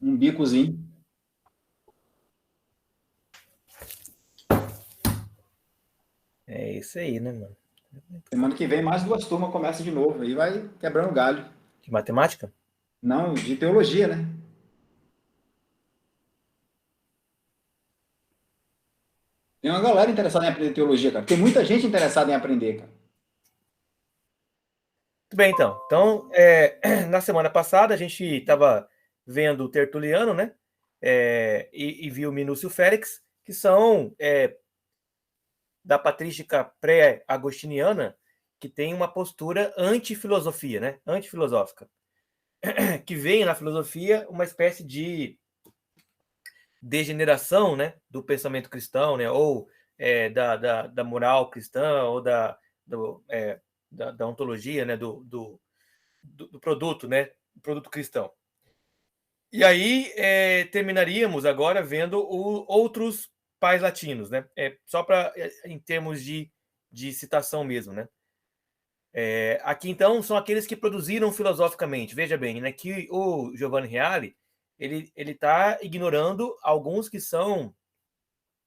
Um bicozinho. É isso aí, né, mano? Semana que vem, mais duas turmas começam de novo. Aí vai quebrando galho. De matemática? Não, de teologia, né? Tem uma galera interessada em aprender teologia, cara. Tem muita gente interessada em aprender, cara. Tudo bem, então. Então, na semana passada, a gente estava vendo o Tertuliano, né? E viu o Minúcio Félix, que são da patrística pré-agostiniana, que tem uma postura anti-filosofia, né? Antifilosófica. Que vem na filosofia uma espécie de degeneração, né? Do pensamento cristão, né? Ou da moral cristã, ou da ontologia, né? Do produto, né? Do produto cristão. E aí terminaríamos agora vendo outros pais latinos, né? Só para em termos de citação mesmo, né? Aqui então são aqueles que produziram filosoficamente. Veja bem, né? Que o Giovanni Reale ele está ignorando alguns que são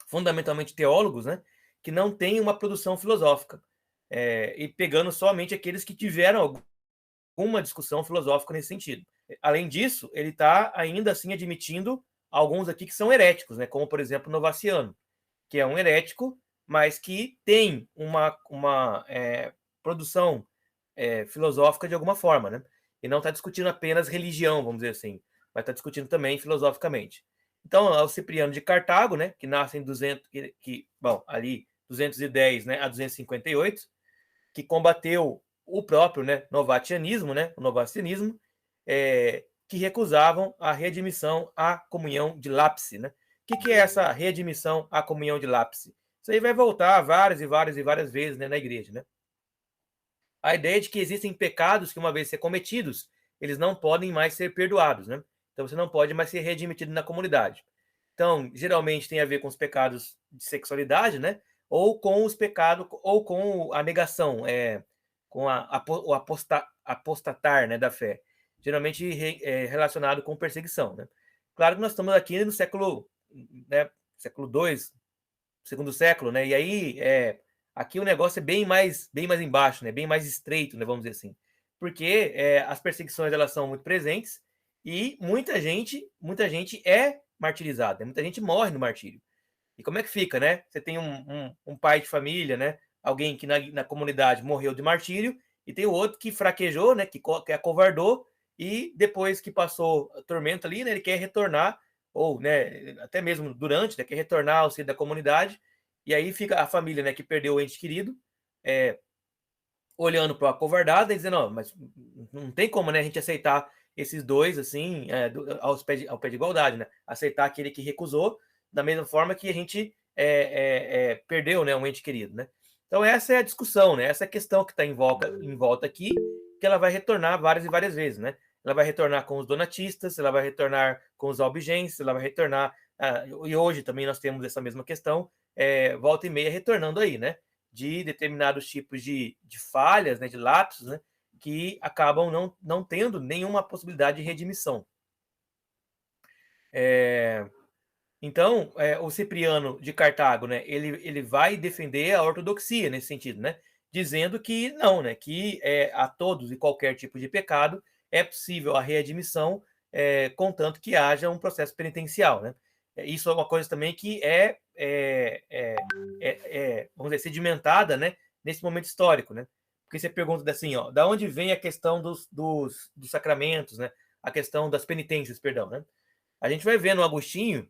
fundamentalmente teólogos, né? Que não têm uma produção filosófica e pegando somente aqueles que tiveram alguma discussão filosófica nesse sentido. Além disso, ele está ainda assim admitindo alguns aqui que são heréticos, né? Como por exemplo o Novaciano, que é um herético, mas que tem uma produção filosófica de alguma forma, né? E não está discutindo apenas religião, vamos dizer assim, mas está discutindo também filosoficamente. Então, o Cipriano de Cartago, né, que nasce em 200, bom, ali 210, né, a 258, que combateu o próprio, né, novatianismo, né, o novacianismo, que recusavam a readmissão à comunhão de lápice, né? O que é essa readmissão à comunhão de lápice? Isso aí vai voltar várias e várias e várias vezes, né, na igreja, né? A ideia de que existem pecados que, uma vez ser cometidos, eles não podem mais ser perdoados, né? Então você não pode mais ser readmitido na comunidade. Então, geralmente tem a ver com os pecados de sexualidade, né? Ou com os pecados, ou com a negação, com o apostatar, né, da fé. Geralmente relacionado com perseguição, né? Claro que nós estamos aqui no século, né, século II, segundo século, né? E aí aqui o negócio é bem mais embaixo, né? Bem mais estreito, né? Vamos dizer assim, porque as perseguições elas são muito presentes e muita gente é martirizada, né? Muita gente morre no martírio. E como é que fica, né? Você tem um pai de família, né? Alguém que na comunidade morreu de martírio e tem o outro que fraquejou, né? Que acovardou e depois que passou a tormenta ali, né? Ele quer retornar ou, né? Até mesmo durante, né? Quer retornar ao seio da comunidade e aí fica a família, né? Que perdeu o ente querido, olhando para a acovardada e dizendo, não, mas não tem como, né? A gente aceitar esses dois assim, ao pé de igualdade, né? Aceitar aquele que recusou da mesma forma que a gente perdeu, né, um ente querido, né? Então essa é a discussão, né? Essa é a questão que está em volta aqui, que ela vai retornar várias e várias vezes, né? Ela vai retornar com os donatistas, ela vai retornar com os albigenses, ela vai retornar e hoje também nós temos essa mesma questão, volta e meia retornando aí, né? De determinados tipos de falhas, né, de lapsos, né, que acabam não tendo nenhuma possibilidade de redimissão. Então, o Cipriano de Cartago, né, ele vai defender a ortodoxia nesse sentido, né, dizendo que não, né, que a todos e qualquer tipo de pecado é possível a readmissão, contanto que haja um processo penitencial, né. Isso é uma coisa também que vamos dizer, sedimentada, né, nesse momento histórico, né. Porque você pergunta assim, ó, da onde vem a questão dos sacramentos, né, a questão das penitências, perdão, né. A gente vai ver no Agostinho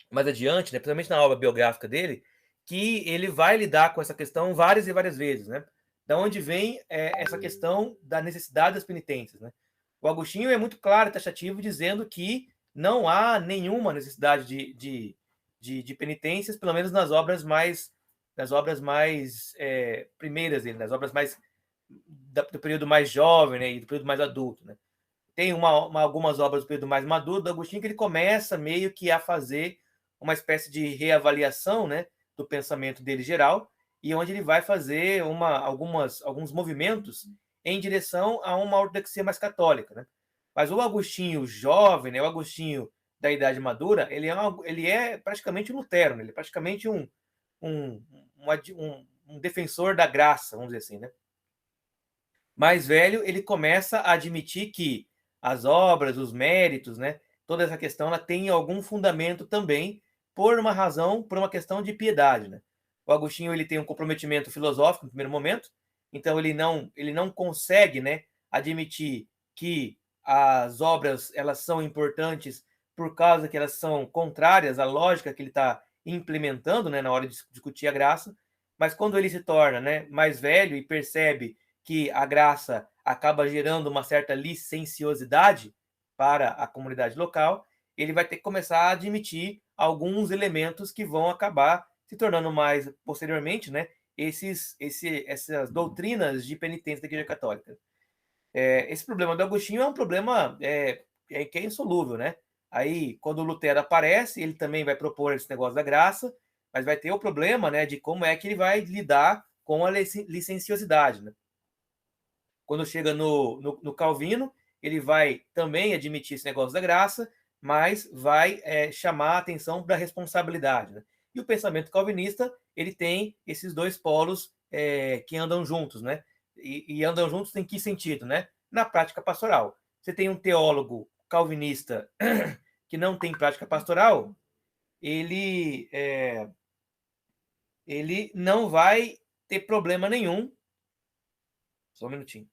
mais adiante, né, principalmente na obra biográfica dele, que ele vai lidar com essa questão várias e várias vezes, né? Da onde vem essa questão da necessidade das penitências, né? O Agostinho é muito claro e taxativo dizendo que não há nenhuma necessidade de penitências, pelo menos nas obras mais primeiras dele, nas obras mais do período mais jovem, né, e do período mais adulto, né? Tem algumas obras do período mais maduro do Agostinho que ele começa meio que a fazer uma espécie de reavaliação, né, do pensamento dele geral, e onde ele vai fazer alguns movimentos em direção a uma ortodoxia mais católica, né? Mas o Agostinho jovem, né, o Agostinho da idade madura, ele é praticamente um Lutero, né? Ele é praticamente um, um defensor da graça, vamos dizer assim, né? Mais velho, ele começa a admitir que as obras, os méritos, né, toda essa questão, ela tem algum fundamento também por uma razão, por uma questão de piedade, né? O Agostinho, ele tem um comprometimento filosófico no primeiro momento, então ele não consegue, né, admitir que as obras, elas são importantes por causa que elas são contrárias à lógica que ele está implementando, né, na hora de discutir a graça. Mas quando ele se torna, né, mais velho e percebe que a graça acaba gerando uma certa licenciosidade para a comunidade local, ele vai ter que começar a admitir alguns elementos que vão acabar se tornando mais posteriormente, né, essas doutrinas de penitência da Igreja Católica. Esse problema do Agostinho é um problema que é insolúvel, né? Aí, quando o Lutero aparece, ele também vai propor esse negócio da graça, mas vai ter o problema, né, de como é que ele vai lidar com a licenciosidade, né? Quando chega no Calvino, ele vai também admitir esse negócio da graça, mas vai chamar a atenção para a responsabilidade, né? E o pensamento calvinista, ele tem esses dois polos que andam juntos, né? E andam juntos em que sentido, né? Na prática pastoral. Você tem um teólogo calvinista que não tem prática pastoral, ele não vai ter problema nenhum. Só um minutinho.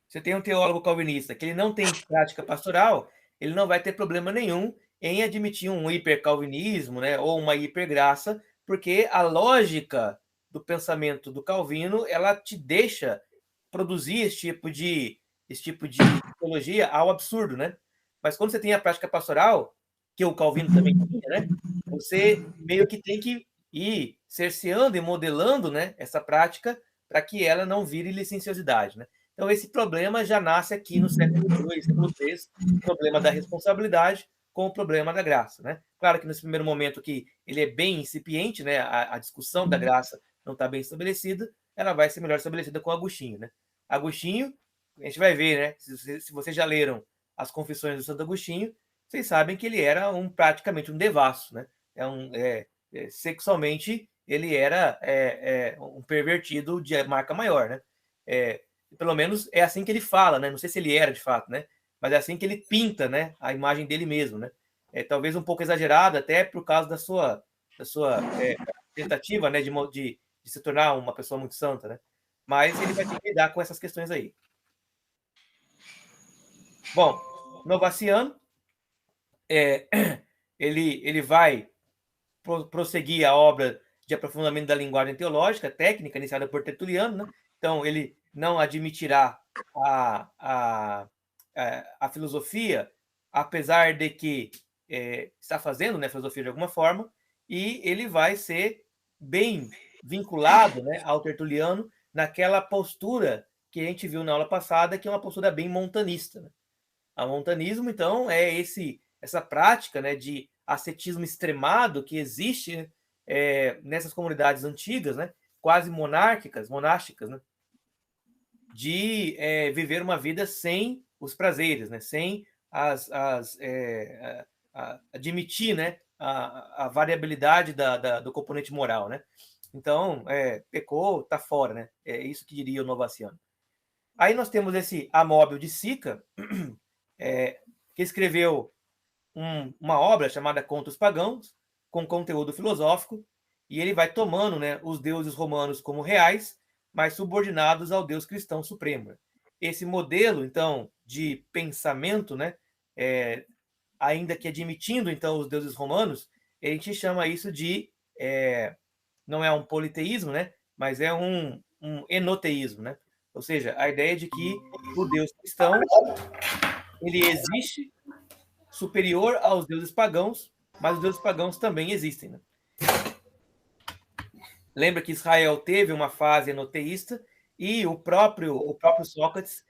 Você tem um teólogo calvinista que ele não tem prática pastoral, ele não vai ter problema nenhum em admitir um hipercalvinismo, né, ou uma hipergraça, porque a lógica do pensamento do Calvino, ela te deixa produzir esse tipo de teologia ao absurdo, né? Mas quando você tem a prática pastoral, que o Calvino também tinha, né, você meio que tem que ir cerceando e modelando, né, essa prática para que ela não vire licenciosidade, né? Então, esse problema já nasce aqui no século II, século III, o problema da responsabilidade com o problema da graça, né? Claro que nesse primeiro momento que ele é bem incipiente, né? A discussão da graça não está bem estabelecida, ela vai ser melhor estabelecida com Agostinho, né? Agostinho, a gente vai ver, né? Se vocês já leram as Confissões do Santo Agostinho, vocês sabem que ele era praticamente um devasso, né? Sexualmente, ele era um pervertido de marca maior, né? Pelo menos é assim que ele fala, né? Não sei se ele era de fato, né? Mas é assim que ele pinta, né? A imagem dele mesmo, né? Talvez um pouco exagerado, até por causa da sua tentativa, né? De se tornar uma pessoa muito santa, né? Mas ele vai ter que lidar com essas questões aí. Bom, Novaciano, ele vai prosseguir a obra de aprofundamento da linguagem teológica, técnica, iniciada por Tertuliano, né? Então, ele não admitirá a filosofia, apesar de que está fazendo, né, filosofia de alguma forma, e ele vai ser bem vinculado, né, ao Tertuliano naquela postura que a gente viu na aula passada, que é uma postura bem montanista, né? O montanismo, então, é essa prática, né, de ascetismo extremado que existe nessas comunidades antigas, né, quase monásticas, né, de viver uma vida sem os prazeres, né, sem admitir, né, a variabilidade do componente moral, né? Então, pecou, tá fora, né? É isso que diria o Novaciano. Aí nós temos esse Amóbil de Sica, que escreveu uma obra chamada Contos Pagãos, com conteúdo filosófico, e ele vai tomando, né, os deuses romanos como reais, mas subordinados ao Deus cristão supremo. Esse modelo, então, de pensamento, né, ainda que admitindo, então, os deuses romanos, a gente chama isso de, não é um politeísmo, né, mas é um enoteísmo, né? Ou seja, a ideia de que o Deus cristão, ele existe superior aos deuses pagãos, mas os deuses pagãos também existem, né? Lembra que Israel teve uma fase enoteísta e o próprio Sócrates,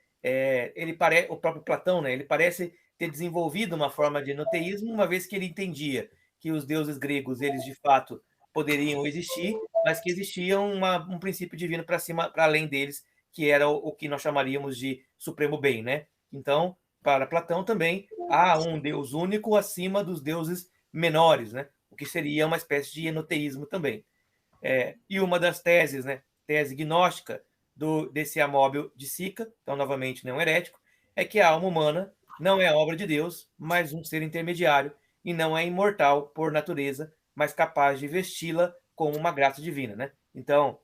o próprio Platão, né, ele parece ter desenvolvido uma forma de enoteísmo, uma vez que ele entendia que os deuses gregos, eles de fato poderiam existir, mas que existia um princípio divino para cima, para além deles, que era o que nós chamaríamos de supremo bem, né? Então, para Platão também há um Deus único acima dos deuses menores, né? O que seria uma espécie de enoteísmo também. E uma das teses, né, tese gnóstica desse Amóbil de Sica, então novamente não herético, é que a alma humana não é obra de Deus, mas um ser intermediário, e não é imortal por natureza, mas capaz de vesti-la com uma graça divina, né? Então,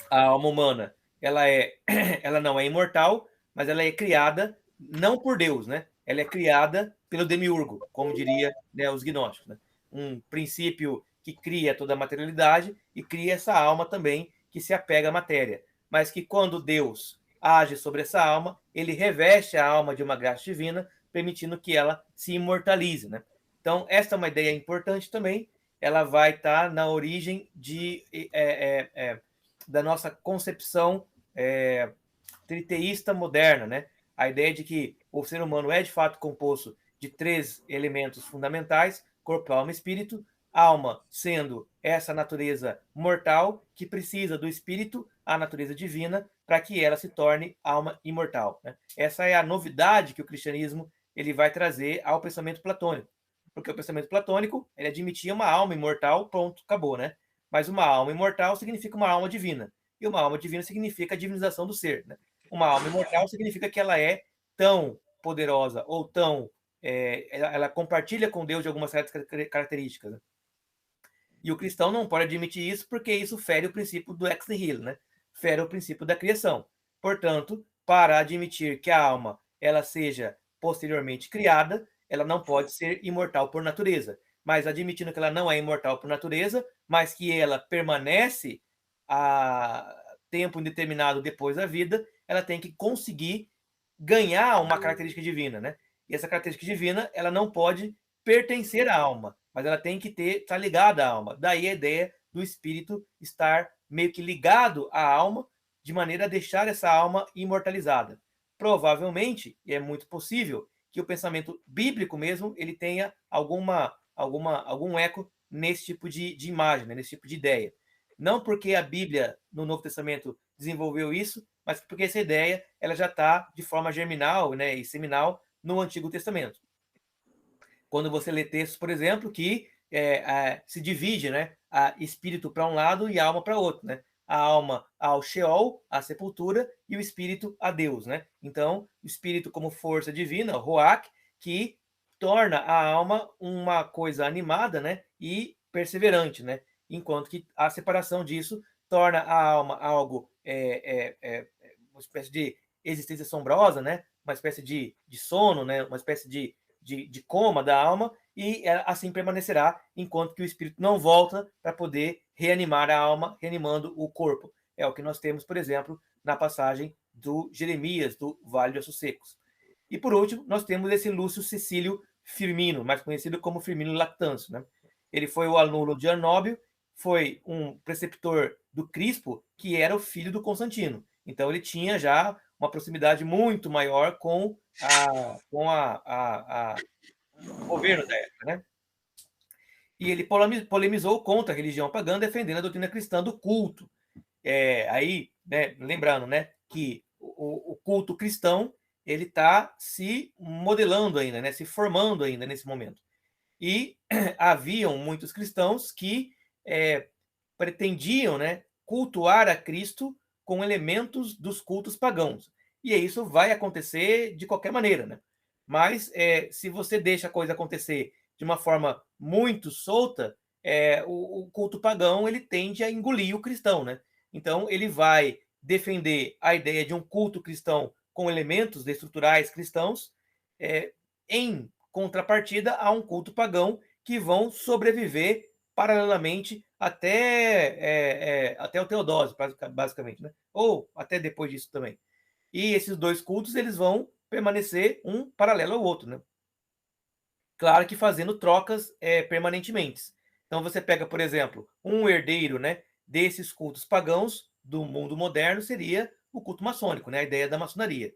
a alma humana, ela não é imortal, mas ela é criada não por Deus, né? Ela é criada pelo demiurgo, como diria, né, os gnósticos, né? Um princípio que cria toda a materialidade e cria essa alma também que se apega à matéria, mas que quando Deus age sobre essa alma, ele reveste a alma de uma graça divina, permitindo que ela se imortalize, né? Então, esta é uma ideia importante também. Ela vai estar na origem da nossa concepção triteísta moderna, né? A ideia de que o ser humano é de fato composto de 3 elementos fundamentais: corpo, alma e espírito. Alma sendo essa natureza mortal que precisa do espírito, a natureza divina, para que ela se torne alma imortal, né? Essa é a novidade que o cristianismo ele vai trazer ao pensamento platônico, porque o pensamento platônico ele admitia uma alma imortal, pronto, acabou, né? Mas uma alma imortal significa uma alma divina, e uma alma divina significa a divinização do ser, né? Uma alma imortal significa que ela é tão poderosa ou tão ela compartilha com Deus de algumas certas características, né? E o cristão não pode admitir isso porque isso fere o princípio do ex nihilo, né? Fere o princípio da criação. Portanto, para admitir que a alma ela seja posteriormente criada, ela não pode ser imortal por natureza. Mas admitindo que ela não é imortal por natureza, mas que ela permanece a tempo indeterminado depois da vida, ela tem que conseguir ganhar uma característica divina, né? E essa característica divina, ela não pode pertencer à alma, mas ela tem que estar ligada à alma. Daí a ideia do espírito estar meio que ligado à alma, de maneira a deixar essa alma imortalizada. Provavelmente, e é muito possível, que o pensamento bíblico mesmo ele tenha algum eco nesse tipo de imagem, né? Nesse tipo de ideia. Não porque a Bíblia, no Novo Testamento, desenvolveu isso, mas porque essa ideia ela já está de forma germinal, né, e seminal no Antigo Testamento. Quando você lê textos, por exemplo, que se divide, né, a espírito para um lado e alma para outro, né? A alma ao Sheol, a sepultura, e o espírito a Deus, né? Então, o espírito como força divina, Ruach, que torna a alma uma coisa animada, né, e perseverante, né? Enquanto que a separação disso torna a alma algo uma espécie de existência assombrosa, né? Uma espécie de sono, né? Uma espécie de coma da alma, e assim permanecerá enquanto que o espírito não volta para poder reanimar a alma, reanimando o corpo. É o que nós temos, por exemplo, na passagem do Jeremias, do Vale de Ossos Secos. E por último, nós temos esse Lúcio Cecílio Firmino, mais conhecido como Firmino Lactâncio, né? Ele foi o aluno de Arnóbio, foi um preceptor do Crispo, que era o filho do Constantino. Então ele tinha já uma proximidade muito maior com o governo da época, né? E ele polemizou contra a religião pagã, defendendo a doutrina cristã do culto. Aí, né, lembrando, né, que o culto cristão ele está se modelando ainda, né, se formando ainda nesse momento. E haviam muitos cristãos que pretendiam, né, cultuar a Cristo com elementos dos cultos pagãos. E isso vai acontecer de qualquer maneira, né? Mas se você deixa a coisa acontecer de uma forma muito solta, o culto pagão ele tende a engolir o cristão, né? Então ele vai defender a ideia de um culto cristão com elementos estruturais cristãos, em contrapartida a um culto pagão que vão sobreviver paralelamente até o Teodósio, basicamente, né? Ou até depois disso também. E esses dois cultos eles vão permanecer um paralelo ao outro, né? Claro que fazendo trocas permanentemente. Então você pega, por exemplo, um herdeiro, né, desses cultos pagãos do mundo moderno seria o culto maçônico, né, a ideia da maçonaria.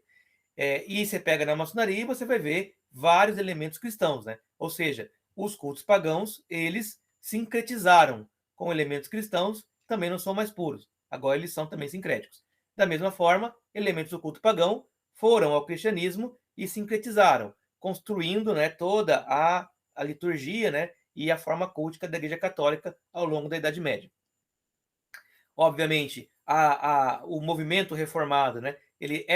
E você pega na maçonaria e você vai ver vários elementos cristãos, né? Ou seja, os cultos pagãos eles sincretizaram com elementos cristãos, também não são mais puros. Agora eles são também sincréticos. Da mesma forma, elementos do culto pagão foram ao cristianismo e sincretizaram, construindo, né, toda a liturgia, né, e a forma cultica da Igreja Católica ao longo da Idade Média. Obviamente, o movimento reformado, né, ele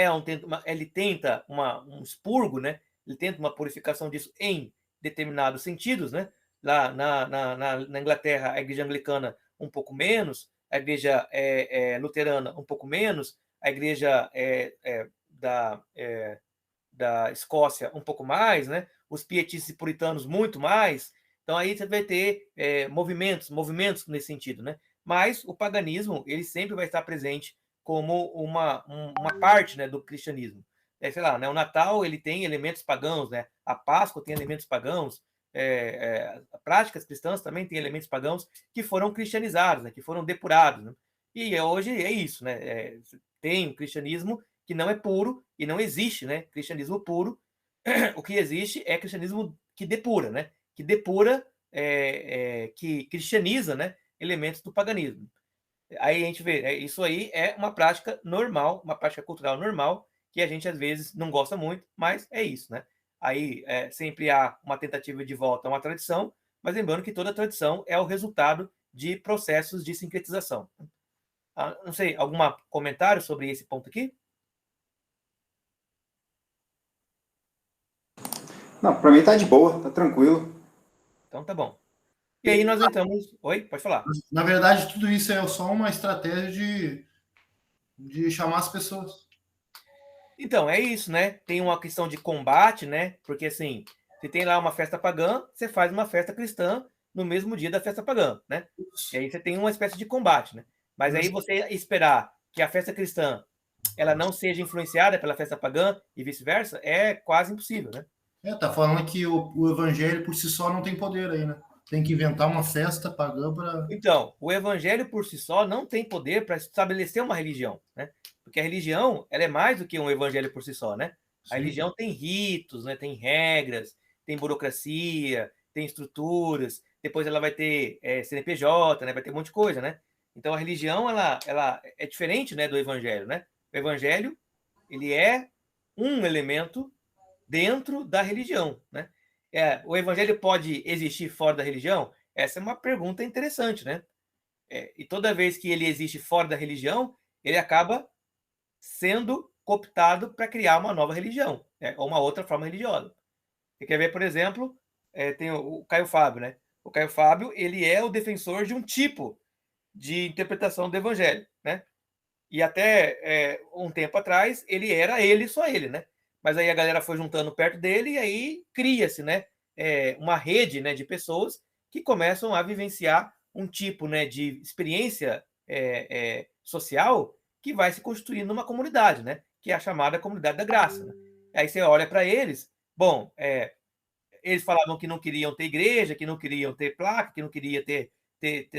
tenta um expurgo, né, ele tenta uma purificação disso em determinados sentidos, né? Lá na Inglaterra, a Igreja Anglicana um pouco menos, a Igreja luterana um pouco menos, a Igreja da Escócia um pouco mais, né? Os pietistas e puritanos muito mais. Então aí você vai ter movimentos nesse sentido, né? Mas o paganismo ele sempre vai estar presente como uma parte, né, do cristianismo. Sei lá, né, o Natal ele tem elementos pagãos, né? A Páscoa tem elementos pagãos, práticas cristãs também tem elementos pagãos que foram cristianizados, né? Que foram depurados, né? E hoje é isso, né? Tem o cristianismo que não é puro e não existe, né? Cristianismo puro. O que existe é cristianismo que depura, né? Que depura, que cristianiza, né? Elementos do paganismo. Aí a gente vê, isso aí é uma prática normal, uma prática cultural normal, que a gente às vezes não gosta muito, mas é isso, né? Aí sempre há uma tentativa de volta a uma tradição, mas lembrando que toda tradição é o resultado de processos de sincretização. Não sei, algum comentário sobre esse ponto aqui? Não, para mim tá de boa, tá tranquilo. Então tá bom. E aí nós entramos. Oi, pode falar. Na verdade, tudo isso é só uma estratégia de chamar as pessoas. Então, é isso, né? Tem uma questão de combate, né? Porque assim, você tem lá uma festa pagã, você faz uma festa cristã no mesmo dia da festa pagã, né? E aí você tem uma espécie de combate, né? Mas aí você esperar que a festa cristã ela não seja influenciada pela festa pagã e vice-versa é quase impossível, né? Tá falando que o evangelho por si só não tem poder aí, né? Tem que inventar uma festa pagã para. Então, o evangelho por si só não tem poder para estabelecer uma religião, né? Porque a religião, ela é mais do que um evangelho por si só, né? A religião tem ritos, né? Tem regras, tem burocracia, tem estruturas, depois ela vai ter CNPJ, né? Vai ter um monte de coisa, né? Então a religião, ela é diferente, né, do evangelho, né? O evangelho, ele é um elemento dentro da religião, né? O evangelho pode existir fora da religião? Essa é uma pergunta interessante, né? E toda vez que ele existe fora da religião, ele acaba sendo cooptado para criar uma nova religião, né? Ou uma outra forma religiosa. Você quer ver, por exemplo, tem o Caio Fábio, né? O Caio Fábio, ele é o defensor de um tipo de interpretação do evangelho, né? E até um tempo atrás, ele era ele, só ele, né? Mas aí a galera foi juntando perto dele e aí cria-se, né? Uma rede, né, de pessoas que começam a vivenciar um tipo, né, de experiência social que vai se constituindo numa comunidade, né? Que é a chamada comunidade da graça. Né? Aí você olha para eles, bom, eles falavam que não queriam ter igreja, que não queriam ter placa, que não queria ter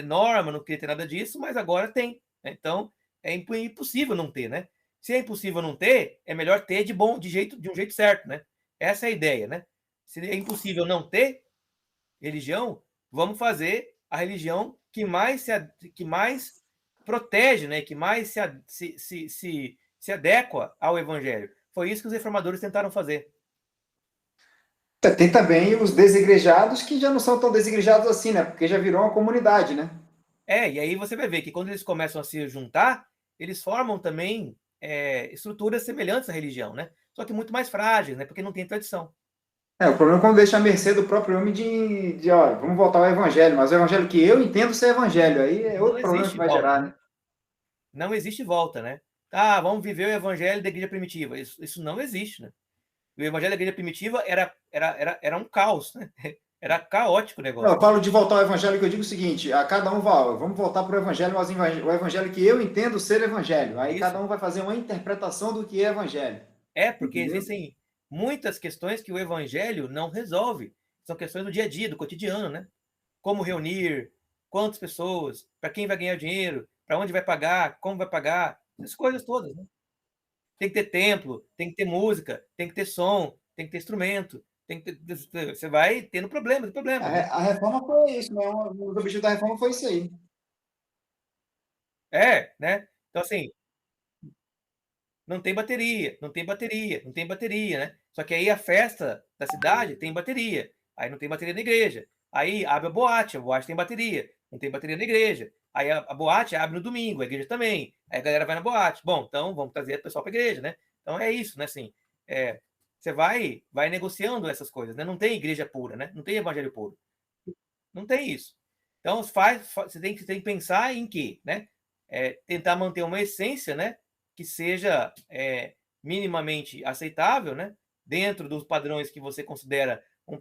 norma, não queria ter nada disso, mas agora tem. Né? Então, é impossível não ter, né? Se é impossível não ter, é melhor ter de um jeito certo, né? Essa é a ideia, né? Se é impossível não ter religião, vamos fazer a religião que mais protege, né? Que mais se adequa ao evangelho. Foi isso que os reformadores tentaram fazer. Tem também os desigrejados que já não são tão desigrejados assim, né? Porque já virou uma comunidade, né? E aí você vai ver que quando eles começam a se juntar, eles formam também estruturas semelhantes à religião, né? Só que muito mais frágeis, né? Porque não tem tradição. O problema é quando deixa a mercê do próprio homem olha, vamos voltar ao evangelho, mas o evangelho que eu entendo ser evangelho, aí é outro problema que vai volta, gerar, né? né? Não existe volta, né? Ah, vamos viver o evangelho da igreja primitiva. Isso não existe, né? O evangelho da igreja primitiva era um caos, né? Era caótico o Não, negócio. eu falo de voltar ao evangelho que eu digo o seguinte, a cada um vai, vamos voltar para o evangelho, mas o evangelho que eu entendo ser evangelho. Aí Isso. cada um vai fazer uma interpretação do que é evangelho. Porque Entendeu? existem muitas questões que o evangelho não resolve. São questões do dia a dia, do cotidiano, né? Como reunir, quantas pessoas, para quem vai ganhar dinheiro, para onde vai pagar, como vai pagar, essas coisas todas, né? Tem que ter templo, tem que ter música, tem que ter som, tem que ter instrumento, você vai tendo problemas, né? A reforma foi isso, né? Um dos objetivos da reforma foi isso aí. Né? Então, assim, não tem bateria, não tem bateria, não tem bateria, né? Só que aí a festa da cidade tem bateria, aí não tem bateria na igreja. Aí abre a boate tem bateria, não tem bateria na igreja. Aí a boate abre no domingo, a igreja também. Aí a galera vai na boate. Bom, então vamos trazer o pessoal para a igreja, né? Então é isso, né? Assim, você vai negociando essas coisas, né? Não tem igreja pura, né? Não tem evangelho puro. Não tem isso. Então você tem que pensar em quê, né? Tentar manter uma essência, né? Que seja minimamente aceitável, né? Dentro dos padrões que você considera um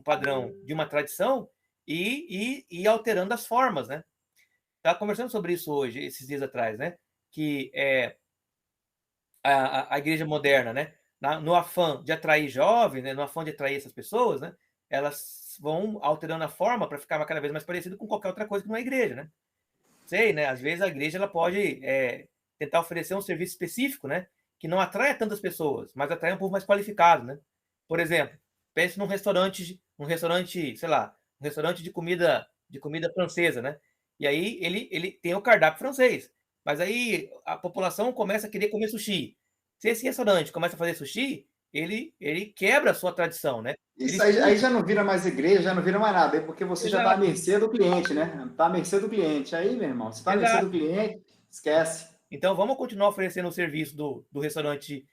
padrão de uma tradição e ir alterando as formas, né? Estava conversando sobre isso hoje, esses dias atrás, né? Que a igreja moderna, né? No afã de atrair jovens, né? No afã de atrair essas pessoas, né? Elas vão alterando a forma para ficar cada vez mais parecido com qualquer outra coisa que não é igreja, né? Sei, né? Às vezes a igreja ela pode tentar oferecer um serviço específico, né? Que não atraia tantas pessoas, mas atrai um povo mais qualificado, né? Por exemplo, pense num restaurante, sei lá, um restaurante de comida francesa, né? E aí ele tem o cardápio francês, mas aí a população começa a querer comer sushi. Se esse restaurante começa a fazer sushi, ele quebra a sua tradição, né? Isso aí já não vira mais igreja, já não vira mais nada, é porque você já está à Exato. mercê do cliente, né? Está à mercê do cliente. Aí, meu irmão, você está à mercê do cliente, esquece. Então, vamos continuar oferecendo o serviço do restaurante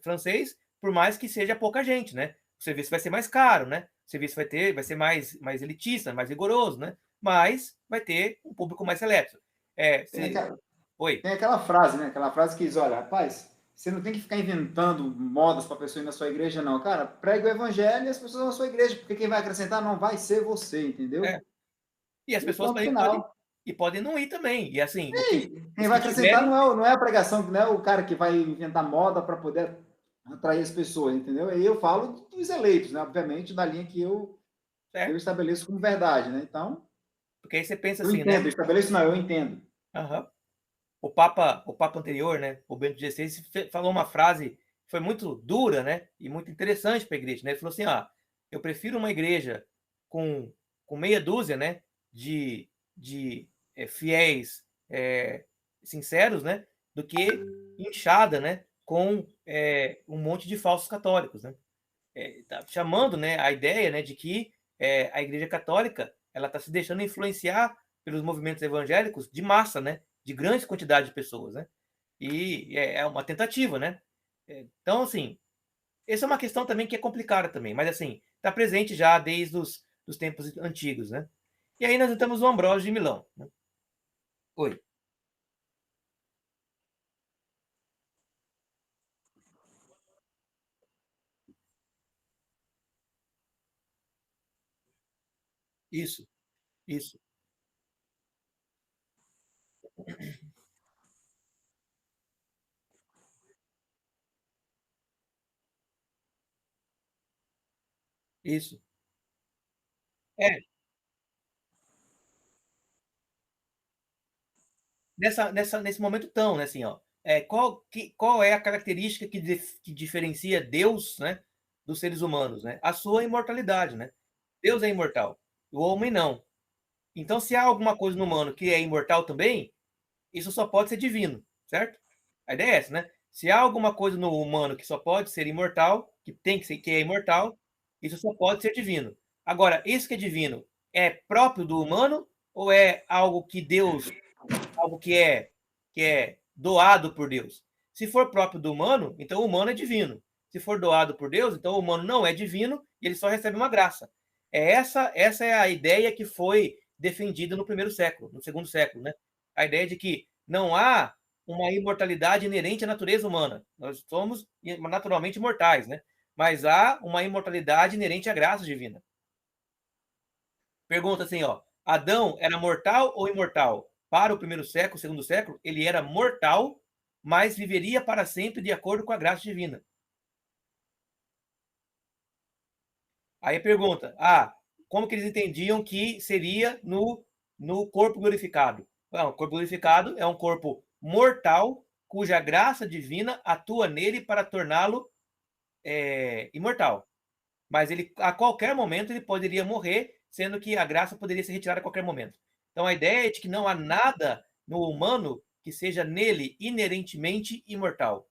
francês, por mais que seja pouca gente, né? O serviço vai ser mais caro, né? O serviço vai ser mais elitista, mais rigoroso, né? Mas vai ter um público mais seleto. Oi. Tem aquela frase, né? Aquela frase que diz, olha, rapaz, você não tem que ficar inventando modas para a pessoa ir na sua igreja, não. Cara, pregue o evangelho e as pessoas vão na sua igreja, porque quem vai acrescentar não vai ser você, entendeu? E as pessoas também podem não ir também. E assim, quem vai acrescentar não é a pregação, não é o cara que vai inventar moda para poder atrair as pessoas, entendeu? Aí eu falo dos eleitos, né? Obviamente, da linha que eu estabeleço como verdade, né? Então, porque aí você pensa eu assim, entendo, né? estabeleço não, eu entendo. Uhum. O Papa anterior, né? O Bento XVI falou uma frase que foi muito dura, né? E muito interessante para a igreja, né? Ele falou assim: eu prefiro uma igreja com meia dúzia, né? De fiéis sinceros, né? Do que inchada, né? Com um monte de falsos católicos, né? Tá chamando, né? A ideia, né? De que a Igreja Católica ela está se deixando influenciar pelos movimentos evangélicos de massa, né? De grande quantidade de pessoas, né? E é uma tentativa, né? Então, assim, essa é uma questão também que é complicada também, mas assim, está presente já desde os tempos antigos, né? E aí nós temos o Ambrósio de Milão. Né? Oi. Isso, isso. Isso. Nesse momento tão, né, assim, ó, qual é a característica que diferencia Deus, né, dos seres humanos, né? A sua imortalidade, né? Deus é imortal, o homem não. Então, se há alguma coisa no humano que é imortal também, isso só pode ser divino, certo? A ideia é essa, né? Se há alguma coisa no humano que só pode ser imortal, que tem que ser que é imortal, isso só pode ser divino. Agora, isso que é divino é próprio do humano ou é algo que Deus algo que é doado por Deus. Se for próprio do humano, então o humano é divino. Se for doado por Deus, então o humano não é divino e ele só recebe uma graça. Essa é a ideia que foi defendida no primeiro século, no segundo século, né? A ideia de que não há uma imortalidade inerente à natureza humana. Nós somos naturalmente mortais, né? Mas há uma imortalidade inerente à graça divina. Pergunta assim, ó, Adão era mortal ou imortal? Para o primeiro século, segundo século, ele era mortal, mas viveria para sempre de acordo com a graça divina. Aí pergunta, como que eles entendiam que seria no corpo glorificado? Não, o corpo glorificado é um corpo mortal, cuja graça divina atua nele para torná-lo imortal. Mas ele, a qualquer momento, ele poderia morrer, sendo que a graça poderia ser retirada a qualquer momento. Então, a ideia é de que não há nada no humano que seja nele inerentemente imortal.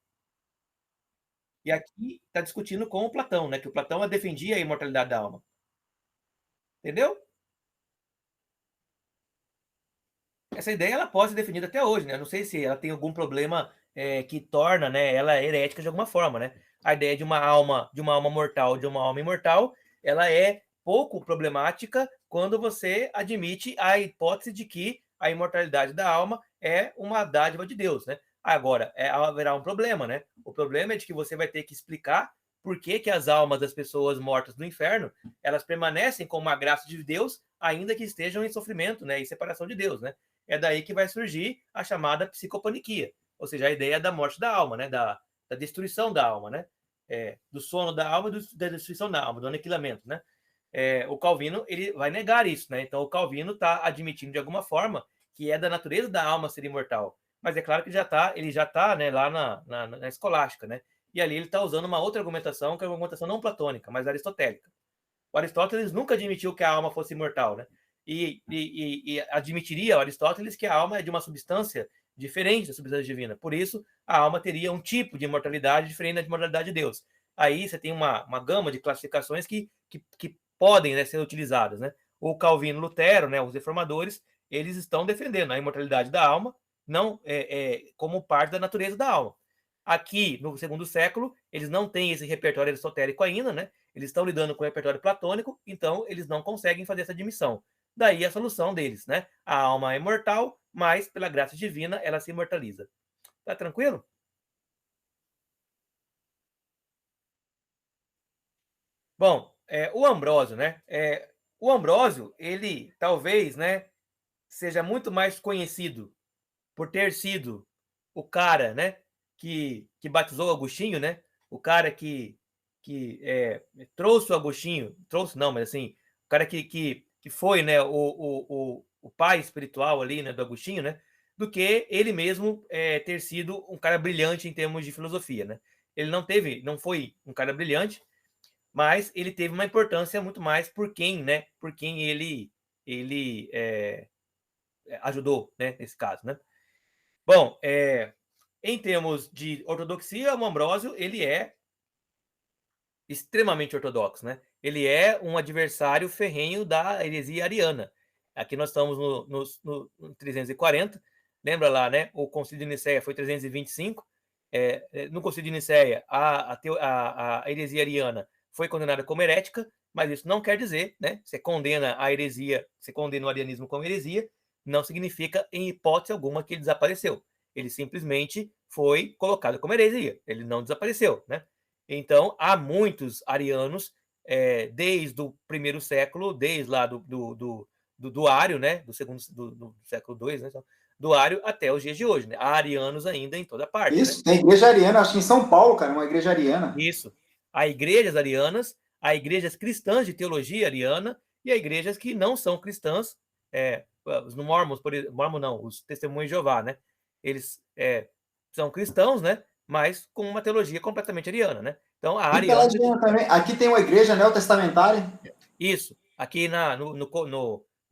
E aqui está discutindo com o Platão, né? Que o Platão defendia a imortalidade da alma. Entendeu? Essa ideia ela pode ser definida até hoje, né? Eu não sei se ela tem algum problema que torna, né, ela herética de alguma forma, né? A ideia de uma alma mortal, de uma alma imortal, ela é pouco problemática quando você admite a hipótese de que a imortalidade da alma é uma dádiva de Deus, né? Agora, haverá um problema, né? O problema é de que você vai ter que explicar por que as almas das pessoas mortas no inferno, elas permanecem com uma graça de Deus, ainda que estejam em sofrimento, né? Em separação de Deus, né? É daí que vai surgir a chamada psicopaniquia, ou seja, a ideia da morte da alma, né? Da destruição da alma, né? Do sono da alma e da destruição da alma, do aniquilamento, né? O Calvino ele vai negar isso, né? Então o Calvino está admitindo de alguma forma que é da natureza da alma ser imortal, mas é claro que ele já está, né, lá na escolástica, né? E ali ele está usando uma outra argumentação, que é uma argumentação não platônica, mas aristotélica. O Aristóteles nunca admitiu que a alma fosse imortal, né? E admitiria o Aristóteles que a alma é de uma substância diferente da substância divina. Por isso, a alma teria um tipo de imortalidade diferente da imortalidade de Deus. Aí você tem uma gama de classificações que podem, né, ser utilizadas, né? O Calvino, Lutero, né, os reformadores, eles estão defendendo a imortalidade da alma, não como parte da natureza da alma. Aqui, no segundo século, eles não têm esse repertório aristotélico ainda, né? Eles estão lidando com o repertório platônico, então eles não conseguem fazer essa admissão. Daí a solução deles, né? A alma é imortal, mas pela graça divina ela se imortaliza. Tá tranquilo? Bom, o Ambrósio, né? O Ambrósio, ele talvez, né, seja muito mais conhecido por ter sido o cara, né, que batizou Agostinho, né? O cara que trouxe o Agostinho, trouxe não, mas assim, o cara que foi, né, o pai espiritual ali, né, do Agostinho, né, do que ele mesmo ter sido um cara brilhante em termos de filosofia, né? Ele não foi um cara brilhante, mas ele teve uma importância muito mais por quem, né, por quem ele ajudou, né, nesse caso, né? Bom, em termos de ortodoxia, o Ambrósio ele é extremamente ortodoxo, né? Ele é um adversário ferrenho da heresia ariana. Aqui nós estamos no 340. Lembra lá, né? O Concílio de Nicéia foi 325. No Concílio de Nicéia, a heresia ariana foi condenada como herética, mas isso não quer dizer, né? Você condena a heresia, você condena o arianismo como heresia, não significa, em hipótese alguma, que ele desapareceu. Ele simplesmente foi colocado como heresia. Ele não desapareceu, né? Então, há muitos arianos, desde o primeiro século, desde lá do Ário, né? Do século II, né? Do Ário até os dias de hoje, né? Há arianos ainda em toda parte. Isso, né? tem igreja ariana, acho que em São Paulo, cara, uma igreja ariana. Isso. Há igrejas arianas, há igrejas cristãs de teologia ariana e há igrejas que não são cristãs. Os mormons, os testemunhos de Jeová, né? Eles são cristãos, né? Mas com uma teologia completamente ariana, né? Então, a ariana também. Aqui tem uma igreja neotestamentária. Isso. Aqui na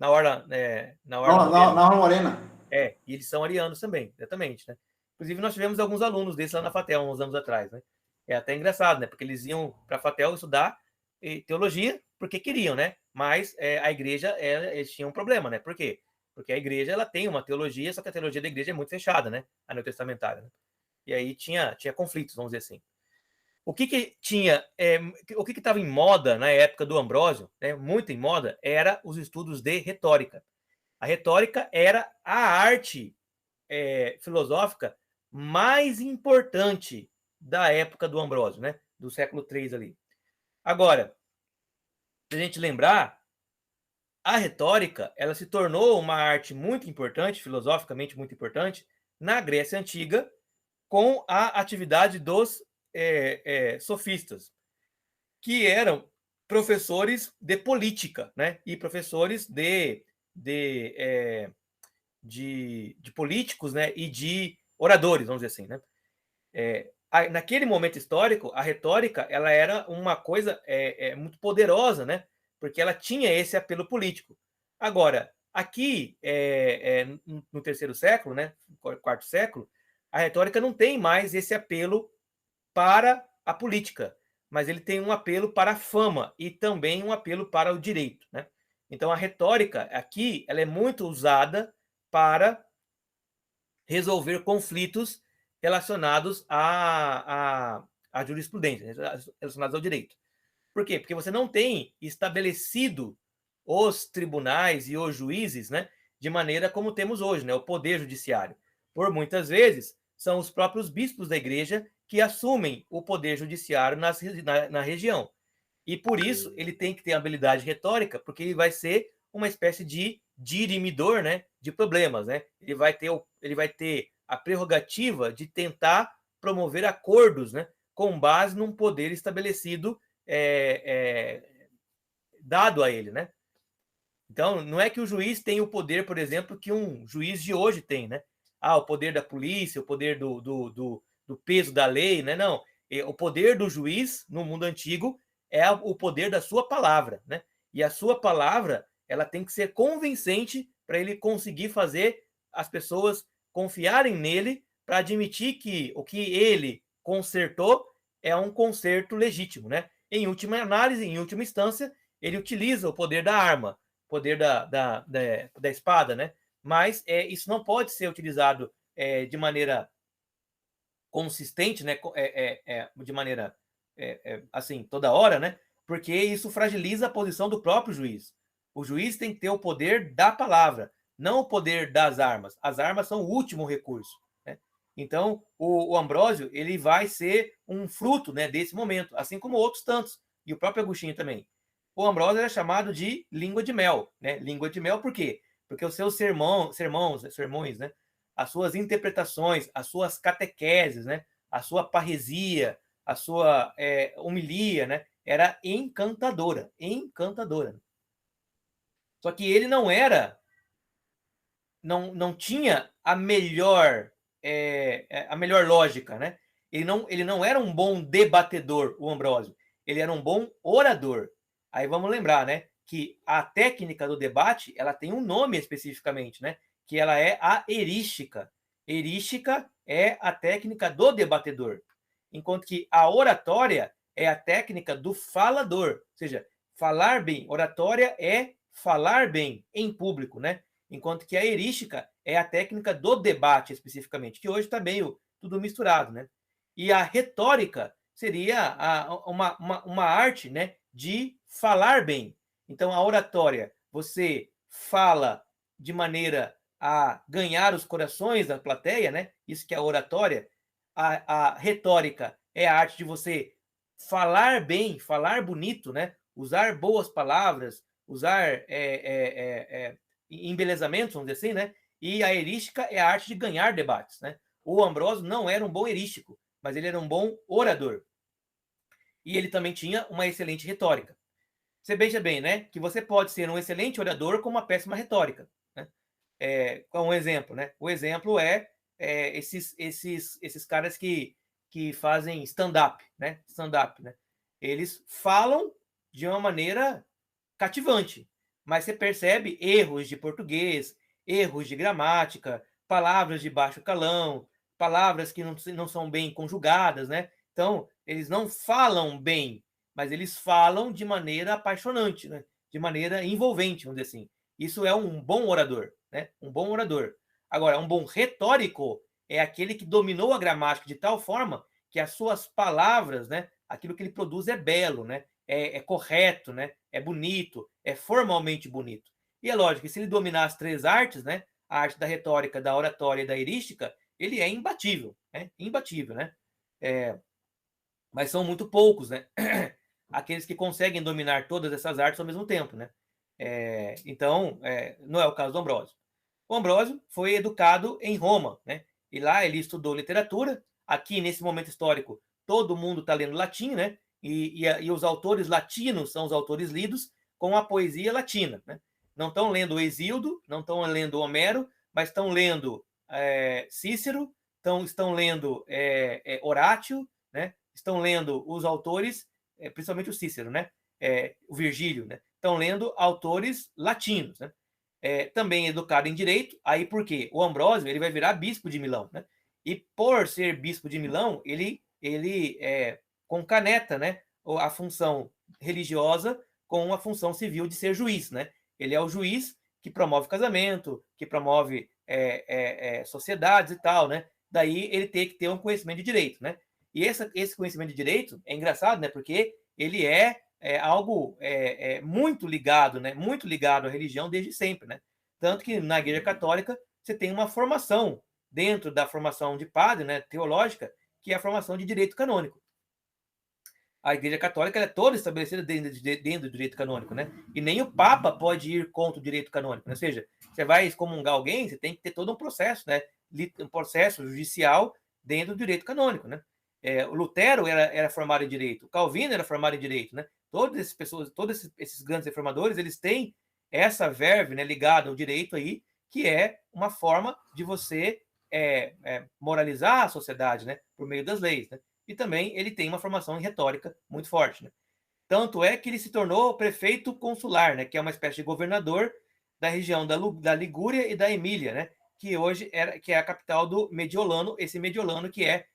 Orla, na Orla Morena. E eles são arianos também, exatamente, né? Inclusive, nós tivemos alguns alunos desses lá na FATEL, uns anos atrás, né? É até engraçado, né? Porque eles iam para a FATEL estudar teologia porque queriam, né? Mas a igreja, eles tinham um problema, né? Por quê? Porque a igreja, ela tem uma teologia, só que a teologia da igreja é muito fechada, né? A neotestamentária, né? E aí tinha conflitos, vamos dizer assim. O que tinha, o que estava em moda na época do Ambrósio, né, muito em moda, era os estudos de retórica. A retórica era a arte filosófica mais importante da época do Ambrósio, né, do século III ali. Agora, se a gente lembrar, a retórica ela se tornou uma arte muito importante, filosoficamente muito importante, na Grécia Antiga, com a atividade dos sofistas, que eram professores de política, né? E professores de políticos, né? E de oradores, vamos dizer assim, né? Naquele momento histórico, a retórica ela era uma coisa muito poderosa, né? Porque ela tinha esse apelo político. Agora, Aqui, no terceiro século, né, quarto século, a retórica não tem mais esse apelo para a política, mas ele tem um apelo para a fama e também um apelo para o direito, né? Então, a retórica aqui ela é muito usada para resolver conflitos relacionados à jurisprudência, relacionados ao direito. Por quê? Porque você não tem estabelecido os tribunais e os juízes, né, de maneira como temos hoje, né, o poder judiciário. Por muitas vezes, são os próprios bispos da igreja que assumem o poder judiciário na região. E por isso ele tem que ter habilidade retórica, porque ele vai ser uma espécie de dirimidor, né, de problemas, né? Ele vai ter a prerrogativa de tentar promover acordos, né, com base num poder estabelecido dado a ele, né? Então, não é que o juiz tem o poder, por exemplo, que um juiz de hoje tem, né? O poder da polícia, o poder do peso da lei, né? Não. O poder do juiz, no mundo antigo, é o poder da sua palavra, né? E a sua palavra, ela tem que ser convincente para ele conseguir fazer as pessoas confiarem nele para admitir que o que ele consertou é um conserto legítimo, né? Em última análise, em última instância, ele utiliza o poder da arma, poder da espada, né? Mas isso não pode ser utilizado de maneira consistente, né? De maneira assim, toda hora, né? Porque isso fragiliza a posição do próprio juiz. O juiz tem que ter o poder da palavra, não o poder das armas. As armas são o último recurso, né? Então, o Ambrósio, ele vai ser um fruto, né, desse momento, assim como outros tantos, e o próprio Agostinho também. O Ambrósio era chamado de língua de mel, né? Língua de mel por quê? Porque os seus sermões, né? As suas interpretações, as suas catequeses, né? A sua parresia, a sua homilia, né? Era encantadora, encantadora. Só que ele não tinha a melhor lógica, né? Ele não era um bom debatedor, o Ambrósio. Ele era um bom orador. Aí vamos lembrar, né, que a técnica do debate, ela tem um nome especificamente, né, que ela é a erística. Erística é a técnica do debatedor, enquanto que a oratória é a técnica do falador, ou seja, falar bem. Oratória é falar bem em público, né? Enquanto que a erística é a técnica do debate especificamente, que hoje está meio tudo misturado, né? E a retórica seria uma arte, né, de falar bem. Então, a oratória, você fala de maneira a ganhar os corações da plateia, né? Isso que é a oratória. A retórica é a arte de você falar bem, falar bonito, né? Usar boas palavras, usar embelezamentos, vamos dizer assim, né? E a erística é a arte de ganhar debates, né? O Ambrósio não era um bom erístico, mas ele era um bom orador. E ele também tinha uma excelente retórica. Você veja bem, né? Que você pode ser um excelente orador com uma péssima retórica, né? Com um exemplo, né? O exemplo esses caras que fazem stand-up, né? Stand-up, né? Eles falam de uma maneira cativante, mas você percebe erros de português, erros de gramática, palavras de baixo calão, palavras que não são bem conjugadas, né? Então, eles não falam bem, mas eles falam de maneira apaixonante, né? De maneira envolvente, vamos dizer assim. Isso é um bom orador, né? Um bom orador. Agora, um bom retórico é aquele que dominou a gramática de tal forma que as suas palavras, né? Aquilo que ele produz é belo, né? É correto, né? É bonito, é formalmente bonito. E é lógico que se ele dominar as três artes, né? A arte da retórica, da oratória e da erística, ele é imbatível, né? Imbatível, né? Mas são muito poucos, né? Aqueles que conseguem dominar todas essas artes ao mesmo tempo, né? Então, não é o caso do Ambrósio. O Ambrósio foi educado em Roma, né? E lá ele estudou literatura. Aqui, nesse momento histórico, todo mundo está lendo latim, né? E os autores latinos são os autores lidos com a poesia latina, né? Não estão lendo Hesíodo, não estão lendo Homero, mas estão lendo Cícero, estão lendo Horácio, né? Estão lendo os autores, principalmente o Cícero, né? O Virgílio, né? Estão lendo autores latinos, né? também educado em direito. Aí por quê? O Ambrósio ele vai virar bispo de Milão, né? E por ser bispo de Milão, ele concaneta, né, a função religiosa com a função civil de ser juiz, né? Ele é o juiz que promove casamento, que promove sociedades e tal, né? Daí ele tem que ter um conhecimento de direito, né? E esse conhecimento de direito é engraçado, né? Porque ele algo muito ligado, né? Muito ligado à religião desde sempre, né? Tanto que na Igreja Católica você tem uma formação dentro da formação de padre, né? Teológica, que é a formação de direito canônico. A Igreja Católica é toda estabelecida dentro do direito canônico, né? E nem o Papa pode ir contra o direito canônico, né? Ou seja, você vai excomungar alguém, você tem que ter todo um processo, né? Um processo judicial dentro do direito canônico, né? O Lutero era formado em direito, o Calvino era formado em direito, né? Todos esses grandes reformadores, eles têm essa verve, né, ligada ao direito aí, que é uma forma de você moralizar a sociedade, né? Por meio das leis, né? E também ele tem uma formação em retórica muito forte, né? Tanto é que ele se tornou prefeito consular, né? Que é uma espécie de governador da região da Ligúria e da Emília, né? Que hoje que é a capital do Mediolano, esse Mediolano que é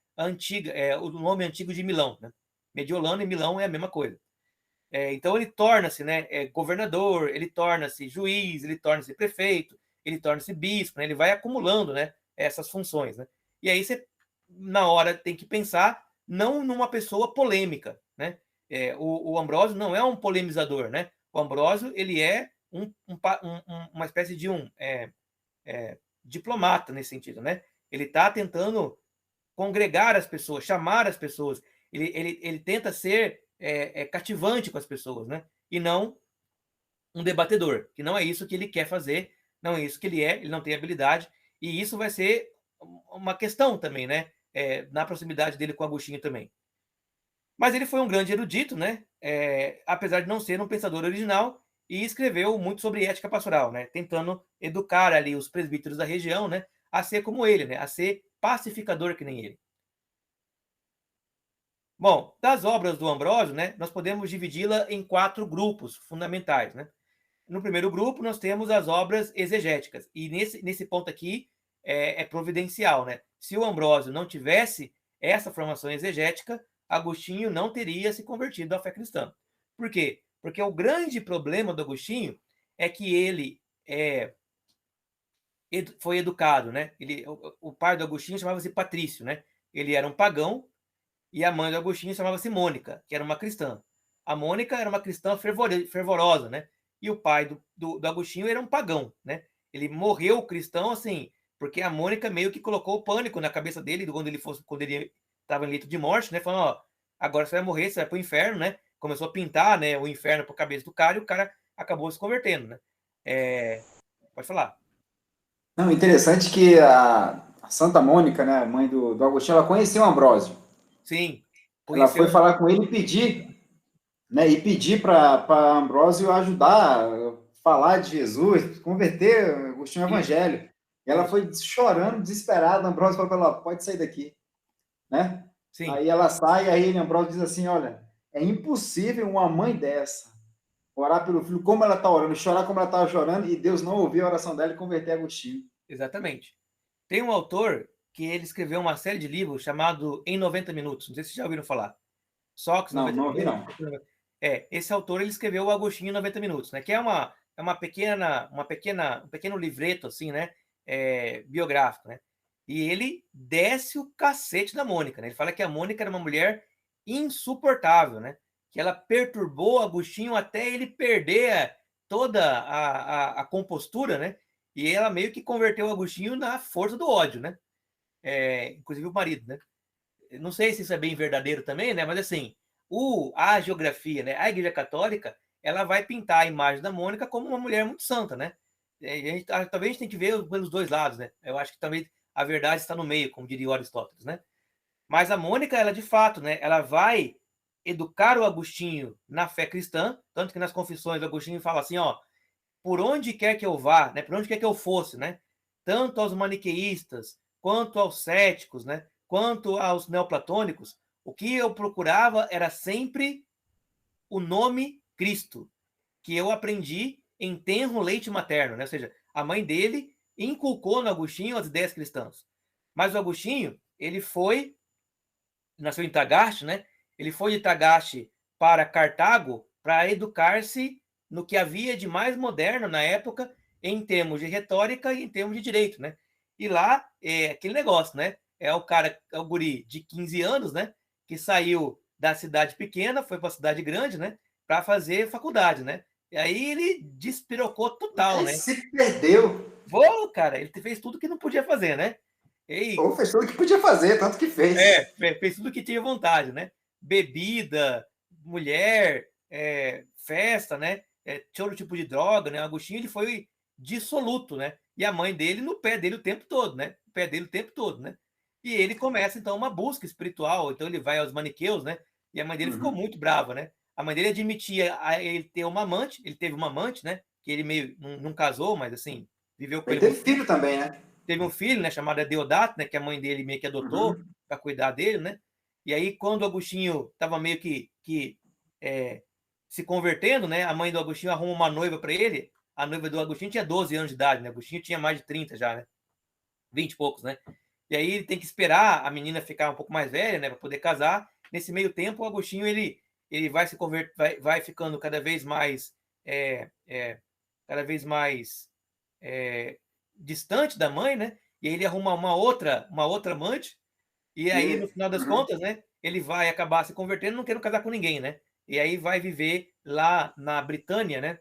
o nome antigo de Milão, né? Mediolano e Milão é a mesma coisa. Então ele torna-se, né, governador, ele torna-se juiz, ele torna-se prefeito, ele torna-se bispo, né? Ele vai acumulando, né, essas funções, né? E aí você, na hora, tem que pensar não numa pessoa polêmica, né? O Ambrósio não é um polemizador, né? O Ambrósio, ele é uma espécie de diplomata nesse sentido, né? Ele está tentando congregar as pessoas, chamar as pessoas. Ele tenta ser cativante com as pessoas, né? E não um debatedor, que não é isso que ele quer fazer, não é isso que ele não tem habilidade, e isso vai ser uma questão também, né? Na proximidade dele com Agostinho também. Mas ele foi um grande erudito, né? Apesar de não ser um pensador original, e escreveu muito sobre ética pastoral, né? Tentando educar ali os presbíteros da região, né? A ser como ele, né? A ser pacificador que nem ele. Bom, das obras do Ambrósio, né? Nós podemos dividi-la em 4 grupos fundamentais, né? No primeiro grupo, nós temos as obras exegéticas. E nesse ponto aqui é providencial, né? Se o Ambrósio não tivesse essa formação exegética, Agostinho não teria se convertido à fé cristã. Por quê? Porque o grande problema do Agostinho é que ele foi educado, né? O pai do Agostinho chamava-se Patrício, né? Ele era um pagão e a mãe do Agostinho chamava-se Mônica, que era uma cristã. A Mônica era uma cristã fervorosa, né? E o pai do Agostinho era um pagão, né? Ele morreu cristão, assim, porque a Mônica meio que colocou o pânico na cabeça dele quando ele estava em leito de morte, né? Falando, ó, agora você vai morrer, você vai pro inferno, né? Começou a pintar, né, o inferno para a cabeça do cara e o cara acabou se convertendo, né? Pode falar. Não, interessante que a Santa Mônica, né, a mãe do Agostinho, ela conheceu o Ambrósio. Sim. Ela foi falar com ele e pedir para Ambrósio ajudar a falar de Jesus, converter Agostinho ao Evangelho. E ela foi chorando, desesperada. Ambrósio falou para ela: pode sair daqui. Né? Sim. Aí ela sai, aí Ambrósio diz assim: olha, é impossível uma mãe dessa orar pelo filho como ela está orando, chorar como ela estava chorando, e Deus não ouviu a oração dela e converter Agostinho. Exatamente. Tem um autor que ele escreveu uma série de livros chamado Em 90 Minutos. Não sei se vocês já ouviram falar. Sócrates, não, 90 não ouvi, minutos. não. Esse autor ele escreveu o Agostinho em 90 minutos, né? Que é um pequeno livreto assim, né? Biográfico, né? E ele desce o cacete da Mônica, né? Ele fala que a Mônica era uma mulher insuportável, né? Que ela perturbou Agostinho até ele perder toda a compostura, né? E ela meio que converteu o Agostinho na força do ódio, né? Inclusive o marido, né? Não sei se isso é bem verdadeiro também, né? Mas assim, a geografia, né? A Igreja Católica, ela vai pintar a imagem da Mônica como uma mulher muito santa, né? Talvez a gente tenha que ver pelos dois lados, né? Eu acho que também a verdade está no meio, como diria Aristóteles, né? Mas a Mônica, ela de fato, né? Ela vai educar o Agostinho na fé cristã, tanto que nas confissões o Agostinho fala assim, ó, por onde quer que eu vá, né? Por onde quer que eu fosse, né? Tanto aos maniqueístas, quanto aos céticos, né? Quanto aos neoplatônicos, o que eu procurava era sempre o nome Cristo, que eu aprendi em tenro leite materno, né? Ou seja, a mãe dele inculcou no Agostinho as ideias cristãs. Mas o Agostinho, ele nasceu em Tagaste, né? Ele foi de Tagaste para Cartago para educar-se no que havia de mais moderno na época em termos de retórica e em termos de direito, né? E lá é aquele negócio, né? É o guri de 15 anos, né? Que saiu da cidade pequena, foi para a cidade grande, né? Para fazer faculdade, né? E aí ele despirocou total, né? Se perdeu. Pô, cara, ele fez tudo que não podia fazer, né? Ou fez tudo que podia fazer, tanto que fez. Fez tudo que tinha vontade, né? Bebida, mulher, festa, né? Todo tipo de droga, né? O Agostinho, ele foi dissoluto, né? E a mãe dele no pé dele o tempo todo, né? O pé dele o tempo todo, né? E ele começa, então, uma busca espiritual. Então, ele vai aos maniqueus, né? E a mãe dele ficou muito brava, né? A mãe dele admitia a ele ter uma amante. Ele teve uma amante, né? Que ele meio não casou, mas, assim, viveu com Ele ele. teve filho também, né? Teve um filho, né, chamado Deodato, né, que a mãe dele meio que adotou para cuidar dele, né? E aí, quando o Agostinho estava meio que se convertendo, né, a mãe do Agostinho arruma uma noiva para ele. A noiva do Agostinho tinha 12 anos de idade, né? O Agostinho tinha mais de 30 já, né? 20 e poucos, né? E aí ele tem que esperar a menina ficar um pouco mais velha, né, para poder casar. Nesse meio tempo, o Agostinho ele vai se converter, vai ficando cada vez mais distante da mãe, né? E aí ele arruma uma outra amante, e aí, no final das contas, né, ele vai acabar se convertendo, não querendo casar com ninguém, né? E aí vai viver lá na Britânia, né?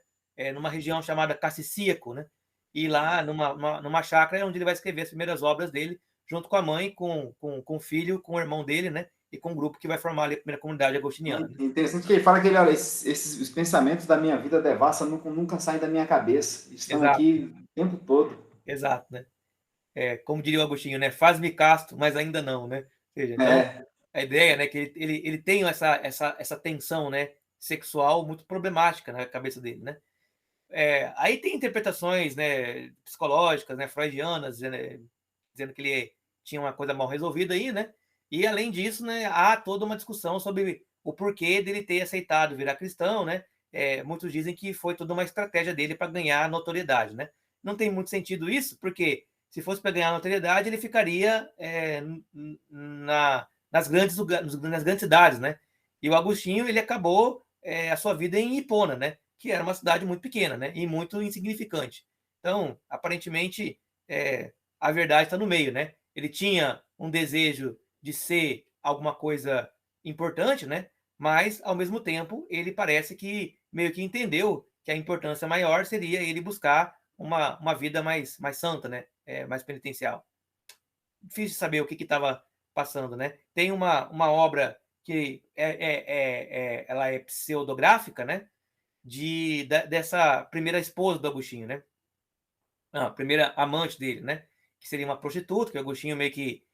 Numa região chamada Cassicíaco, né? E lá numa chácara onde ele vai escrever as primeiras obras dele, junto com a mãe, com o filho, com o irmão dele, né? E com o grupo que vai formar ali a primeira comunidade agostiniana. Né? Interessante que ele fala que olha, os pensamentos da minha vida devassa nunca saem da minha cabeça. Estão aqui o tempo todo. Exato, né? Como diria o Agostinho, né? Faz-me casto, mas ainda não, né? Ou seja, então, a ideia, né, que ele tem essa tensão, né, sexual muito problemática na cabeça dele, né? Aí tem interpretações, né, psicológicas, né, freudianas, dizendo que ele tinha uma coisa mal resolvida aí, né? E além disso, né, há toda uma discussão sobre o porquê dele ter aceitado virar cristão, né? Muitos dizem que foi toda uma estratégia dele para ganhar notoriedade, né? Não tem muito sentido isso, porque se fosse para ganhar notoriedade, ele ficaria nas grandes cidades, né? E o Agostinho, ele acabou a sua vida em Hipona, né? Que era uma cidade muito pequena, né? E muito insignificante. Então, aparentemente, a verdade está no meio, né? Ele tinha um desejo de ser alguma coisa importante, né? Mas, ao mesmo tempo, ele parece que meio que entendeu que a importância maior seria ele buscar uma vida mais santa, né? Mais penitencial. Difícil saber o que estava passando, né? Tem uma obra que ela é pseudográfica, né? Dessa primeira esposa do Agostinho, né? A primeira amante dele, né? Que seria uma prostituta, que o Agostinho meio que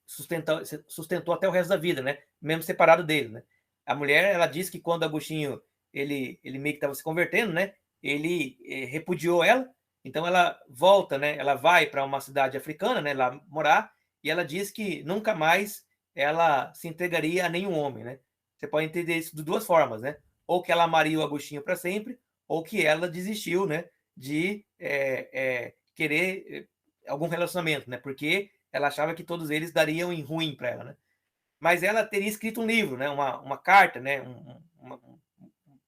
sustentou até o resto da vida, né? Mesmo separado dele, né? A mulher, ela disse que quando Agostinho ele meio que estava se convertendo, né? Ele repudiou ela, então ela volta, né? Ela vai para uma cidade africana, né? Lá morar, e ela diz que nunca mais ela se entregaria a nenhum homem, né? Você pode entender isso de duas formas, né? Ou que ela amaria o Agostinho para sempre, ou que ela desistiu, né? De querer algum relacionamento, né? Porque ela achava que todos eles dariam em ruim para ela, né? Mas ela teria escrito um livro, né? Uma carta, né?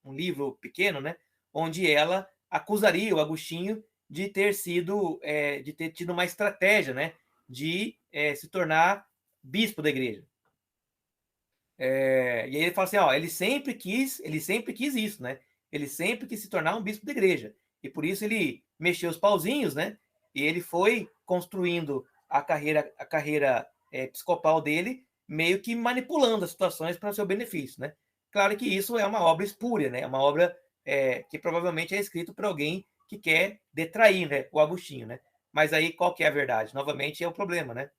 Um livro pequeno, né? Onde ela acusaria o Agostinho de ter tido uma estratégia, né? De se tornar bispo da igreja. E aí ele fala assim, ó, ele sempre quis isso, né? Ele sempre quis se tornar um bispo da igreja. E por isso ele mexeu os pauzinhos, né? E ele foi construindo a carreira episcopal dele, meio que manipulando as situações para o seu benefício, né? Claro que isso é uma obra espúria, né? É uma obra que provavelmente é escrito por alguém que quer detrair, né, o Agostinho, né? Mas aí qual que é a verdade? Novamente é o problema, né?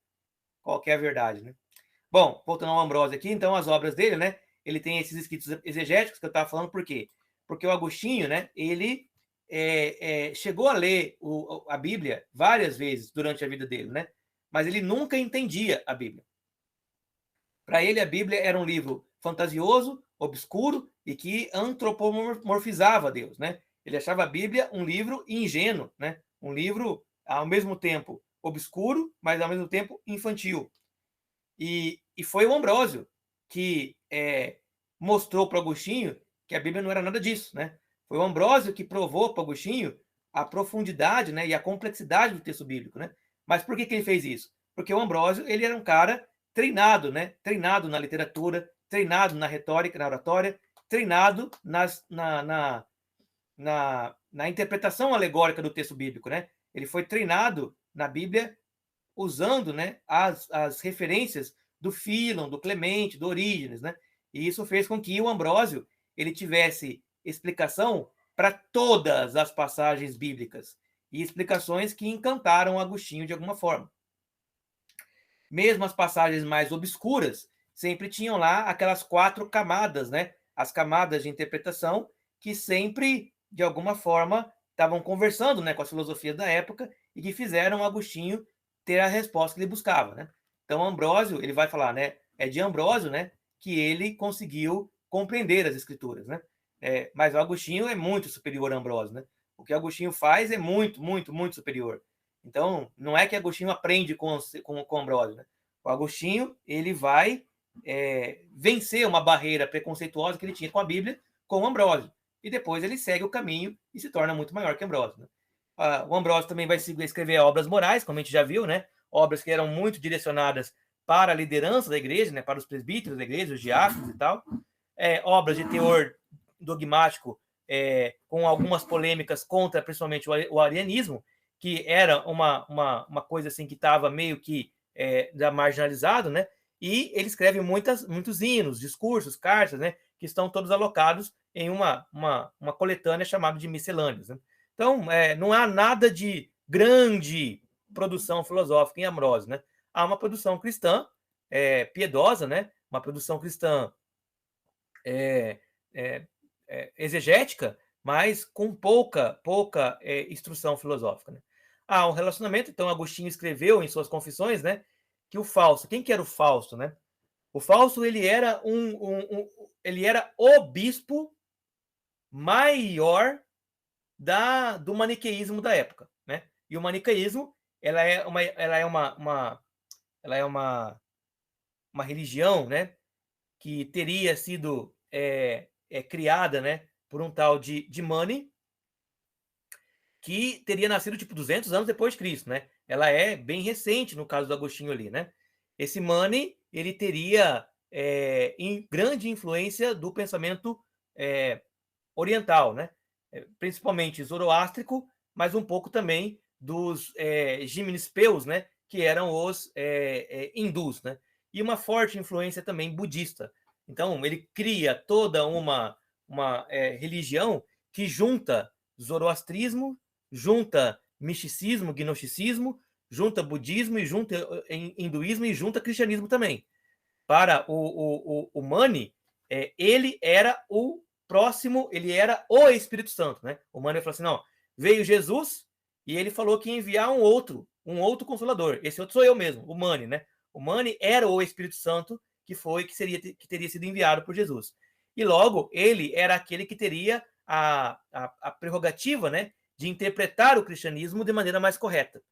Qual que é a verdade, né? Bom, voltando ao Ambrósio aqui, então as obras dele, né? Ele tem esses escritos exegéticos que eu estava falando, por quê? Porque o Agostinho, né? Ele chegou a ler a Bíblia várias vezes durante a vida dele, né? Mas ele nunca entendia a Bíblia. Para ele, a Bíblia era um livro fantasioso, obscuro e que antropomorfizava Deus, né? Ele achava a Bíblia um livro ingênuo, né? Um livro, ao mesmo tempo, obscuro, mas ao mesmo tempo infantil. E foi o Ambrósio que mostrou para Agostinho que a Bíblia não era nada disso, né? Foi o Ambrósio que provou para Agostinho a profundidade, né, e a complexidade do texto bíblico, né? Mas por que ele fez isso? Porque o Ambrósio, ele era um cara treinado, né? Treinado na literatura, treinado na retórica, na oratória, treinado na interpretação alegórica do texto bíblico, né? Ele foi treinado na Bíblia usando, né, as referências do Fílon, do Clemente, do Orígenes, né? E isso fez com que o Ambrósio ele tivesse explicação para todas as passagens bíblicas e explicações que encantaram Agostinho de alguma forma. Mesmo as passagens mais obscuras sempre tinham lá aquelas 4 camadas, né? As camadas de interpretação que sempre, de alguma forma, estavam conversando, né, com as filosofias da época e que fizeram Agostinho ter a resposta que ele buscava, né? Então, Ambrósio, ele vai falar, né? É de Ambrósio, né, que ele conseguiu compreender as escrituras, né? Mas o Agostinho é muito superior a Ambrósio, né? O que Agostinho faz é muito, muito, muito superior. Então, não é que Agostinho aprende com Ambrósio, né? O Agostinho, ele vai vencer uma barreira preconceituosa que ele tinha com a Bíblia, com Ambrósio. E depois ele segue o caminho e se torna muito maior que Ambrósio, né? O Ambrósio também vai escrever obras morais, como a gente já viu, né? Obras que eram muito direcionadas para a liderança da igreja, né? Para os presbíteros da igreja, os diáconos e tal. Obras de teor dogmático, com algumas polêmicas contra, principalmente, o arianismo, que era uma coisa assim que estava meio que marginalizado, né? E ele escreve muitos hinos, discursos, cartas, né? Que estão todos alocados em uma coletânea chamada de Miscelâneas, né? Então, não há nada de grande produção filosófica em Ambrósio, né? Há uma produção cristã piedosa, né? Uma produção cristã exegética, mas com pouca instrução filosófica, né? Há um relacionamento, então Agostinho escreveu em suas confissões, né, que o Fausto, quem que era o Fausto, né? O Fausto, ele era ele era o bispo maior do maniqueísmo da época, né? E o maniqueísmo, ela é uma religião, né, que teria sido criada, né, por um tal de Mani, que teria nascido tipo 200 anos depois de Cristo, né? Ela é bem recente no caso do Agostinho ali, né? Esse Mani, ele teria grande influência do pensamento oriental, né? Principalmente zoroástrico, mas um pouco também dos gimnispeus, né? Que eram os hindus, né? E uma forte influência também budista. Então, ele cria toda uma religião que junta zoroastrismo, junta misticismo, gnosticismo, junta budismo e junta hinduísmo e junta cristianismo também. Para o Mani, ele era o próximo, ele era o Espírito Santo, né? O Mani falou assim, não, veio Jesus e ele falou que ia enviar um outro consolador. Esse outro sou eu mesmo, o Mani, né? O Mani era o Espírito Santo que teria sido enviado por Jesus. E logo, ele era aquele que teria a prerrogativa, né, de interpretar o cristianismo de maneira mais correta.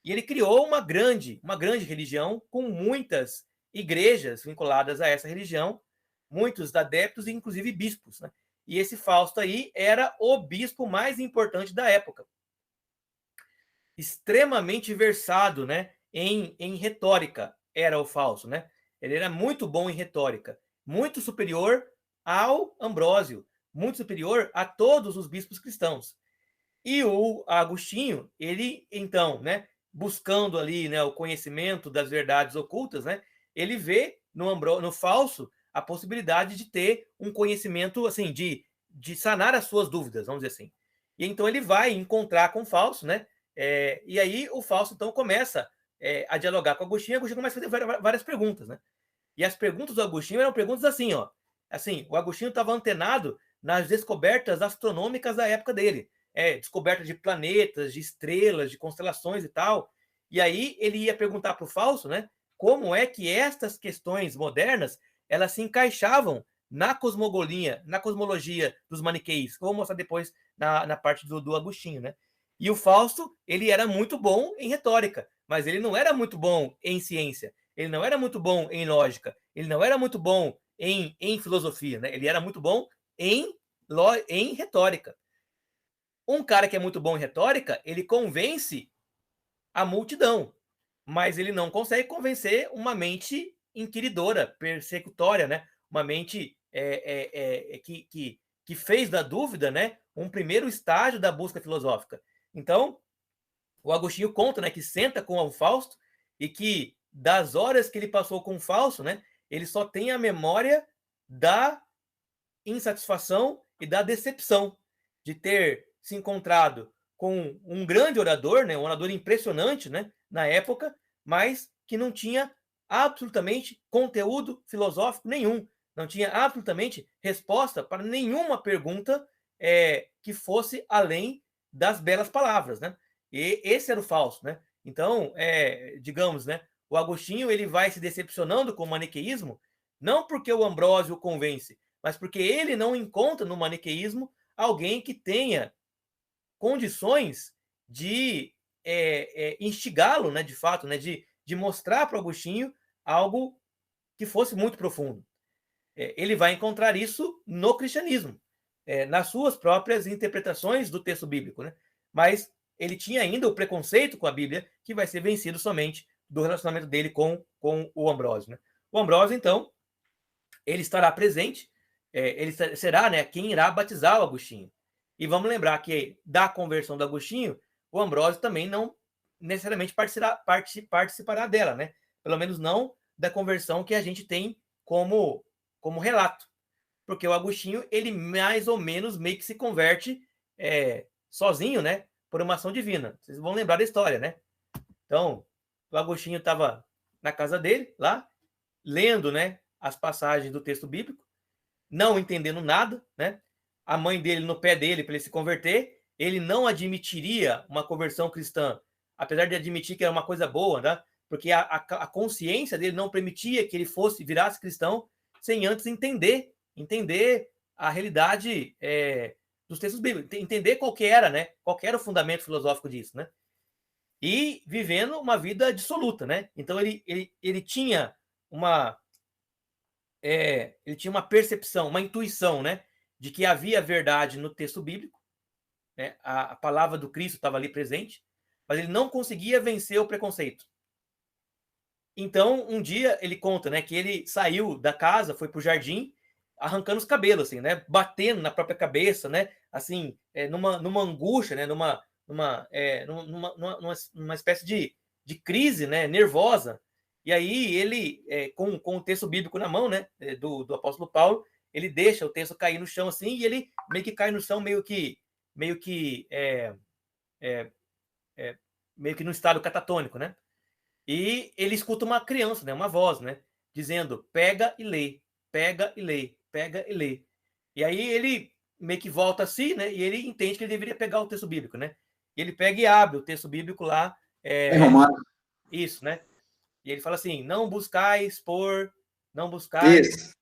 E ele criou uma grande religião com muitas igrejas vinculadas a essa religião, muitos adeptos e inclusive bispos, né? E esse Fausto aí era o bispo mais importante da época. Extremamente versado, né, em retórica era o Fausto, né? Ele era muito bom em retórica, muito superior ao Ambrósio, muito superior a todos os bispos cristãos. E o Agostinho, ele então, né, buscando ali, né, o conhecimento das verdades ocultas, né, ele vê no Fausto a possibilidade de ter um conhecimento assim de sanar as suas dúvidas, vamos dizer assim. E então ele vai encontrar com o Fausto, né? E aí o Fausto então começa a dialogar com o Agostinho, e o Agostinho começa a fazer várias perguntas, né? E as perguntas do Agostinho eram perguntas assim, ó. Assim, o Agostinho estava antenado nas descobertas astronômicas da época dele. Descoberta de planetas, de estrelas, de constelações e tal. E aí ele ia perguntar para o Fausto, né, como é que estas questões modernas elas se encaixavam na cosmologia dos maniqueístas, que eu vou mostrar depois na parte do Agostinho, né? E o Fausto, ele era muito bom em retórica, mas ele não era muito bom em ciência, ele não era muito bom em lógica, ele não era muito bom em filosofia, né? Ele era muito bom em retórica. Um cara que é muito bom em retórica, ele convence a multidão, mas ele não consegue convencer uma mente inquiridora, persecutória, né? Uma mente que fez da dúvida, né, um primeiro estágio da busca filosófica. Então, o Agostinho conta, né, que senta com o Fausto e que das horas que ele passou com o Fausto, né, ele só tem a memória da insatisfação e da decepção de ter se encontrado com um grande orador, né, um orador impressionante, né, na época, mas que não tinha absolutamente conteúdo filosófico nenhum, não tinha absolutamente resposta para nenhuma pergunta que fosse além das belas palavras, né? E esse era o Fausto, né? Então, digamos, né, o Agostinho ele vai se decepcionando com o maniqueísmo, não porque o Ambrósio o convence, mas porque ele não encontra no maniqueísmo alguém que tenha condições de instigá-lo, né, de fato, né, de mostrar para o Agostinho algo que fosse muito profundo. Ele vai encontrar isso no cristianismo, nas suas próprias interpretações do texto bíblico, né? Mas ele tinha ainda o preconceito com a Bíblia, que vai ser vencido somente do relacionamento dele com o Ambrósio, né? O Ambrósio, então, ele estará presente, ele será, né, quem irá batizar o Agostinho. E vamos lembrar que da conversão do Agostinho, o Ambrósio também não necessariamente participará dela, né? Pelo menos não da conversão que a gente tem como relato. Porque o Agostinho, ele mais ou menos meio que se converte sozinho, né? Por uma ação divina. Vocês vão lembrar da história, né? Então, o Agostinho estava na casa dele, lá, lendo, né, as passagens do texto bíblico, não entendendo nada, né? A mãe dele no pé dele para ele se converter, ele não admitiria uma conversão cristã, apesar de admitir que era uma coisa boa, né? Porque a consciência dele não permitia que ele virasse cristão sem antes entender a realidade dos textos bíblicos, entender qual que era, né? Qual que era o fundamento filosófico disso, né? E vivendo uma vida dissoluta, né? Então ele tinha uma percepção, uma intuição, né, de que havia verdade no texto bíblico, né? A palavra do Cristo estava ali presente, mas ele não conseguia vencer o preconceito. Então, um dia ele conta, né, que ele saiu da casa, foi pro jardim, arrancando os cabelos, assim, né, batendo na própria cabeça, né, assim, numa angústia, né, numa espécie de crise, né, nervosa. E aí ele, com o texto bíblico na mão, né, do apóstolo Paulo, ele deixa o texto cair no chão assim, e ele meio que cai no chão meio que no estado catatônico, né? E ele escuta uma criança, né, uma voz, né, dizendo: pega e lê, pega e lê, pega e lê. E aí ele meio que volta assim, né, e ele entende que ele deveria pegar o texto bíblico, né? E ele pega e abre o texto bíblico lá. Romano. Isso, né? E ele fala assim: não buscais por, não buscais. Isso.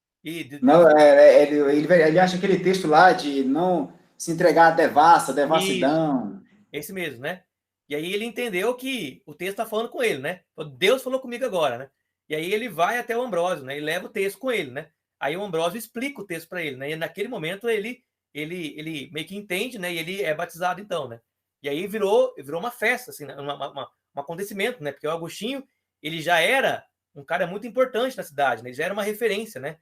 Não, ele acha aquele texto lá de não se entregar à devassidão. Esse mesmo, né? E aí ele entendeu que o texto está falando com ele, né? Deus falou comigo agora, né? E aí ele vai até o Ambrósio, né? E leva o texto com ele, né? Aí o Ambrósio explica o texto para ele, né? E naquele momento ele meio que entende, né? E ele é batizado então, né? E aí virou uma festa, assim, né? Um acontecimento, né? Porque o Agostinho, ele já era um cara muito importante na cidade, né? Ele já era uma referência, né?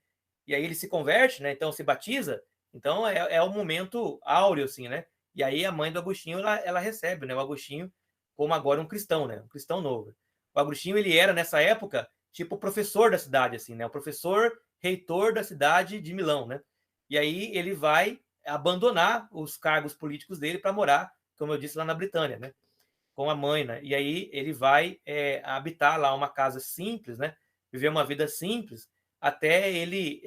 E aí ele se converte, né? Então se batiza. Então é um momento áureo, assim, né? E aí a mãe do Agostinho, ela recebe, né, o Agostinho como agora um cristão, né, um cristão novo. O Agostinho, ele era, nessa época, tipo o professor da cidade, assim, né, o professor reitor da cidade de Milão, né. E aí ele vai abandonar os cargos políticos dele para morar, como eu disse, lá na Britânia, né, com a mãe, né. E aí ele vai habitar lá uma casa simples, né, viver uma vida simples, até ele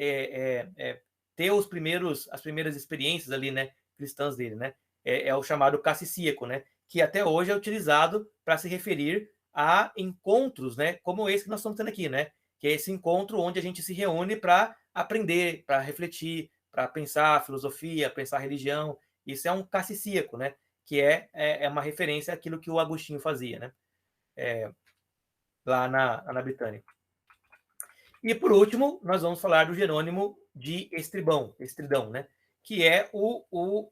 ter as primeiras experiências ali, né, cristãs dele, né. É o chamado cassicíaco, né? Que até hoje é utilizado para se referir a encontros, né? Como esse que nós estamos tendo aqui, né? Que é esse encontro onde a gente se reúne para aprender, para refletir, para pensar filosofia, pensar religião. Isso é um cassicíaco, né? Que é uma referência àquilo que o Agostinho fazia, né? Lá na Britânia. E, por último, nós vamos falar do Jerônimo de Estridão, né? Que é o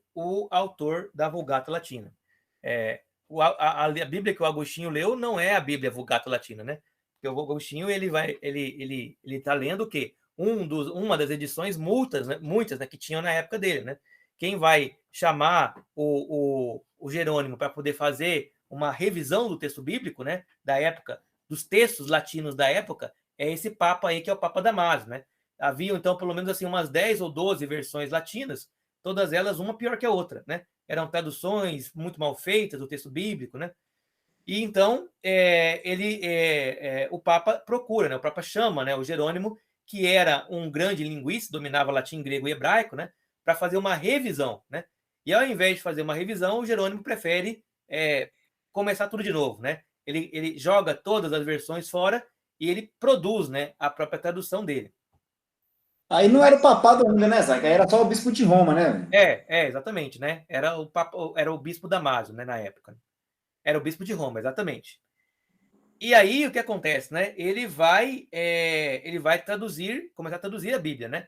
autor da Vulgata Latina. A Bíblia que o Agostinho leu não é a Bíblia Vulgata Latina, né? Porque o Agostinho ele está lendo o quê? Uma das edições muitas, né, que tinham na época dele, né? Quem vai chamar o Jerônimo para poder fazer uma revisão do texto bíblico, né, da época, dos textos latinos da época, é esse Papa aí, que é o Papa Damaso, né? Havia, então, pelo menos assim, umas 10 ou 12 versões latinas, todas elas uma pior que a outra, né? Eram traduções muito mal feitas do texto bíblico, né? E então o Papa procura, né? O Papa chama, né, o Jerônimo, que era um grande linguista, dominava latim, grego e hebraico, né? Para fazer uma revisão, né? E ao invés de fazer uma revisão, o Jerônimo prefere começar tudo de novo, né? Ele joga todas as versões fora e ele produz, né, a própria tradução dele. Aí não era o papado ainda, né, Zaca? Era só o bispo de Roma, né? Exatamente, né? Era o bispo Damaso, né, na época. Era o bispo de Roma, exatamente. E aí o que acontece, né? Ele vai começar a traduzir a Bíblia, né?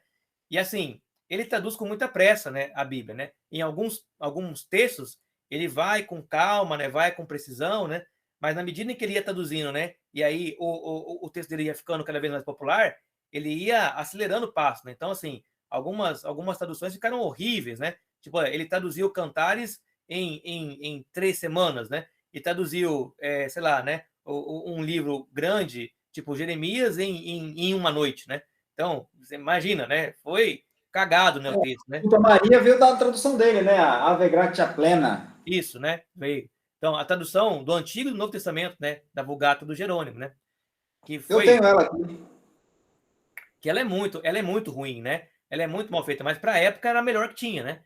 E assim, ele traduz com muita pressa, né, a Bíblia, né? Em alguns textos ele vai com calma, né? Vai com precisão, né? Mas na medida em que ele ia traduzindo, né? E aí o texto dele ia ficando cada vez mais popular, ele ia acelerando o passo, né? Então, assim, algumas traduções ficaram horríveis, né? Tipo, ele traduziu Cantares em 3 semanas, né? E traduziu, sei lá, né? Um livro grande, tipo Jeremias, em uma noite, né? Então, você imagina, né? Foi cagado, né, o texto, né? Santa Maria veio da tradução dele, né? A Ave Gratia Plena. Isso, né? Veio. Então, a tradução do Antigo e do Novo Testamento, né? Da Vulgata do Jerônimo, né? Que foi... Eu tenho ela aqui. Que ela é muito ruim, né? Ela é muito mal feita, mas para a época era a melhor que tinha, né?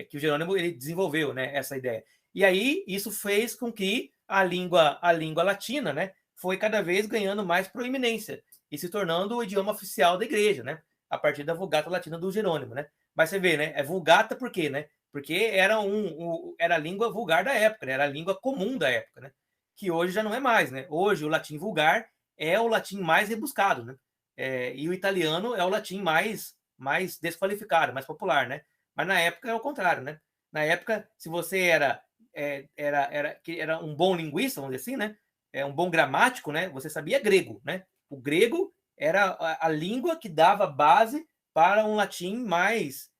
Que o Jerônimo ele desenvolveu, né? Essa ideia. E aí isso fez com que a língua latina, né? Foi cada vez ganhando mais proeminência e se tornando o idioma oficial da igreja, né? A partir da Vulgata Latina do Jerônimo, né? Mas você vê, né? É Vulgata por quê, né? Porque era a língua vulgar da época, né? Era a língua comum da época, né? Que hoje já não é mais, né? Hoje o latim vulgar é o latim mais rebuscado, né? E o italiano é o latim mais desqualificado, mais popular, né? Mas na época é o contrário, né? Na época, se você era um bom linguista, vamos dizer assim, né? Um bom gramático, né? Você sabia grego, né? O grego era a língua que dava base para um latim mais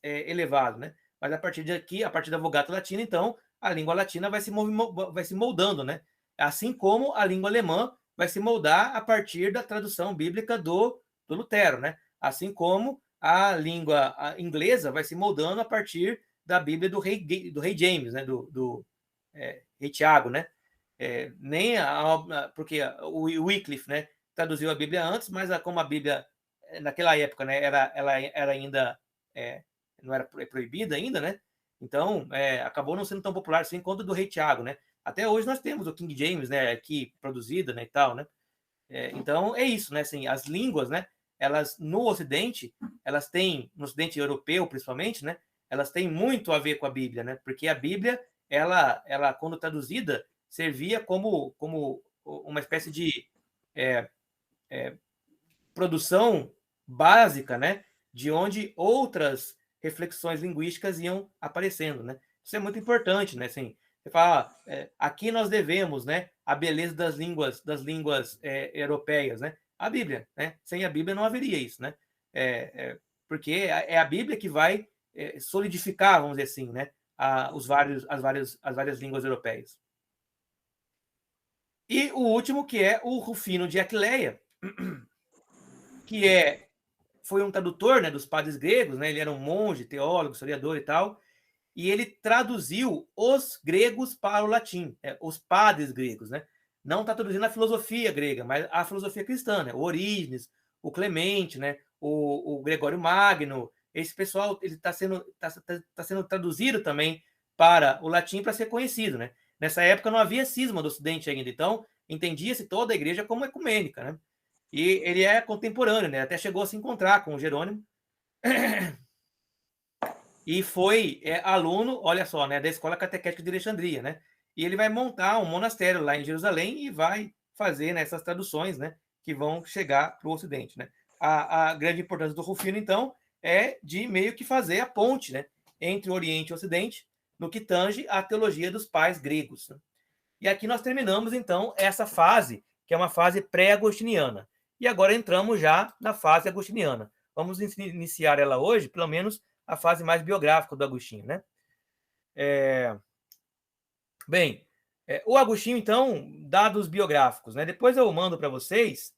elevado, né? Mas a partir da Vulgata Latina, então, a língua latina vai se moldando, né? Assim como a língua alemã vai se moldar a partir da tradução bíblica do Lutero, né? Assim como a língua inglesa vai se moldando a partir da Bíblia do rei James, né? Do rei Tiago, né? Porque o Wycliffe, né, traduziu a Bíblia antes, mas como a Bíblia naquela época, né, ela era ainda não era proibida ainda, né? Então acabou não sendo tão popular assim quanto a do rei Tiago, né? Até hoje nós temos o King James, né, aqui produzida, né, e tal, né? Então é isso, né? Assim, as línguas, né? Elas no Ocidente, elas têm no Ocidente europeu, principalmente, né? Elas têm muito a ver com a Bíblia, né? Porque a Bíblia, ela quando traduzida, servia como uma espécie de produção básica, né? De onde outras reflexões linguísticas iam aparecendo, né? Isso é muito importante, né? Assim, você fala, aqui nós devemos, né, a beleza das línguas europeias, né? A Bíblia, né? Sem a Bíblia não haveria isso, né? Porque é a Bíblia que vai solidificar, vamos dizer assim, né? As várias línguas europeias. E o último, que é o Rufino de Aquileia, que foi um tradutor, né, dos padres gregos, né? Ele era um monge, teólogo, historiador e tal, e ele traduziu os gregos para o latim, os padres gregos, né? Não está traduzindo a filosofia grega, mas a filosofia cristã, né? O Orígenes, o Clemente, né? O Gregório Magno, esse pessoal ele está sendo traduzido também para o latim para ser conhecido, né? Nessa época não havia cisma do Ocidente ainda, então entendia-se toda a igreja como ecumênica, né? E ele é contemporâneo, né? Até chegou a se encontrar com o Jerônimo. e foi aluno, olha só, né, da Escola Catequética de Alexandria, né? E ele vai montar um monastério lá em Jerusalém e vai fazer, né, essas traduções, né, que vão chegar para o Ocidente, né? A grande importância do Rufino, então, é de meio que fazer a ponte, né, entre o Oriente e o Ocidente, no que tange à teologia dos pais gregos, né? E aqui nós terminamos, então, essa fase, que é uma fase pré-agostiniana. E agora entramos já na fase agostiniana. Vamos iniciar ela hoje, pelo menos, a fase mais biográfica do Agostinho, né? Bem, o Agostinho, então, dados biográficos, né? Depois eu mando para vocês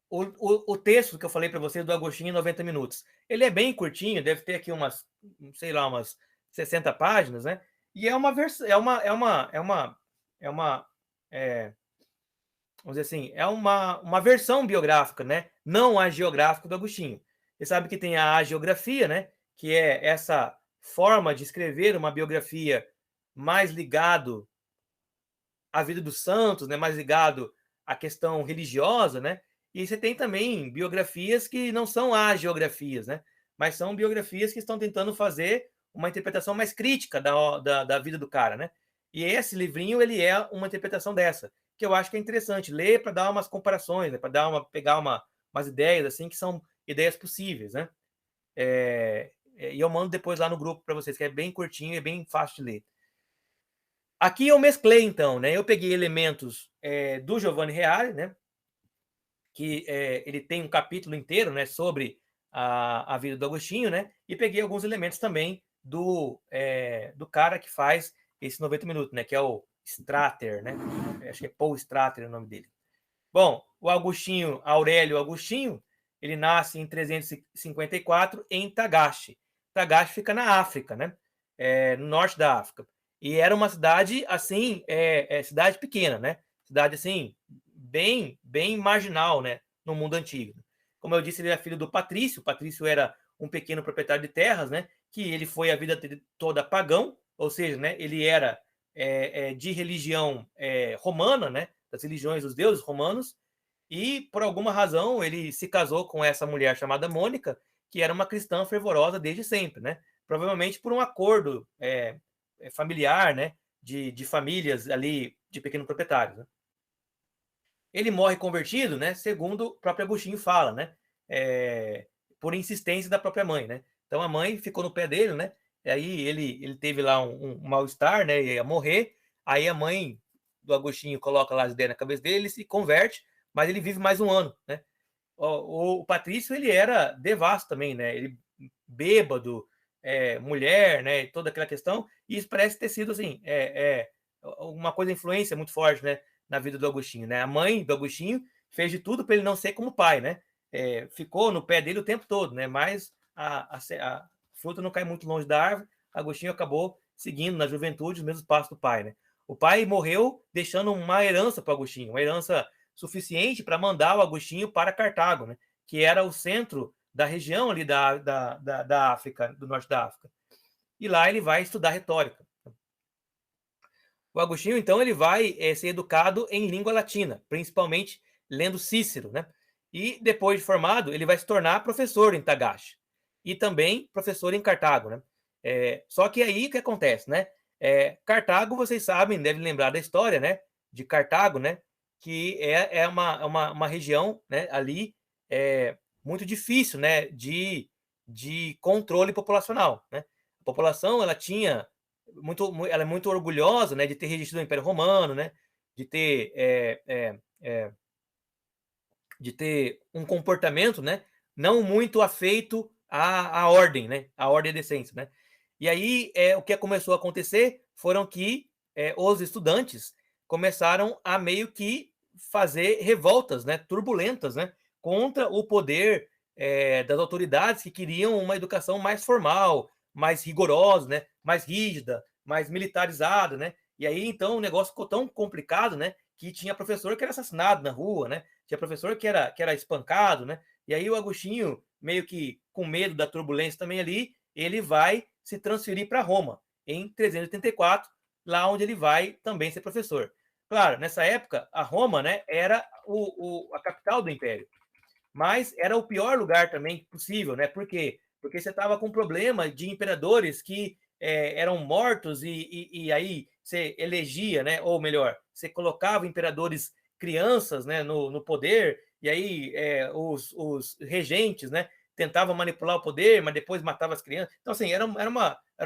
o texto que eu falei para vocês do Agostinho em 90 minutos. Ele é bem curtinho, deve ter aqui umas, sei lá, umas 60 páginas, né? E é uma versão, vamos dizer assim, é uma versão biográfica, né? Não a geográfica do Agostinho. Você sabe que tem a hagiografia, né? Que é essa forma de escrever uma biografia mais ligado à vida dos santos, né? Mais ligado à questão religiosa, né? E você tem também biografias que não são hagiografias, né? Mas são biografias que estão tentando fazer uma interpretação mais crítica da vida do cara, né? E esse livrinho, ele é uma interpretação dessa, que eu acho que é interessante ler para dar umas comparações, né? Para pegar umas ideias, assim, que são ideias possíveis, né? E eu mando depois lá no grupo para vocês, que é bem curtinho e bem fácil de ler. Aqui eu mesclei, então, né? Eu peguei elementos do Giovanni Reale, né? Que ele tem um capítulo inteiro, né, sobre a vida do Agostinho, né? E peguei alguns elementos também do cara que faz esse 90 minutos, né? Que é o Strater, né? Acho que é Paul Strater o nome dele. Bom, o Agostinho, Aurélio Agostinho, ele nasce em 354 em Tagaste. Tagaste fica na África, né? No norte da África. E era uma cidade, assim, cidade pequena, né? Cidade, assim, bem marginal, né? No mundo antigo. Como eu disse, ele era filho do Patrício. O Patrício era um pequeno proprietário de terras, né? Que ele foi a vida toda pagão, ou seja, né? Ele era de religião romana, né? Das religiões dos deuses romanos, e por alguma razão ele se casou com essa mulher chamada Mônica, que era uma cristã fervorosa desde sempre, né? Provavelmente por um acordo familiar, né? De famílias ali de pequenos proprietários, né? Ele morre convertido, né? Segundo o próprio Agostinho fala, né? Por insistência da própria mãe, né? Então a mãe ficou no pé dele, né? E aí ele teve lá um mal-estar, né? Ia morrer. Aí a mãe do Agostinho coloca lá as ideias na cabeça dele, ele se converte, mas ele vive mais um ano, né? O Patrício, ele era devasso também, né? Ele bêbado, mulher, né? Toda aquela questão. E isso parece ter sido, assim, uma coisa, influência muito forte, né? Na vida do Agostinho, né? A mãe do Agostinho fez de tudo para ele não ser como pai, né? Ficou no pé dele o tempo todo, né? Mas a fruta não cai muito longe da árvore. Agostinho acabou seguindo na juventude os mesmos passos do pai, né? O pai morreu deixando uma herança para Agostinho, uma herança suficiente para mandar o Agostinho para Cartago, né? Que era o centro da região ali da África, do norte da África. E lá ele vai estudar retórica. O Agostinho, então, ele vai ser educado em língua latina, principalmente lendo Cícero, né? E depois de formado, ele vai se tornar professor em Tagaste e também professor em Cartago, né? Só que aí o que acontece, né? Cartago, vocês sabem, devem lembrar da história, né? De Cartago, né? Que é uma região, né? Ali muito difícil, né? De controle populacional, né? A população, ela tinha ela é muito orgulhosa, né, de ter resistido ao Império Romano, né, de ter um comportamento, né, não muito afeito à ordem, né, à ordem e decência, né. E aí o que começou a acontecer foram que os estudantes começaram a meio que fazer revoltas, né, turbulentas, né, contra o poder das autoridades que queriam uma educação mais formal, mais rigorosa, né, mais rígida, mais militarizada, né. E aí então o negócio ficou tão complicado, né, que tinha professor que era assassinado na rua, né, tinha professor que era espancado, né. E aí o Agostinho, meio que com medo da turbulência também ali, ele vai se transferir para Roma em 384, lá onde ele vai também ser professor. Claro, nessa época a Roma, né, era a capital do Império, mas era o pior lugar também possível, né? Porque porque você estava com problema de imperadores que eram mortos e aí você elegia, né? Ou melhor, você colocava imperadores crianças, né, no poder, e aí os regentes, né, tentavam manipular o poder, mas depois matavam as crianças. Então, assim, era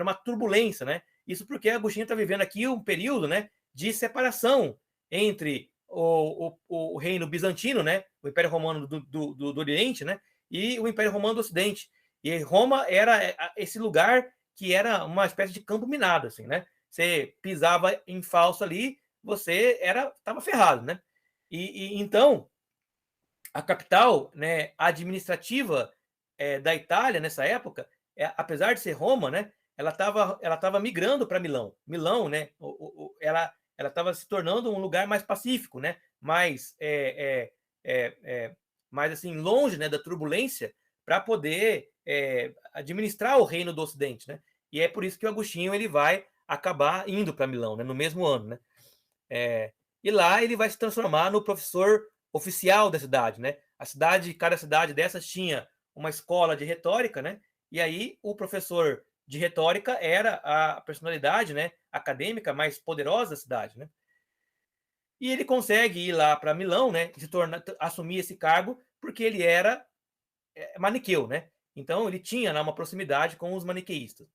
uma turbulência, né? Isso porque Agostinho está vivendo aqui um período, né, de separação entre o reino bizantino, né, o Império Romano do Oriente, né, e o Império Romano do Ocidente. E Roma era esse lugar que era uma espécie de campo minado, assim, né? Você pisava em falso ali, você estava ferrado, né? E então a capital, né, administrativa da Itália nessa época, apesar de ser Roma, né, ela tava migrando para Milão. Milão, né, ela estava se tornando um lugar mais pacífico, né, mais assim longe, né, da turbulência, para poder administrar o reino do Ocidente, né. E é por isso que o Agostinho ele vai acabar indo para Milão, né, no mesmo ano, né. E lá ele vai se transformar no professor oficial da cidade, né? Cada cidade dessas tinha uma escola de retórica, né? E aí o professor de retórica era a personalidade, né, acadêmica mais poderosa da cidade, né? E ele consegue ir lá para Milão, né, e assumir esse cargo porque ele era maniqueu, né? Então ele tinha lá uma proximidade com os maniqueístas,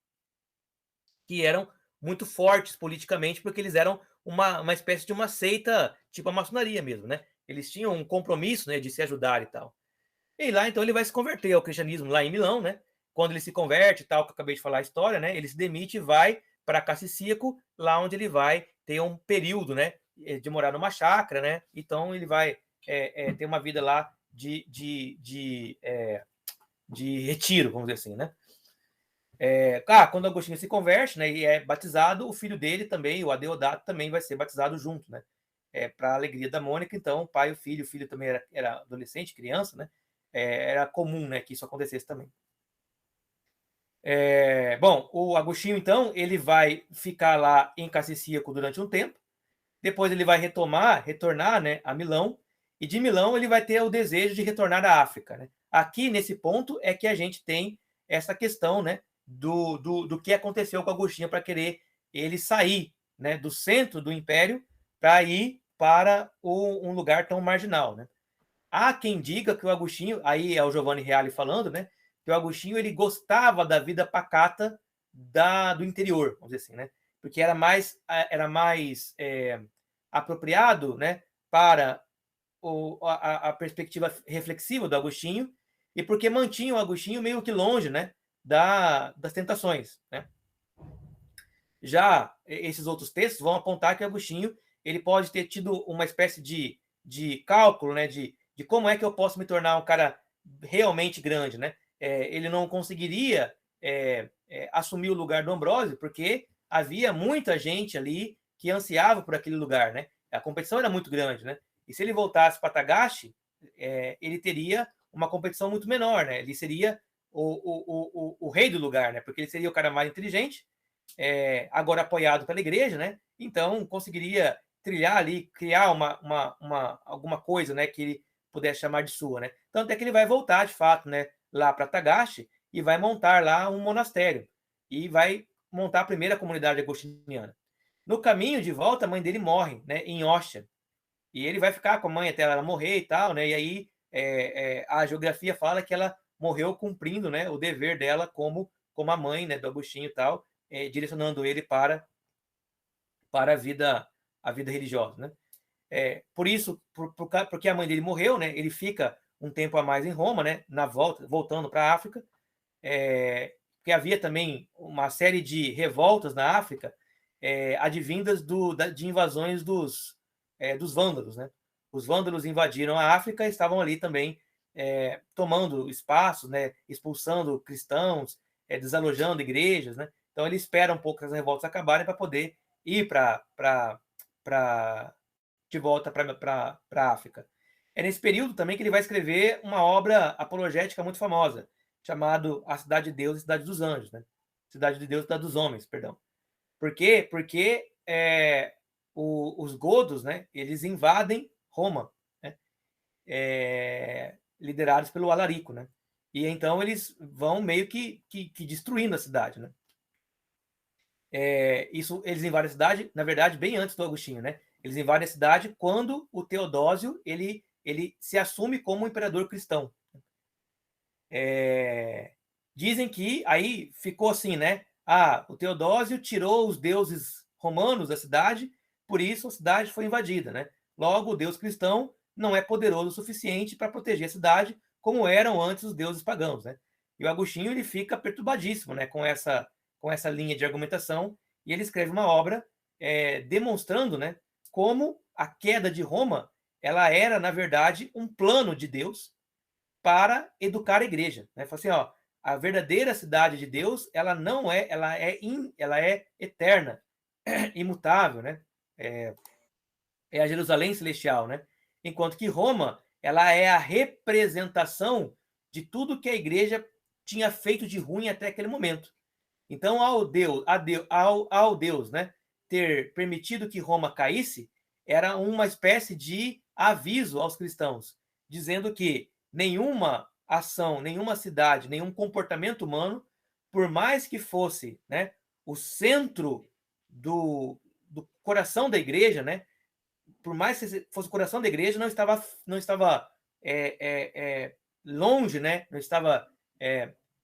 que eram muito fortes politicamente, porque eles eram uma espécie de uma seita, tipo a maçonaria mesmo, né? Eles tinham um compromisso, né, de se ajudar e tal. E lá, então, ele vai se converter ao cristianismo lá em Milão, né? Quando ele se converte, tal, que eu acabei de falar a história, né? Ele se demite e vai para Cassicíaco, lá onde ele vai ter um período, né, de morar numa chácara, né? Então, ele vai ter uma vida lá de retiro, vamos dizer assim, né? Quando Agostinho se converte, né, e é batizado, o filho dele também, o Adeodato, também vai ser batizado junto, né? Para a alegria da Mônica, então, o pai e o filho também era adolescente, criança, né? Era comum, né, que isso acontecesse também. Bom, o Agostinho, então, ele vai ficar lá em Cassicíaco durante um tempo, depois ele vai retornar, né, a Milão, e de Milão ele vai ter o desejo de retornar à África, né? Aqui, nesse ponto, é que a gente tem essa questão, né, do que aconteceu com Agostinho para querer ele sair, né, do centro do império para ir para um lugar tão marginal, né? Há quem diga que o Agostinho, aí é o Giovanni Reale falando, né, que o Agostinho ele gostava da vida pacata do interior, vamos dizer assim, né? Porque era mais apropriado, né, para a perspectiva reflexiva do Agostinho e porque mantinha o Agostinho meio que longe, né, das tentações, né? Já esses outros textos vão apontar que Agostinho ele pode ter tido uma espécie de cálculo, né, de como é que eu posso me tornar um cara realmente grande, né? Ele não conseguiria assumir o lugar do Ambrósio porque havia muita gente ali que ansiava por aquele lugar, né? A competição era muito grande, né? E se ele voltasse para Tagashi, ele teria uma competição muito menor, né? Ele seria o rei do lugar, né? Porque ele seria o cara mais inteligente, agora apoiado pela igreja, né? Então conseguiria trilhar ali, criar alguma coisa, né, que ele pudesse chamar de sua, né? Tanto é que ele vai voltar de fato, né, lá para Tagashi e vai montar lá um monastério e vai montar a primeira comunidade agostiniana. No caminho de volta, a mãe dele morre, né, em Ostia, e ele vai ficar com a mãe até ela morrer e tal, né? E aí a geografia fala que ela morreu cumprindo, né, o dever dela como a mãe, né, do Agostinho e tal, direcionando ele para a vida religiosa, né? Por isso, porque a mãe dele morreu, né? Ele fica um tempo a mais em Roma, né? Voltando para a África, porque havia também uma série de revoltas na África, advindas de invasões dos vândalos, né? Os vândalos invadiram a África e estavam ali também tomando espaços, né? Expulsando cristãos, desalojando igrejas, né? Então ele espera um pouco as revoltas acabarem para poder ir de volta para a África. É nesse período também que ele vai escrever uma obra apologética muito famosa, chamado A Cidade de Deus e Cidade dos Anjos, né? Cidade de Deus e Cidade dos Homens, perdão. Por quê? Porque os godos, né, eles invadem Roma, né? Liderados pelo Alarico, né? E então eles vão meio que destruindo a cidade, né? Isso, eles invadem a cidade, na verdade, bem antes do Agostinho, né? Eles invadem a cidade quando o Teodósio ele se assume como imperador cristão. Dizem que aí ficou assim, né? O Teodósio tirou os deuses romanos da cidade, por isso a cidade foi invadida, né? Logo, o deus cristão não é poderoso o suficiente para proteger a cidade, como eram antes os deuses pagãos, né? E o Agostinho ele fica perturbadíssimo, né, com essa linha de argumentação, e ele escreve uma obra demonstrando, né, como a queda de Roma ela era, na verdade, um plano de Deus para educar a igreja, né? Fala assim, ó, a verdadeira cidade de Deus, ela não é, ela é eterna, imutável, né? É a Jerusalém celestial, né? Enquanto que Roma, ela é a representação de tudo que a igreja tinha feito de ruim até aquele momento. Então, ao Deus, né, ter permitido que Roma caísse, era uma espécie de aviso aos cristãos, dizendo que nenhuma ação, nenhuma cidade, nenhum comportamento humano, por mais que fosse, né, o centro do coração da igreja, né, por mais que fosse o coração da igreja, não estava longe, né, não estava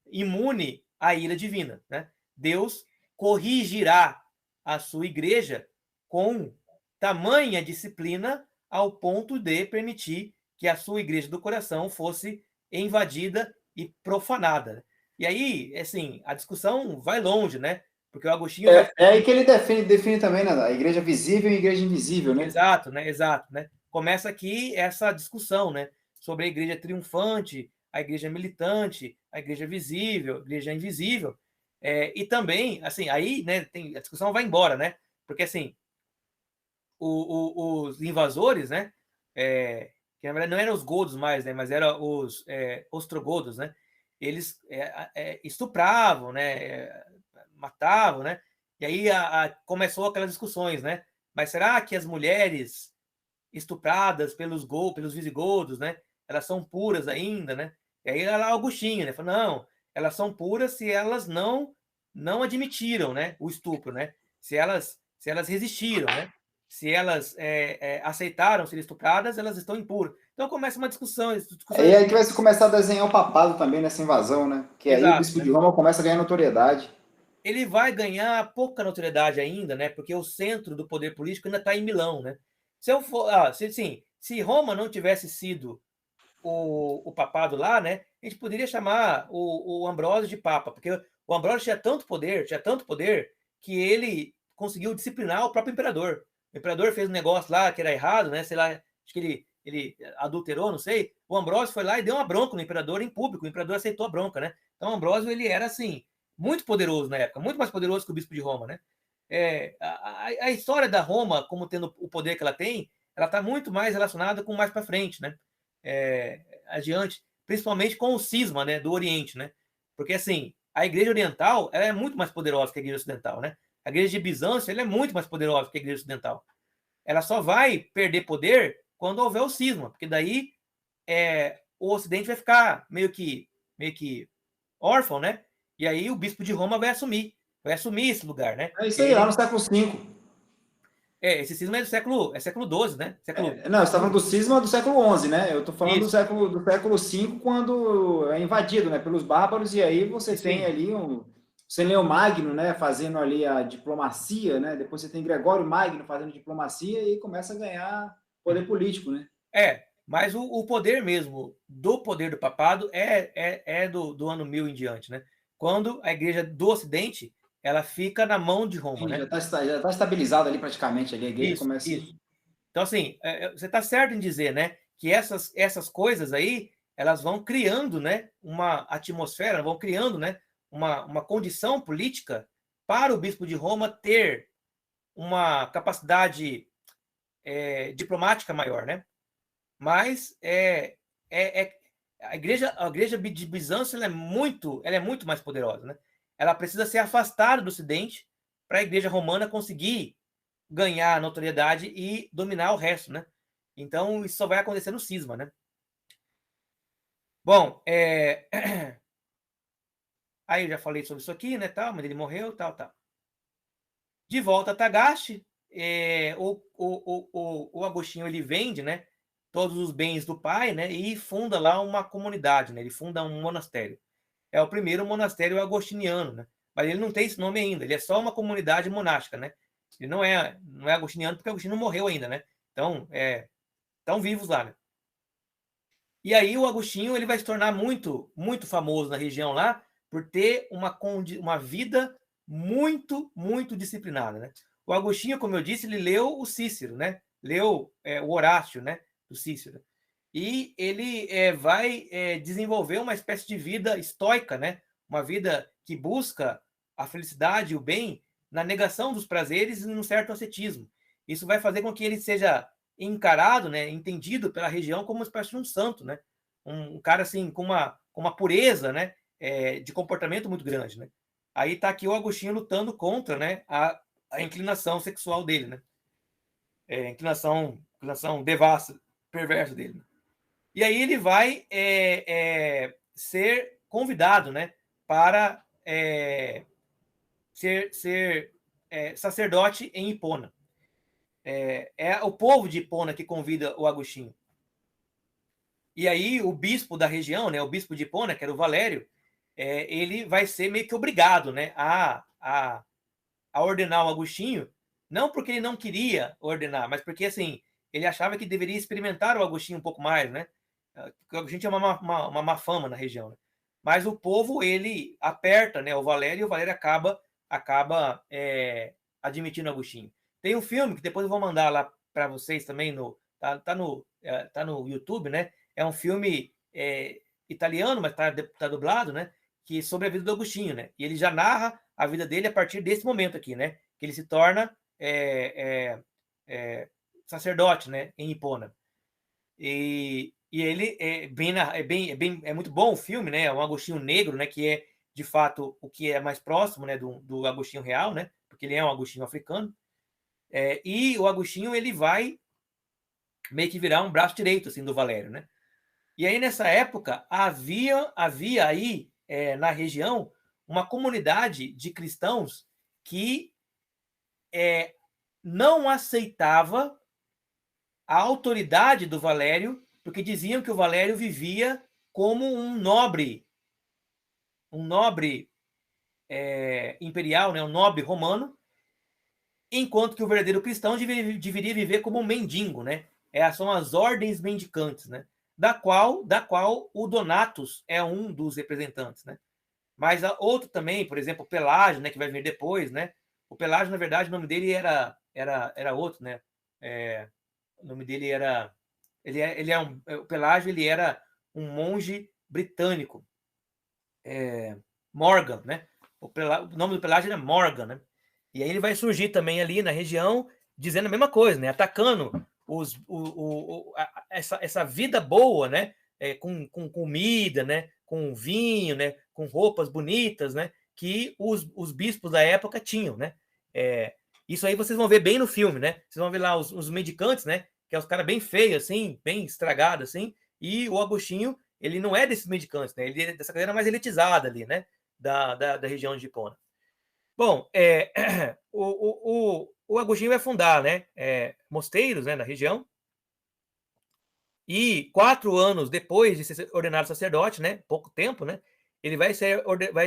imune à ira divina, né? Deus corrigirá a sua igreja com tamanha disciplina ao ponto de permitir que a sua igreja do coração fosse invadida e profanada. E aí, assim, a discussão vai longe, né? Porque o Agostinho vai... aí que ele define também, né, a igreja visível e a igreja invisível, né? Exato, né? Exato, né? Começa aqui essa discussão, né? Sobre a igreja triunfante, a igreja militante, a igreja visível, a igreja invisível. E também, assim, aí, né, a discussão vai embora, né? Porque, assim, os invasores, né? Que na verdade não eram os godos mais, né? Mas eram os ostrogodos, né? Eles estupravam, né? Matavam, né? E aí começou aquelas discussões, né? Mas será que as mulheres estupradas pelos visigodos, né? Elas são puras ainda, né? E aí lá Augustinho, né? Falou, não, elas são puras se elas não admitiram, né? O estupro, né? Se elas resistiram, né? Se elas aceitaram ser estupradas, elas estão impuras. Então começa uma discussão. É aí que vai se começar a desenhar o papado também nessa invasão, né? Que aí o bispo de Roma começa a ganhar notoriedade. Ele vai ganhar pouca notoriedade ainda, né? Porque o centro do poder político ainda está em Milão, né? Se Roma não tivesse sido o papado lá, né? A gente poderia chamar o Ambrósio de papa, porque o Ambrósio tinha tanto poder, que ele conseguiu disciplinar o próprio imperador. O imperador fez um negócio lá que era errado, né? Sei lá, acho que ele adulterou, não sei. O Ambrósio foi lá e deu uma bronca no imperador em público. O imperador aceitou a bronca, né? Então o Ambrósio ele era assim muito poderoso na época, muito mais poderoso que o bispo de Roma, né? A história da Roma, como tendo o poder que ela tem, ela está muito mais relacionada com mais para frente, né? Adiante, principalmente com o cisma, né, do Oriente, né? Porque assim, a Igreja Oriental ela é muito mais poderosa que a Igreja Ocidental, né? A Igreja de Bizâncio ela é muito mais poderosa que a Igreja Ocidental. Ela só vai perder poder quando houver o cisma, porque daí o Ocidente vai ficar meio que órfão, né? E aí o bispo de Roma vai assumir esse lugar, né? É isso aí, lá no século V. Esse cisma é século XII, né? Não, você está falando do cisma do século XI, né? Eu estou falando do século V, quando é invadido, né, pelos bárbaros, e aí você tem ali você Leão Magno, né, fazendo ali a diplomacia, né? Depois você tem Gregório Magno fazendo diplomacia e começa a ganhar poder político, né? Mas o poder mesmo do poder do papado é do ano 1000 em diante, né? Quando a igreja do Ocidente ela fica na mão de Roma, Sim, né? Já tá estabilizada ali praticamente, ali, a igreja começa... Isso. Então, assim, você está certo em dizer, né, que essas coisas aí, elas vão criando, né, uma atmosfera, vão criando, né, uma condição política para o bispo de Roma ter uma capacidade diplomática maior, né? Mas a igreja de Bizâncio ela é muito mais poderosa, né? Ela precisa ser afastada do Ocidente para a igreja romana conseguir ganhar notoriedade e dominar o resto, né? Então isso só vai acontecer no cisma, né? Bom, aí eu já falei sobre isso aqui, né, tal, mas ele morreu, tal. De volta a Tagashi, o Agostinho ele vende, né, todos os bens do pai, né, e funda lá uma comunidade, né, ele funda um monastério. É o primeiro monastério agostiniano, né, mas ele não tem esse nome ainda, ele é só uma comunidade monástica, né, ele não é agostiniano porque Agostinho não morreu ainda, né, então, estão vivos lá, né. E aí o Agostinho ele vai se tornar muito, muito famoso na região lá por ter uma vida muito, muito disciplinada, né? O Agostinho, como eu disse, ele leu o Cícero, né? Leu o Horácio, né? Do Cícero. E ele vai desenvolver uma espécie de vida estoica, né? Uma vida que busca a felicidade e o bem na negação dos prazeres e num certo ascetismo. Isso vai fazer com que ele seja encarado, né, entendido pela região como uma espécie de um santo, né? Um cara assim com uma pureza, né, de comportamento muito grande, né? Aí está aqui o Agostinho lutando contra, né, a inclinação sexual dele, né? Inclinação devassa, perversa dele. Né? E aí ele vai ser convidado, né, para ser sacerdote em Hipona. É o povo de Hipona que convida o Agostinho. E aí o bispo da região, né, o bispo de Hipona, que era o Valério, ele vai ser meio que obrigado, né, a ordenar o Agostinho, não porque ele não queria ordenar, mas porque assim ele achava que deveria experimentar o Agostinho um pouco mais, né? Porque o Agostinho tinha uma má fama na região. Né? Mas o povo ele aperta, né, o Valério e o Valério acaba admitindo o Agostinho. Tem um filme que depois eu vou mandar lá para vocês também tá no YouTube, né? É um filme italiano, mas tá dublado, né? Que sobre a vida do Agostinho, né? E ele já narra a vida dele a partir desse momento aqui, né? Que ele se torna sacerdote, né? Em Hipona. E ele é muito bom o filme, né? É um Agostinho negro, né? Que é de fato o que é mais próximo, né? Do Agostinho real, né? Porque ele é um Agostinho africano. E o Agostinho ele vai meio que virar um braço direito assim do Valério, né? E aí nessa época havia aí na região uma comunidade de cristãos que não aceitava a autoridade do Valério, porque diziam que o Valério vivia como um nobre imperial, né, um nobre romano, enquanto que o verdadeiro cristão deveria viver como um mendigo, né? São as ordens mendicantes, né? Da qual o Donatus é um dos representantes, né? Mas outro também, por exemplo, o Pelágio, né, que vai vir depois, né? O Pelágio, na verdade, o nome dele era outro, né? O nome dele era o Pelágio, ele era um monge britânico, Morgan, né? O nome do Pelágio era Morgan, né? E aí ele vai surgir também ali na região dizendo a mesma coisa, né? Atacando essa vida boa, né? Com comida, né? Com vinho, né? Com roupas bonitas, né? Que os bispos da época tinham, né? Isso aí vocês vão ver bem no filme, né? Vocês vão ver lá os mendicantes, né? Que é os caras bem feios, assim, bem estragados, assim. E o Agostinho, ele não é desses medicantes, né? Ele é dessa galera mais elitizada ali, né? Da região de Hipona. Bom, o Agostinho vai fundar, né? Mosteiros, né? Na região. E 4 anos depois de ser ordenado sacerdote, né? Pouco tempo, né? Ele vai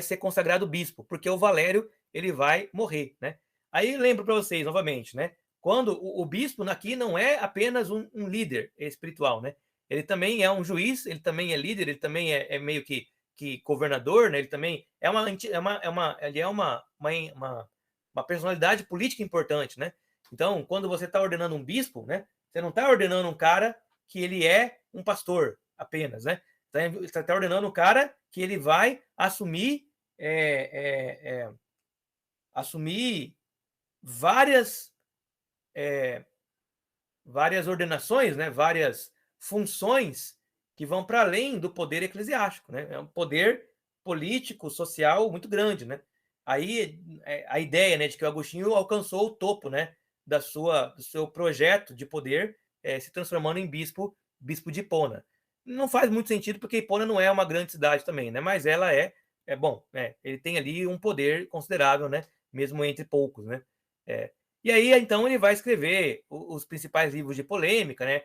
ser consagrado bispo, porque o Valério ele vai morrer, né? Aí lembro para vocês novamente, né? Quando o bispo aqui não é apenas um líder espiritual, né? Ele também é um juiz, ele também é líder, ele também é meio que governador, né? Ele também ele é uma personalidade política importante, né? Então, quando você está ordenando um bispo, né? Você não está ordenando um cara que ele é um pastor apenas, né? Você está ordenando um cara que ele vai assumir várias ordenações, né? Várias funções que vão para além do poder eclesiástico, né? É um poder político, social muito grande, né? Aí a ideia, né, de que o Agostinho alcançou o topo, né, do seu projeto de poder, se transformando em bispo de Hipona. não faz muito sentido, porque Hipona não é uma grande cidade também, né? Mas ela bom, né? Ele tem ali um poder considerável, né? Mesmo entre poucos, né? E aí, então, ele vai escrever os principais livros de polêmica, né?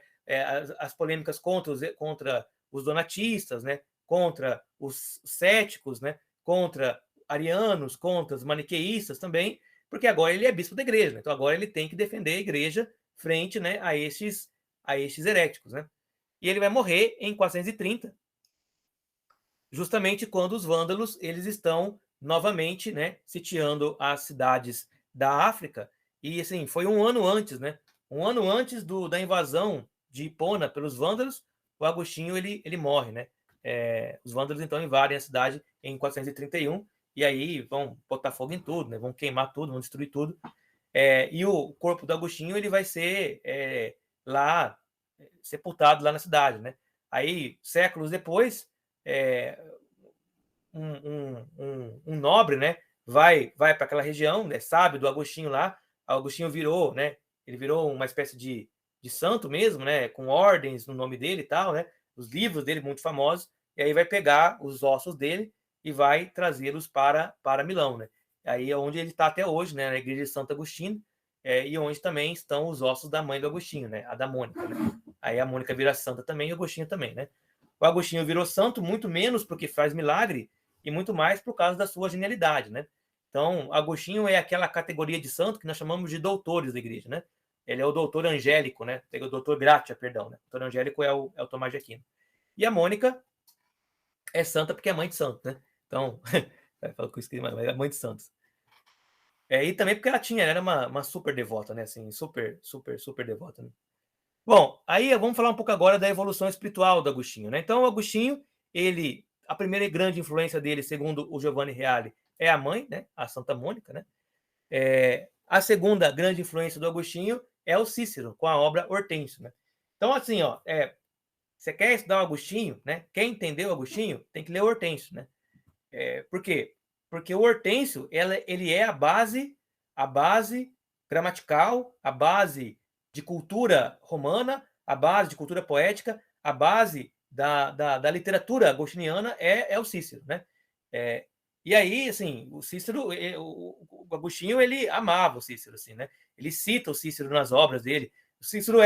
As polêmicas contra os donatistas, né? Contra os céticos, né? Contra arianos, contra os maniqueístas também, porque agora ele é bispo da igreja, né? Então agora ele tem que defender a igreja frente, né, a estes heréticos, né? E ele vai morrer em 430, justamente quando os vândalos eles estão novamente, né, sitiando as cidades da África. E assim, foi um ano antes, né? Um ano antes da invasão de Hipona pelos vândalos, o Agostinho ele morre, né? Os vândalos então invadem a cidade em 431 e aí vão botar fogo em tudo, né? Vão queimar tudo, vão destruir tudo. E o corpo do Agostinho ele vai ser lá sepultado lá na cidade, né? Aí séculos depois um nobre, né, vai para aquela região, né, sabe do Agostinho lá. O Agostinho virou, né? Ele virou uma espécie de santo mesmo, né? Com ordens no nome dele e tal, né? Os livros dele muito famosos. E aí vai pegar os ossos dele e vai trazê-los para Milão, né? Aí é onde ele está até hoje, né? Na igreja de Santo Agostinho, e onde também estão os ossos da mãe do Agostinho, né? A da Mônica, né? Aí a Mônica vira santa também e o Agostinho também, né? O Agostinho virou santo muito menos porque faz milagre e muito mais por causa da sua genialidade, né? Então, Agostinho é aquela categoria de santo que nós chamamos de doutores da igreja, né? Ele é o doutor angélico, né? O doutor Gratia, perdão, né? O doutor angélico é o Tomás de Aquino. E a Mônica é santa porque é mãe de santo, né? Então, falo que eu esqueci, mas é mãe de santos. E também porque ela era uma super devota, né? Assim, super, super, super devota, né? Bom, aí vamos falar um pouco agora da evolução espiritual do Agostinho, né? Então, o Agostinho, a primeira grande influência dele, segundo o Giovanni Reale, é a mãe, né? A Santa Mônica, né? A segunda grande influência do Agostinho é o Cícero, com a obra Hortêncio, né? Então, assim, ó, você quer estudar o Agostinho, né? Quer entender o Agostinho, tem que ler o Hortêncio, né? Por quê? Porque o Hortêncio, ele é a base gramatical, a base de cultura romana, a base de cultura poética, a base da literatura agostiniana é o Cícero, né? E aí, assim, o Cícero, o Agostinho, ele amava o Cícero, assim, né? Ele cita o Cícero nas obras dele. O Cícero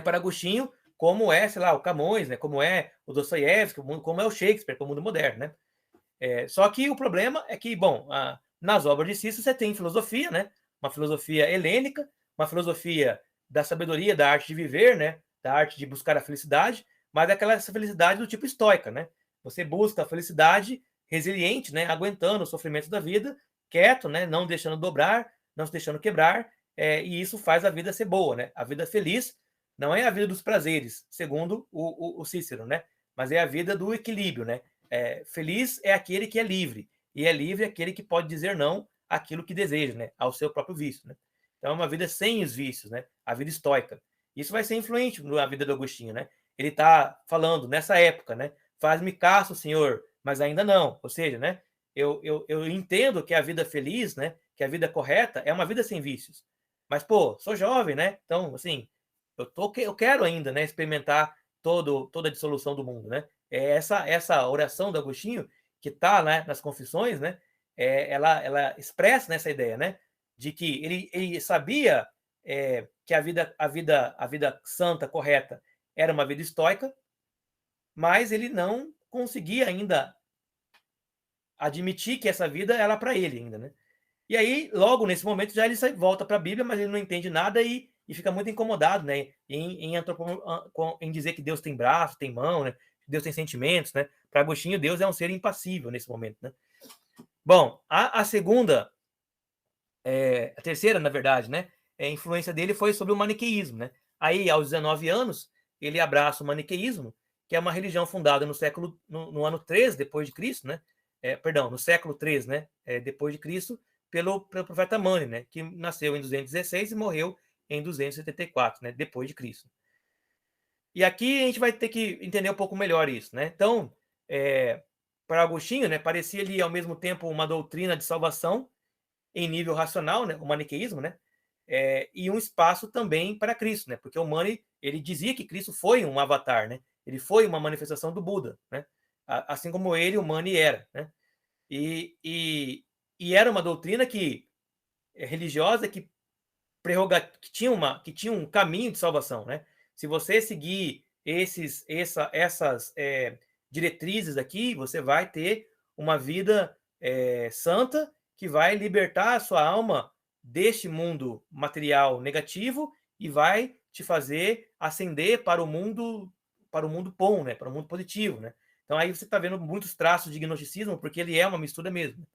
para Agostinho, como sei lá, o Camões, né? Como é o Dostoiévski, como é o Shakespeare, como o mundo moderno, né? Só que o problema é que, bom, nas obras de Cícero você tem filosofia, né? Uma filosofia helênica, uma filosofia da sabedoria, da arte de viver, né? Da arte de buscar a felicidade, mas aquela felicidade do tipo estoica, né? Você busca a felicidade resiliente, né? Aguentando o sofrimento da vida, quieto, né? Não deixando dobrar, não se deixando quebrar, e isso faz a vida ser boa, né? A vida feliz não é a vida dos prazeres, segundo o Cícero, né? Mas é a vida do equilíbrio, né? Feliz é aquele que é livre, e é livre aquele que pode dizer não àquilo que deseja, né? Ao seu próprio vício, né? Então é uma vida sem os vícios, né? A vida estoica. Isso vai ser influente na vida do Agostinho, né? Ele está falando nessa época, né? Faz-me caso, Senhor, mas ainda não. Ou seja, né? Eu entendo que a vida feliz, né? Que a vida correta é uma vida sem vícios. Mas, pô, sou jovem, né? Então, assim, eu quero ainda, né? Experimentar toda a dissolução do mundo, né? Essa oração do Agostinho, que está, né, nas Confissões, né? Ela expressa nessa ideia, né? De que ele sabia que a vida santa, correta, era uma vida estoica, mas ele não conseguia ainda admitir que essa vida era para ele ainda, né? E aí, logo nesse momento, já ele volta para a Bíblia, mas ele não entende nada e fica muito incomodado, né? Em dizer que Deus tem braço, tem mão, né? Que Deus tem sentimentos, né? Para Agostinho, Deus é um ser impassível nesse momento, né? Bom, a segunda, a terceira, na verdade, né? A influência dele foi sobre o maniqueísmo, né? Aí, aos 19 anos, ele abraça o maniqueísmo, que é uma religião fundada no ano 3 depois de Cristo, né? No século 3, né? Depois de Cristo, pelo profeta Mani, né? Que nasceu em 216 e morreu em 274, né? Depois de Cristo. E aqui a gente vai ter que entender um pouco melhor isso, né? Então, para Agostinho, né? Parecia ali ao mesmo tempo uma doutrina de salvação em nível racional, né? O maniqueísmo, né? E um espaço também para Cristo, né? Porque o Mani, ele dizia que Cristo foi um avatar, né? Ele foi uma manifestação do Buda, né? Assim como ele, o Mani, era, né? E era uma doutrina religiosa que tinha um caminho de salvação, né? Se você seguir essas diretrizes aqui, você vai ter uma vida santa que vai libertar a sua alma deste mundo material negativo e vai te fazer ascender para o mundo bom, né? Para o mundo positivo, né? Então aí você está vendo muitos traços de gnosticismo, porque ele é uma mistura mesmo.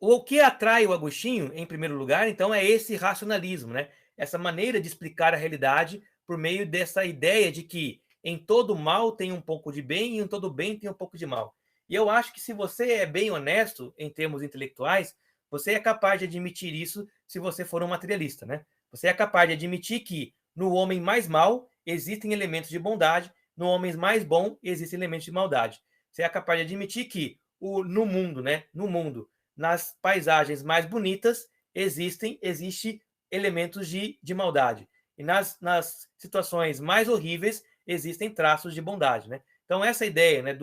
O que atrai o Agostinho, em primeiro lugar, então, é esse racionalismo, né? Essa maneira de explicar a realidade por meio dessa ideia de que em todo mal tem um pouco de bem e em todo bem tem um pouco de mal. E eu acho que se você é bem honesto em termos intelectuais, você é capaz de admitir isso se você for um materialista, né? Você é capaz de admitir que no homem mais mau existem elementos de bondade, no homem mais bom existem elementos de maldade. Você é capaz de admitir que no mundo, né? No mundo, nas paisagens mais bonitas, existe elementos de maldade. E nas situações mais horríveis, existem traços de bondade, né? Então, essa ideia, né,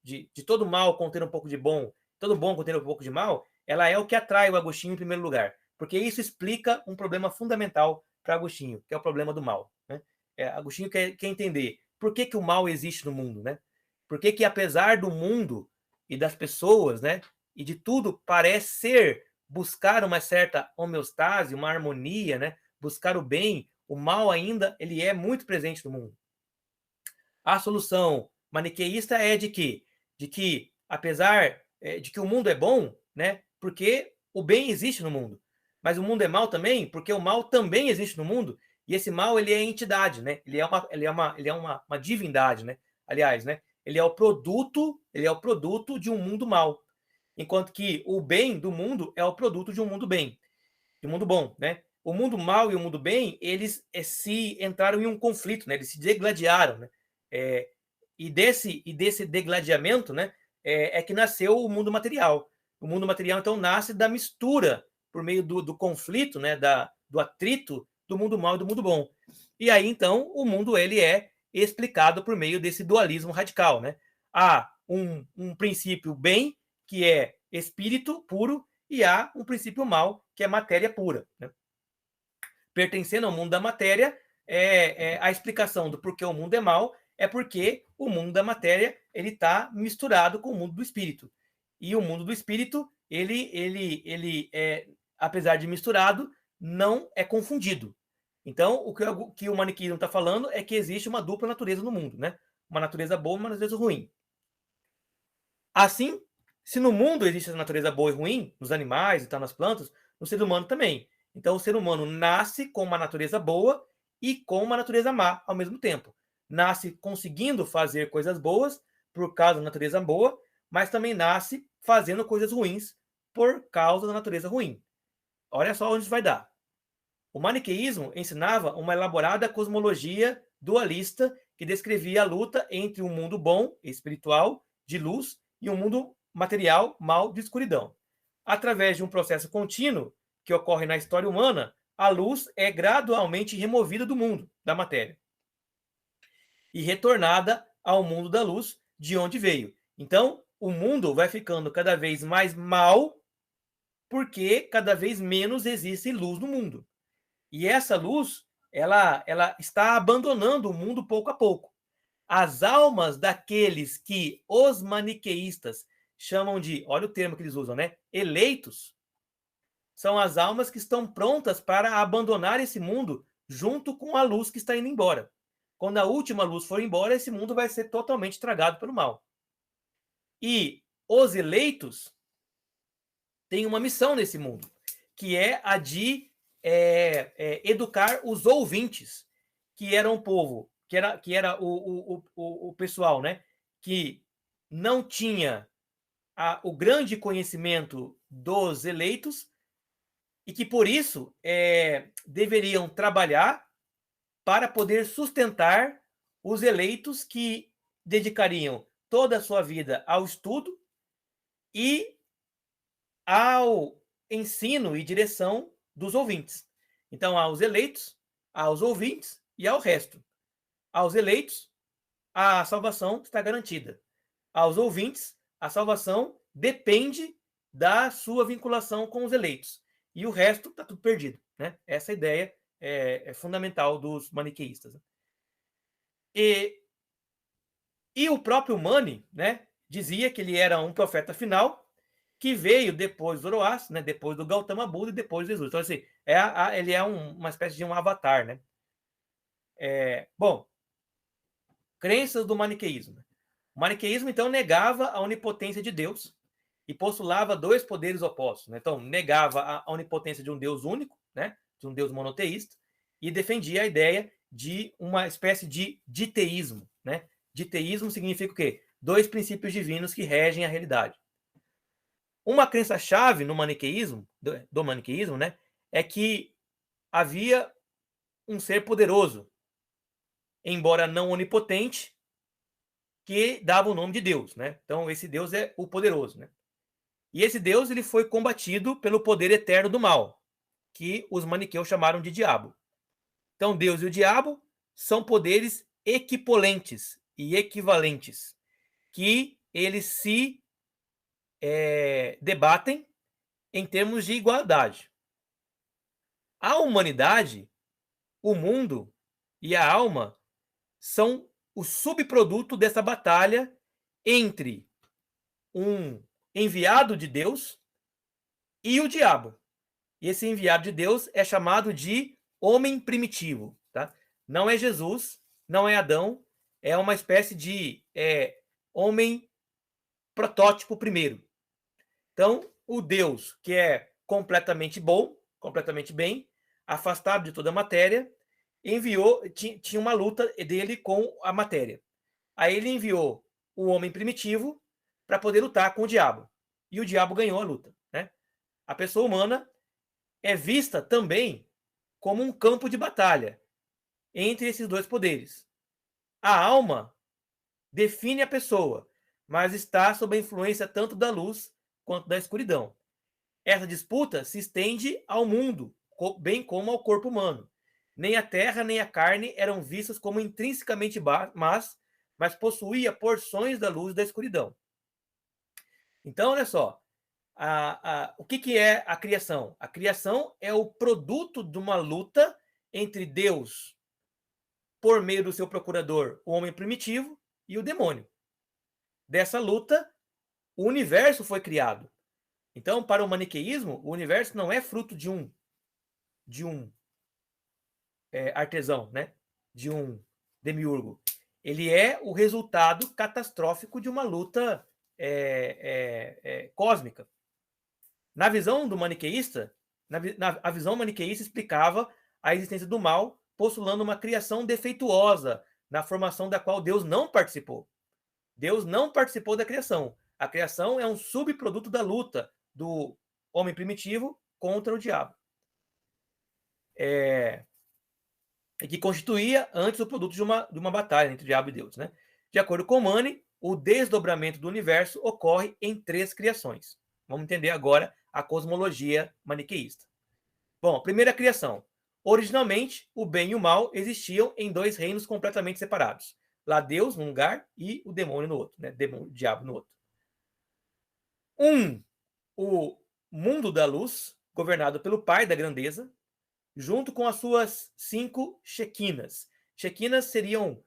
de todo mal conter um pouco de bom, todo bom conter um pouco de mal, ela é o que atrai o Agostinho em primeiro lugar. Porque isso explica um problema fundamental para Agostinho, que é o problema do mal, né? Agostinho quer entender por que o mal existe no mundo, né? Por que apesar do mundo e das pessoas, né, e de tudo, parece buscar uma certa homeostase, uma harmonia, né? Buscar o bem, o mal ainda ele é muito presente no mundo. A solução maniqueísta é de que apesar de que o mundo é bom, né? Porque o bem existe no mundo, mas o mundo é mal também, porque o mal também existe no mundo, e esse mal ele é entidade, né? Ele é uma divindade, né? Aliás, né? Ele é o produto de um mundo mal. Enquanto que o bem do mundo é o produto de um mundo bem, de um mundo bom, né? O mundo mal e o mundo bem, eles se entraram em um conflito, né? Eles se degladiaram, né? E desse degladiamento, né? Que nasceu o mundo material. O mundo material, então, nasce da mistura, por meio do conflito, né? Do atrito do mundo mal e do mundo bom. E aí, então, o mundo ele é explicado por meio desse dualismo radical, né? Há um princípio bem, que é espírito puro, e há um princípio mal, que é matéria pura, né? Pertencendo ao mundo da matéria, a explicação do porquê o mundo é mal é porque o mundo da matéria ele está misturado com o mundo do espírito. E o mundo do espírito, apesar de misturado, não é confundido. Então, o que o maniqueísmo está falando é que existe uma dupla natureza no mundo, né? Uma natureza boa e uma natureza ruim. Assim, se no mundo existe essa natureza boa e ruim, nos animais e tal, nas plantas, no ser humano também. Então, o ser humano nasce com uma natureza boa e com uma natureza má ao mesmo tempo. Nasce conseguindo fazer coisas boas por causa da natureza boa, mas também nasce fazendo coisas ruins por causa da natureza ruim. Olha só onde isso vai dar. O maniqueísmo ensinava uma elaborada cosmologia dualista que descrevia a luta entre um mundo bom, espiritual, de luz, e um mundo material, mal, de escuridão. Através de um processo contínuo que ocorre na história humana, a luz é gradualmente removida do mundo, da matéria, e retornada ao mundo da luz, de onde veio. Então, o mundo vai ficando cada vez mais mal, porque cada vez menos existe luz no mundo. E essa luz, ela está abandonando o mundo pouco a pouco. As almas daqueles que os maniqueístas chamam de, olha o termo que eles usam, né? Eleitos, são as almas que estão prontas para abandonar esse mundo junto com a luz que está indo embora. Quando a última luz for embora, esse mundo vai ser totalmente tragado pelo mal. E os eleitos têm uma missão nesse mundo, que é a de educar os ouvintes, que era um povo, que era o pessoal, né, que não tinha o grande conhecimento dos eleitos e que, por isso, deveriam trabalhar para poder sustentar os eleitos que dedicariam toda a sua vida ao estudo e ao ensino e direção dos ouvintes. Então, há os eleitos, aos ouvintes e ao resto. Aos eleitos, a salvação está garantida. Aos ouvintes, a salvação depende da sua vinculação com os eleitos. E o resto está tudo perdido, né? Essa ideia é fundamental dos maniqueístas. E o próprio Mani, né, dizia que ele era um profeta final que veio depois do Zoroastro, né, depois do Gautama Buda e depois de Jesus. Então, assim, ele é uma espécie de um avatar, né? Bom, crenças do maniqueísmo. O maniqueísmo, então, negava a onipotência de Deus e postulava dois poderes opostos, né? Então, negava a onipotência de um Deus único, né, de um Deus monoteísta, e defendia a ideia de uma espécie de diteísmo, né? Diteísmo significa o quê? Dois princípios divinos que regem a realidade. Uma crença-chave no maniqueísmo, do maniqueísmo, né, é que havia um ser poderoso, embora não onipotente, que dava o nome de Deus, né? Então, esse Deus é o poderoso, né? E esse Deus ele foi combatido pelo poder eterno do mal, que os maniqueus chamaram de diabo. Então, Deus e o diabo são poderes equipolentes e equivalentes, que eles se debatem em termos de igualdade. A humanidade, o mundo e a alma são o subproduto dessa batalha entre um enviado de Deus e o diabo. E esse enviado de Deus é chamado de homem primitivo, tá? Não é Jesus, não é Adão, é uma espécie de homem protótipo primeiro. Então, o Deus que é completamente bom, completamente bem, afastado de toda a matéria, enviou, tinha uma luta dele com a matéria. Aí ele enviou o homem primitivo para poder lutar com o diabo. E o diabo ganhou a luta, né? A pessoa humana é vista também como um campo de batalha entre esses dois poderes. A alma define a pessoa, mas está sob a influência tanto da luz quanto da escuridão. Essa disputa se estende ao mundo, bem como ao corpo humano. Nem a terra nem a carne eram vistas como intrinsecamente más, mas possuía porções da luz e da escuridão. Então, olha só, o que é a criação? A criação é o produto de uma luta entre Deus, por meio do seu procurador, o homem primitivo, e o demônio. Dessa luta, o universo foi criado. Então, para o maniqueísmo, o universo não é fruto de um artesão, né? De um demiurgo. Ele é o resultado catastrófico de uma luta cósmica. Na visão do maniqueísta, a visão maniqueísta explicava a existência do mal, postulando uma criação defeituosa, na formação da qual Deus não participou. Deus não participou da criação. A criação é um subproduto da luta do homem primitivo contra o diabo. Que constituía antes o produto de uma batalha entre o diabo e Deus, né? De acordo com Mani, o desdobramento do universo ocorre em 3 criações. Vamos entender agora a cosmologia maniqueísta. Bom, primeira criação. Originalmente, o bem e o mal existiam em 2 reinos completamente separados. Lá Deus num lugar e o demônio no outro, né? O diabo no outro. O mundo da luz, governado pelo Pai da grandeza, junto com as suas 5 Shekinas. Shekinas seriam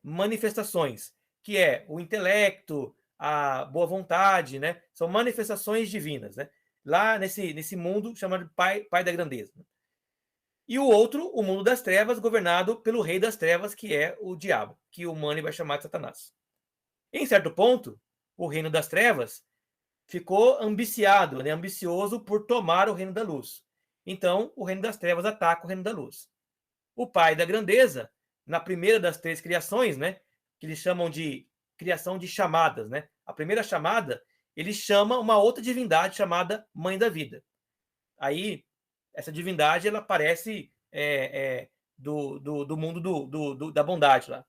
manifestações, que é o intelecto, a boa vontade, né? São manifestações divinas, né? Lá nesse mundo chamado de Pai da grandeza. E o outro, o mundo das trevas, governado pelo rei das trevas, que é o diabo, que o Mani vai chamar de Satanás. Em certo ponto, o reino das trevas ficou ambicioso, né? Ambicioso por tomar o reino da luz. Então, o reino das trevas ataca o reino da luz. O Pai da grandeza, na primeira das 3 criações, né? Que eles chamam de criação de chamadas, né? A primeira chamada, ele chama uma outra divindade chamada Mãe da Vida. Aí, essa divindade, ela aparece do mundo da bondade lá.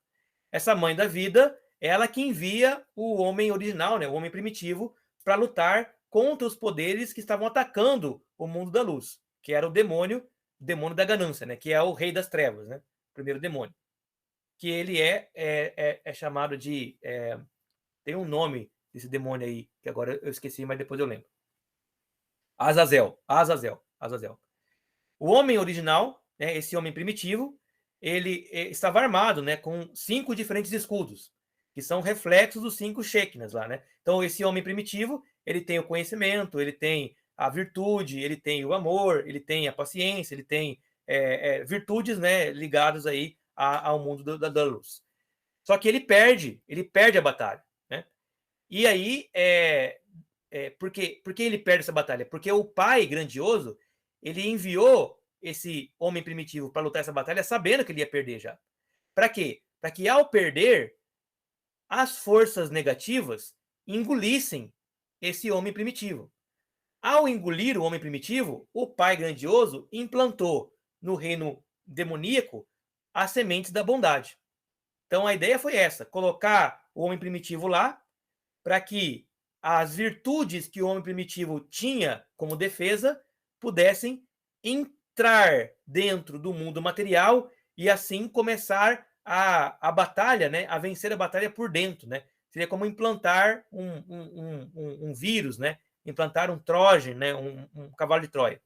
Essa Mãe da Vida, ela que envia o homem original, né? O homem primitivo, para lutar contra os poderes que estavam atacando o mundo da luz, que era o demônio demônio da ganância, né? Que é o rei das trevas, né? O primeiro demônio. Que ele é chamado de... tem um nome desse demônio aí, que agora eu esqueci, mas depois eu lembro. Azazel. O homem original, né, esse homem primitivo, ele estava armado, né, com 5 diferentes escudos, que são reflexos dos 5 Shekinahs lá, né? Então, esse homem primitivo, ele tem o conhecimento, ele tem a virtude, ele tem o amor, ele tem a paciência, ele tem virtudes, né, ligadas aí ao mundo da luz. Só que ele perde a batalha, né? E aí, por que ele perde essa batalha? Porque o pai grandioso, ele enviou esse homem primitivo para lutar essa batalha sabendo que ele ia perder já. Para quê? Para que ao perder, as forças negativas engolissem esse homem primitivo. Ao engolir o homem primitivo, o pai grandioso implantou no reino demoníaco as sementes da bondade. Então a ideia foi essa, colocar o homem primitivo lá para que as virtudes que o homem primitivo tinha como defesa pudessem entrar dentro do mundo material e assim começar a batalha, né? A vencer a batalha por dentro, né? Seria como implantar um vírus, né? Implantar um Trojan, né? Um cavalo de Troia.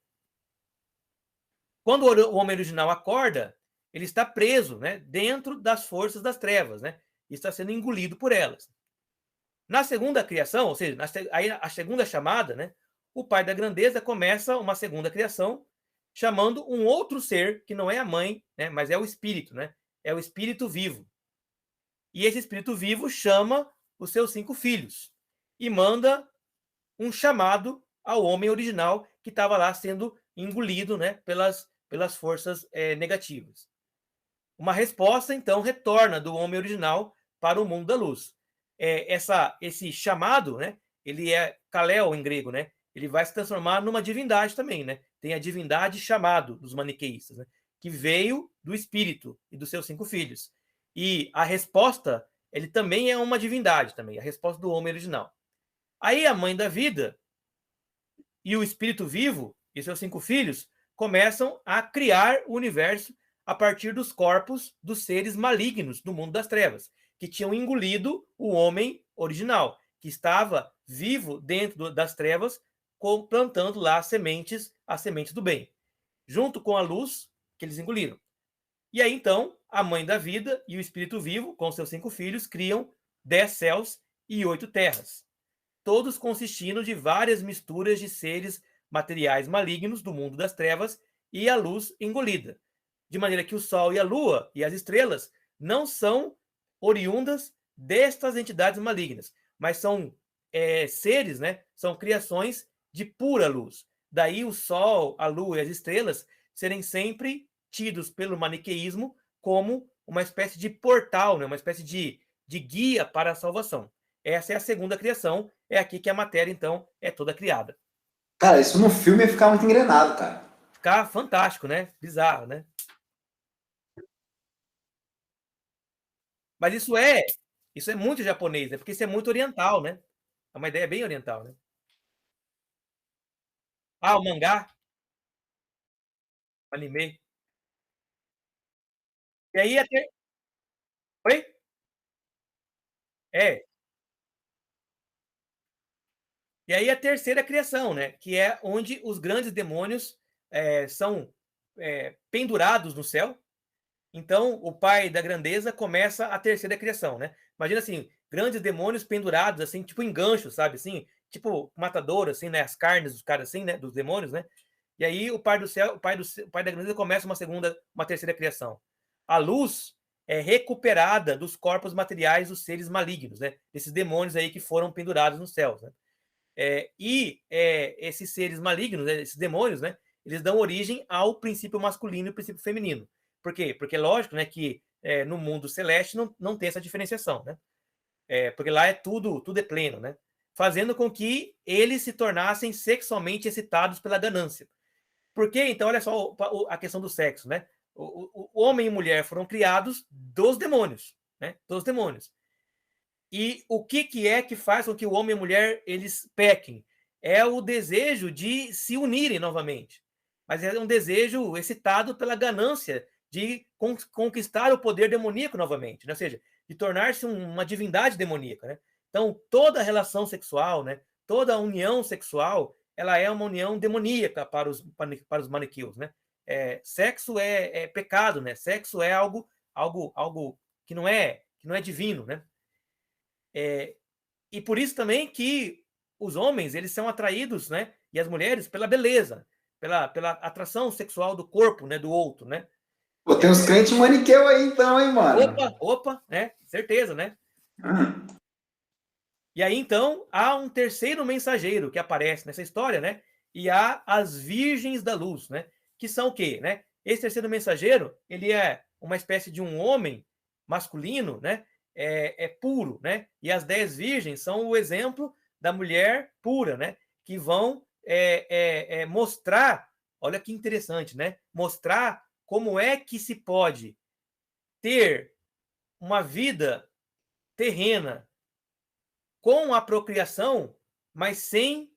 Quando o homem original acorda, ele está preso, né? Dentro das forças das trevas, né? E está sendo engolido por elas. Na segunda criação, ou seja, aí a segunda chamada, né? O pai da grandeza começa uma segunda criação, chamando um outro ser, que não é a mãe, né, mas é o espírito, né? É o espírito vivo. E esse espírito vivo chama os seus 5 filhos e manda um chamado ao homem original que estava lá sendo engolido, né, pelas forças negativas. Uma resposta, então, retorna do homem original para o mundo da luz. Esse chamado, né, ele é kaleo em grego, né? Ele vai se transformar numa divindade também, né? Tem a divindade chamado dos maniqueístas, né? Que veio do espírito e dos seus 5 filhos. E a resposta, ele também é uma divindade também, a resposta do homem original. Aí a mãe da vida e o espírito vivo e seus 5 filhos começam a criar o universo a partir dos corpos dos seres malignos do mundo das trevas, que tinham engolido o homem original, que estava vivo dentro das trevas, plantando lá as sementes do bem, junto com a luz que eles engoliram. E aí, então, a mãe da vida e o espírito vivo, com seus 5 filhos, criam 10 céus e 8 terras, todos consistindo de várias misturas de seres materiais malignos do mundo das trevas e a luz engolida, de maneira que o Sol e a Lua e as estrelas não são oriundas destas entidades malignas, mas são seres, né? São criações de pura luz. Daí o Sol, a Lua e as estrelas serem sempre tidos pelo maniqueísmo como uma espécie de portal, né? Uma espécie de guia para a salvação. Essa é a segunda criação, é aqui que a matéria, então, é toda criada. Cara, isso no filme ia ficar muito engrenado, cara. Ficar fantástico, né? Bizarro, né? Mas isso é muito japonês, né? Porque isso é muito oriental, né? É uma ideia bem oriental, né? Ah, o mangá, o anime. E aí até... Oi? É. E aí a terceira criação, né? Que é onde os grandes demônios são pendurados no céu. Então, o pai da grandeza começa a terceira criação, né? Imagina assim, grandes demônios pendurados, assim, tipo em ganchos, sabe? Assim, tipo matador, assim, né? As carnes dos caras, assim, né? Dos demônios, né? E aí o pai do céu, o pai da grandeza começa uma terceira criação. A luz é recuperada dos corpos materiais dos seres malignos, né? Esses demônios aí que foram pendurados nos céus, né? Esses seres malignos, né? Esses demônios, né? Eles dão origem ao princípio masculino e ao princípio feminino. Por quê? Porque é lógico, né, que no mundo celeste não tem essa diferenciação, né? Porque lá tudo é pleno, né? Fazendo com que eles se tornassem sexualmente excitados pela ganância. Porque, então, olha só a questão do sexo, né? O homem e mulher foram criados dos demônios, né? Dos demônios. E o que é que faz com que o homem e a mulher eles pequem? É o desejo de se unirem novamente. mas é um desejo excitado pela ganância de conquistar o poder demoníaco novamente, né? Ou seja, de tornar-se uma divindade demoníaca, né? Então, toda relação sexual, né? Toda união sexual, ela é uma união demoníaca para os maniqueus, né? Sexo é pecado, né? Sexo é algo que não é divino, né? E por isso também que os homens, eles são atraídos, né? E as mulheres pela beleza, pela atração sexual do corpo, né? Do outro, né? Pô, tem uns crentes maniqueu aí então, hein, mano? Opa, né? Certeza, né? E aí, então, há um terceiro mensageiro que aparece nessa história, né? E há as virgens da luz, né? Que são o quê, né? Esse terceiro mensageiro, ele é uma espécie de um homem masculino, né? Puro, né? E as 10 virgens são o exemplo da mulher pura, né? Que vão mostrar, olha que interessante, né? Mostrar como é que se pode ter uma vida terrena com a procriação, mas sem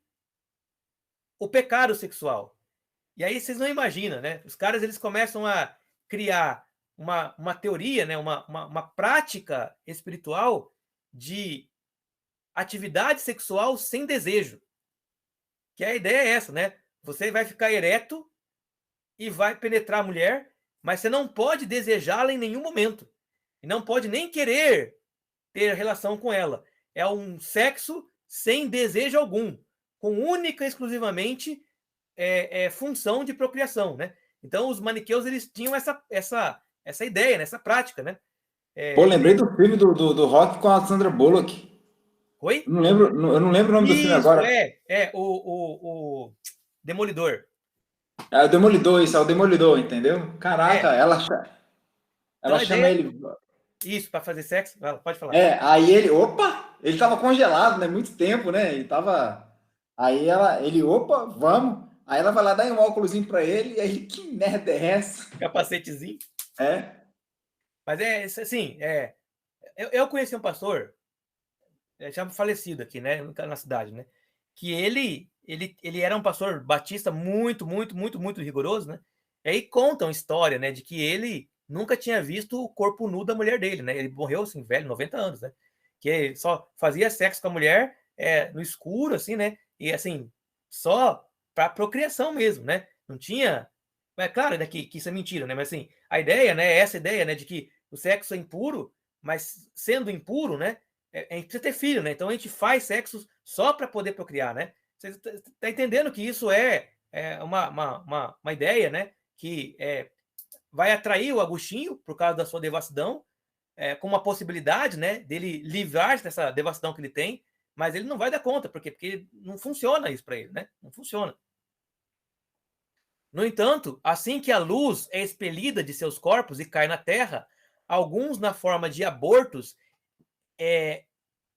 o pecado sexual. E aí vocês não imaginam, né? Os caras, eles começam a criar uma teoria, né? uma prática espiritual de atividade sexual sem desejo. Que a ideia é essa, né? Você vai ficar ereto e vai penetrar a mulher, mas você não pode desejá-la em nenhum momento. E não pode nem querer ter relação com ela. É um sexo sem desejo algum, com única e exclusivamente função de procriação, né? Então, os maniqueus, eles tinham essa ideia, né? Essa prática, né? Pô, lembrei do filme do Rock com a Sandra Bullock. Oi? Eu não lembro o nome do filme agora. O Demolidor. É o Demolidor, isso, é o Demolidor, entendeu? Caraca, ela chama ele... Isso, para fazer sexo? Pode falar. Aí ele tava congelado, né? Muito tempo, né? Aí ele, vamos. Aí ela vai lá dar um óculosinho pra ele, e aí, que merda é essa? Capacetezinho. Mas assim, eu conheci um pastor, já falecido aqui, né? Na cidade, né? Que ele era um pastor batista muito, muito, muito, muito rigoroso, né? E aí contam história, né? De que ele nunca tinha visto o corpo nu da mulher dele, né? Ele morreu, assim, velho, 90 anos, né? Que ele só fazia sexo com a mulher no escuro, assim, né? E, assim, só para procriação mesmo, né? Não tinha... É claro, né, que isso é mentira, né? Mas, assim, a ideia, né? É essa ideia, né? De que o sexo é impuro, mas sendo impuro, né? A gente precisa ter filho, né? Então a gente faz sexo só para poder procriar, né? Você está entendendo que isso é uma ideia, né? Que vai atrair o Agostinho por causa da sua devassidão, com uma possibilidade, né? Dele livrar-se dessa devassidão que ele tem, mas ele não vai dar conta, porque não funciona isso para ele, né? Não funciona. No entanto, assim que a luz é expelida de seus corpos e cai na terra, alguns na forma de abortos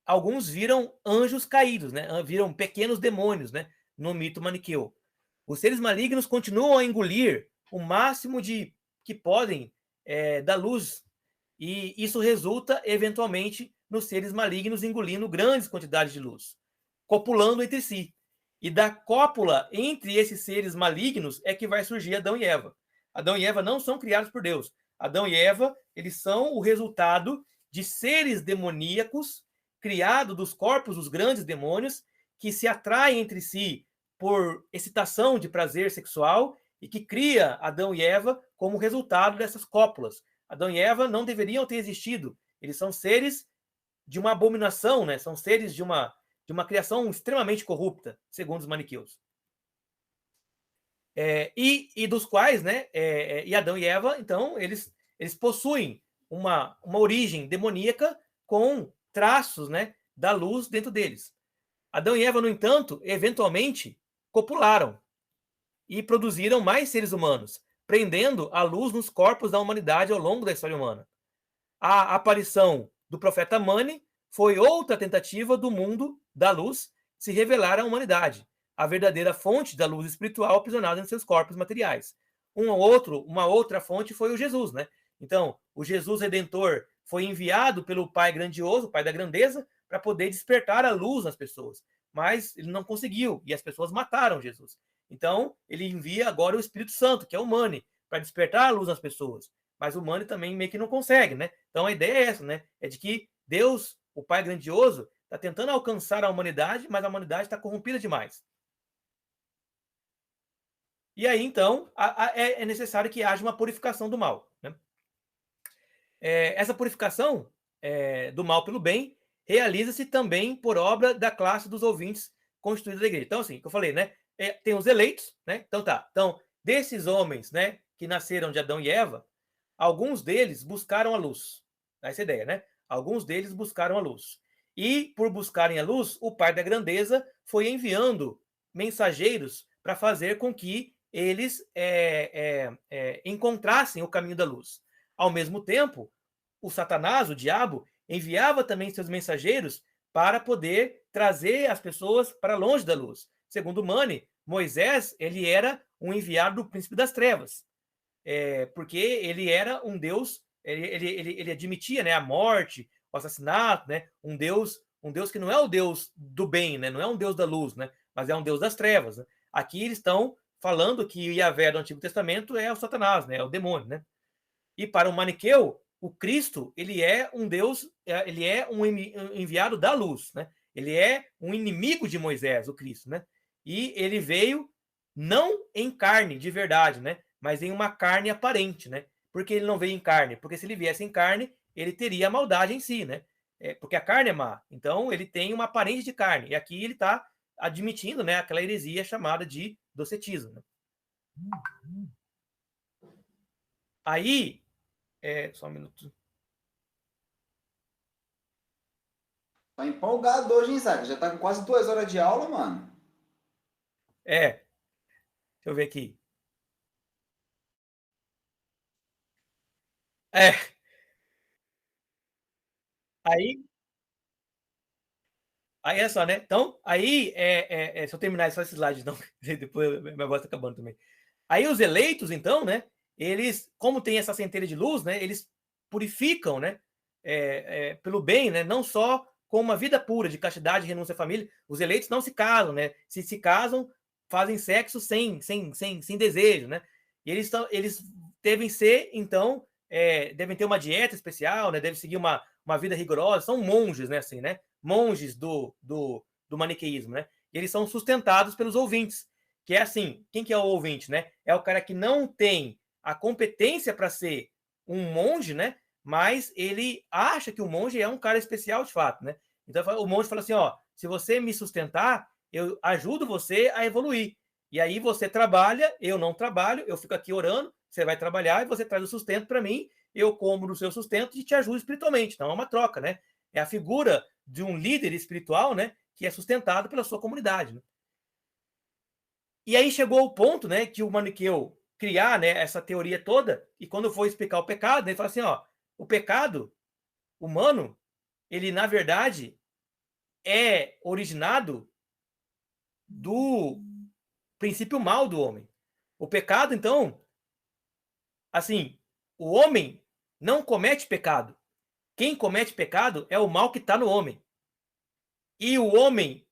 alguns viram anjos caídos, né? Viram pequenos demônios, né? No mito maniqueu. Os seres malignos continuam a engolir o máximo que podem da luz, e isso resulta, eventualmente, nos seres malignos engolindo grandes quantidades de luz, copulando entre si. E da cópula entre esses seres malignos é que vai surgir Adão e Eva. Adão e Eva não são criados por Deus. Adão e Eva, eles são o resultado de seres demoníacos criados dos corpos dos grandes demônios que se atraem entre si por excitação de prazer sexual e que cria Adão e Eva como resultado dessas cópulas. Adão e Eva não deveriam ter existido. Eles são seres de uma abominação, né? São seres de uma criação extremamente corrupta, segundo os maniqueus. E dos quais, né? E Adão e Eva, então, eles possuem uma origem demoníaca com traços, né, da luz dentro deles. Adão e Eva, no entanto, eventualmente copularam e produziram mais seres humanos, prendendo a luz nos corpos da humanidade ao longo da história humana. A aparição do profeta Mani foi outra tentativa do mundo da luz se revelar à humanidade, a verdadeira fonte da luz espiritual aprisionada em seus corpos materiais. Uma outra fonte foi o Jesus, né? Então, o Jesus Redentor foi enviado pelo Pai grandioso, o Pai da grandeza, para poder despertar a luz nas pessoas. Mas ele não conseguiu, e as pessoas mataram Jesus. Então, ele envia agora o Espírito Santo, que é o Mani, para despertar a luz nas pessoas. Mas o Mani também meio que não consegue, né? Então, a ideia é essa, né? É de que Deus, o Pai grandioso, está tentando alcançar a humanidade, mas a humanidade está corrompida demais. E aí, então, é necessário que haja uma purificação do mal, né? Essa purificação do mal pelo bem realiza-se também por obra da classe dos ouvintes constituídos da igreja. Então, assim, que eu falei, né? Tem os eleitos, né? Então, tá. Então, desses homens, né, que nasceram de Adão e Eva, alguns deles buscaram a luz. Essa ideia, né? Alguns deles buscaram a luz. E, por buscarem a luz, o Pai da Grandeza foi enviando mensageiros para fazer com que eles encontrassem o caminho da luz. Ao mesmo tempo, o Satanás, o diabo, enviava também seus mensageiros para poder trazer as pessoas para longe da luz. Segundo Mani, Moisés, ele era um enviado do príncipe das trevas, porque ele era um Deus, ele admitia, né, a morte, o assassinato, né, um Deus que não é o Deus do bem, né, não é um Deus da luz, né, mas é um Deus das trevas. Né? Aqui eles estão falando que o Yahvé do Antigo Testamento é o Satanás, né, é o demônio, né? E para o maniqueu, o Cristo, ele é um Deus, ele é um enviado da luz, né? Ele é um inimigo de Moisés, o Cristo, né? E ele veio não em carne de verdade, né? Mas em uma carne aparente, né? Por que ele não veio em carne? Porque se ele viesse em carne, ele teria a maldade em si, né? Porque a carne é má. Então, ele tem uma aparência de carne. E aqui ele está admitindo, né, aquela heresia chamada de docetismo. Né? Aí, só um minuto. Tá empolgado hoje, hein, Isaac? Já tá com quase 2 horas de aula, mano. Deixa eu ver aqui. Aí é só, né? Então, aí, se eu terminar só esse slide, não, depois minha voz tá acabando também. Aí os eleitos, então, né? Eles, como tem essa centelha de luz, né? Eles purificam, né? Pelo bem, né? Não só com uma vida pura de castidade, renúncia à família. Os eleitos não se casam, né? Se casam, fazem sexo sem desejo, né? E eles devem ser, então, devem ter uma dieta especial, né? Devem seguir uma vida rigorosa. São monges, né? Assim, né? Monges do maniqueísmo, né? E eles são sustentados pelos ouvintes, que é assim, quem que é o ouvinte, né? É o cara que não tem a competência para ser um monge, né? Mas ele acha que o monge é um cara especial de fato, né? Então o monge fala assim, ó, se você me sustentar, eu ajudo você a evoluir. E aí você trabalha, eu não trabalho, eu fico aqui orando, você vai trabalhar e você traz o sustento para mim, eu como do seu sustento e te ajudo espiritualmente. Então é uma troca, né? É a figura de um líder espiritual, né, que é sustentado pela sua comunidade. Né? E aí chegou o ponto, né, que o maniqueu criar, né, essa teoria toda, e quando foi explicar o pecado, ele fala assim, ó, o pecado humano, ele na verdade é originado do princípio mal do homem. O pecado, então, assim, o homem não comete pecado. Quem comete pecado é o mal que está no homem. E o homem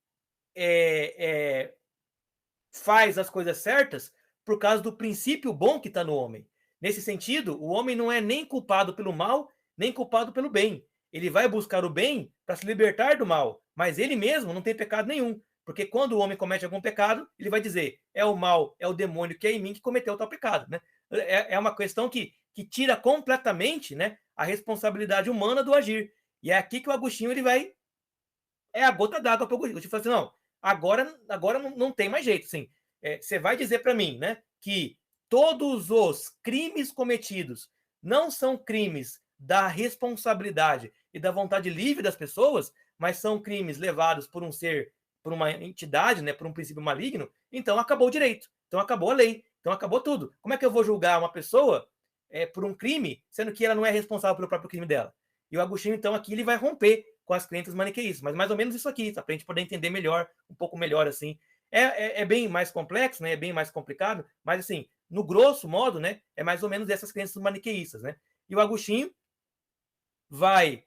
faz as coisas certas por causa do princípio bom que está no homem. Nesse sentido, o homem não é nem culpado pelo mal, nem culpado pelo bem. Ele vai buscar o bem para se libertar do mal, mas ele mesmo não tem pecado nenhum. Porque quando o homem comete algum pecado, ele vai dizer, é o mal, é o demônio que é em mim que cometeu tal pecado. Né? É uma questão que tira completamente, né, a responsabilidade humana do agir. E é aqui que o Agostinho ele vai... É a gota d'água para o Agostinho. Ele fala assim, não, agora não tem mais jeito. Assim. Você vai dizer para mim, né, que todos os crimes cometidos não são crimes da responsabilidade e da vontade livre das pessoas, mas são crimes levados por um ser, por uma entidade, né, por um princípio maligno, então acabou o direito, então acabou a lei, então acabou tudo. Como é que eu vou julgar uma pessoa por um crime, sendo que ela não é responsável pelo próprio crime dela? E o Agostinho, então, aqui ele vai romper com as crenças maniqueístas, mas mais ou menos isso aqui, tá? Para a gente poder entender melhor, um pouco melhor, assim. É bem mais complexo, né? É bem mais complicado, mas, assim, no grosso modo, né? É mais ou menos essas crenças maniqueístas, né? E o Agostinho vai,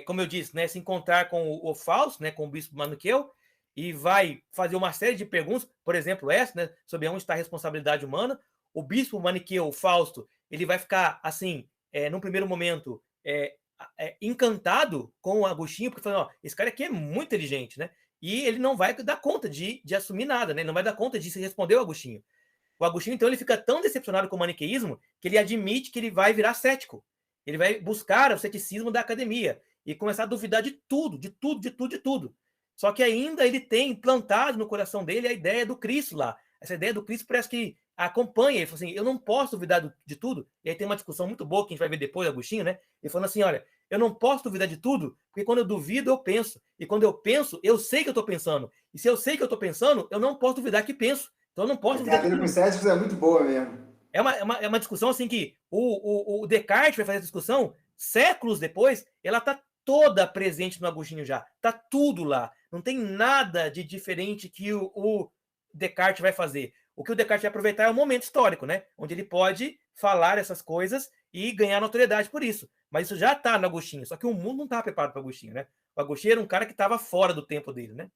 como eu disse, né? Se encontrar com o falso, né? Com o bispo maniqueu, e vai fazer uma série de perguntas, por exemplo, essa, né, sobre onde está a responsabilidade humana. O bispo maniqueu, o Fausto, ele vai ficar, assim, num primeiro momento, encantado com o Agostinho, porque falando, ó, esse cara aqui é muito inteligente, né? E ele não vai dar conta de assumir nada, né? Ele não vai dar conta de se responder ao Agostinho. O Agostinho, então, ele fica tão decepcionado com o maniqueísmo que ele admite que ele vai virar cético. Ele vai buscar o ceticismo da academia e começar a duvidar de tudo, de tudo, de tudo, de tudo. Só que ainda ele tem implantado no coração dele a ideia do Cristo lá. Essa ideia do Cristo parece que acompanha. Ele fala assim, eu não posso duvidar de tudo. E aí tem uma discussão muito boa que a gente vai ver depois, Agostinho, né? Ele falando assim, olha, eu não posso duvidar de tudo, porque quando eu duvido, eu penso. E quando eu penso, eu sei que eu estou pensando. E se eu sei que eu estou pensando, eu não posso duvidar que penso. Então eu não posso duvidar de tudo. A com céticos é muito boa mesmo. É uma discussão assim que o Descartes vai fazer a discussão séculos depois, ela está toda presente no Agostinho já. Está tudo lá. Não tem nada de diferente que o Descartes vai fazer. O que o Descartes vai aproveitar é o momento histórico, né? Onde ele pode falar essas coisas e ganhar notoriedade por isso. Mas isso já está no Agostinho. Só que o mundo não estava preparado para o Agostinho, né? O Agostinho era um cara que estava fora do tempo dele, né?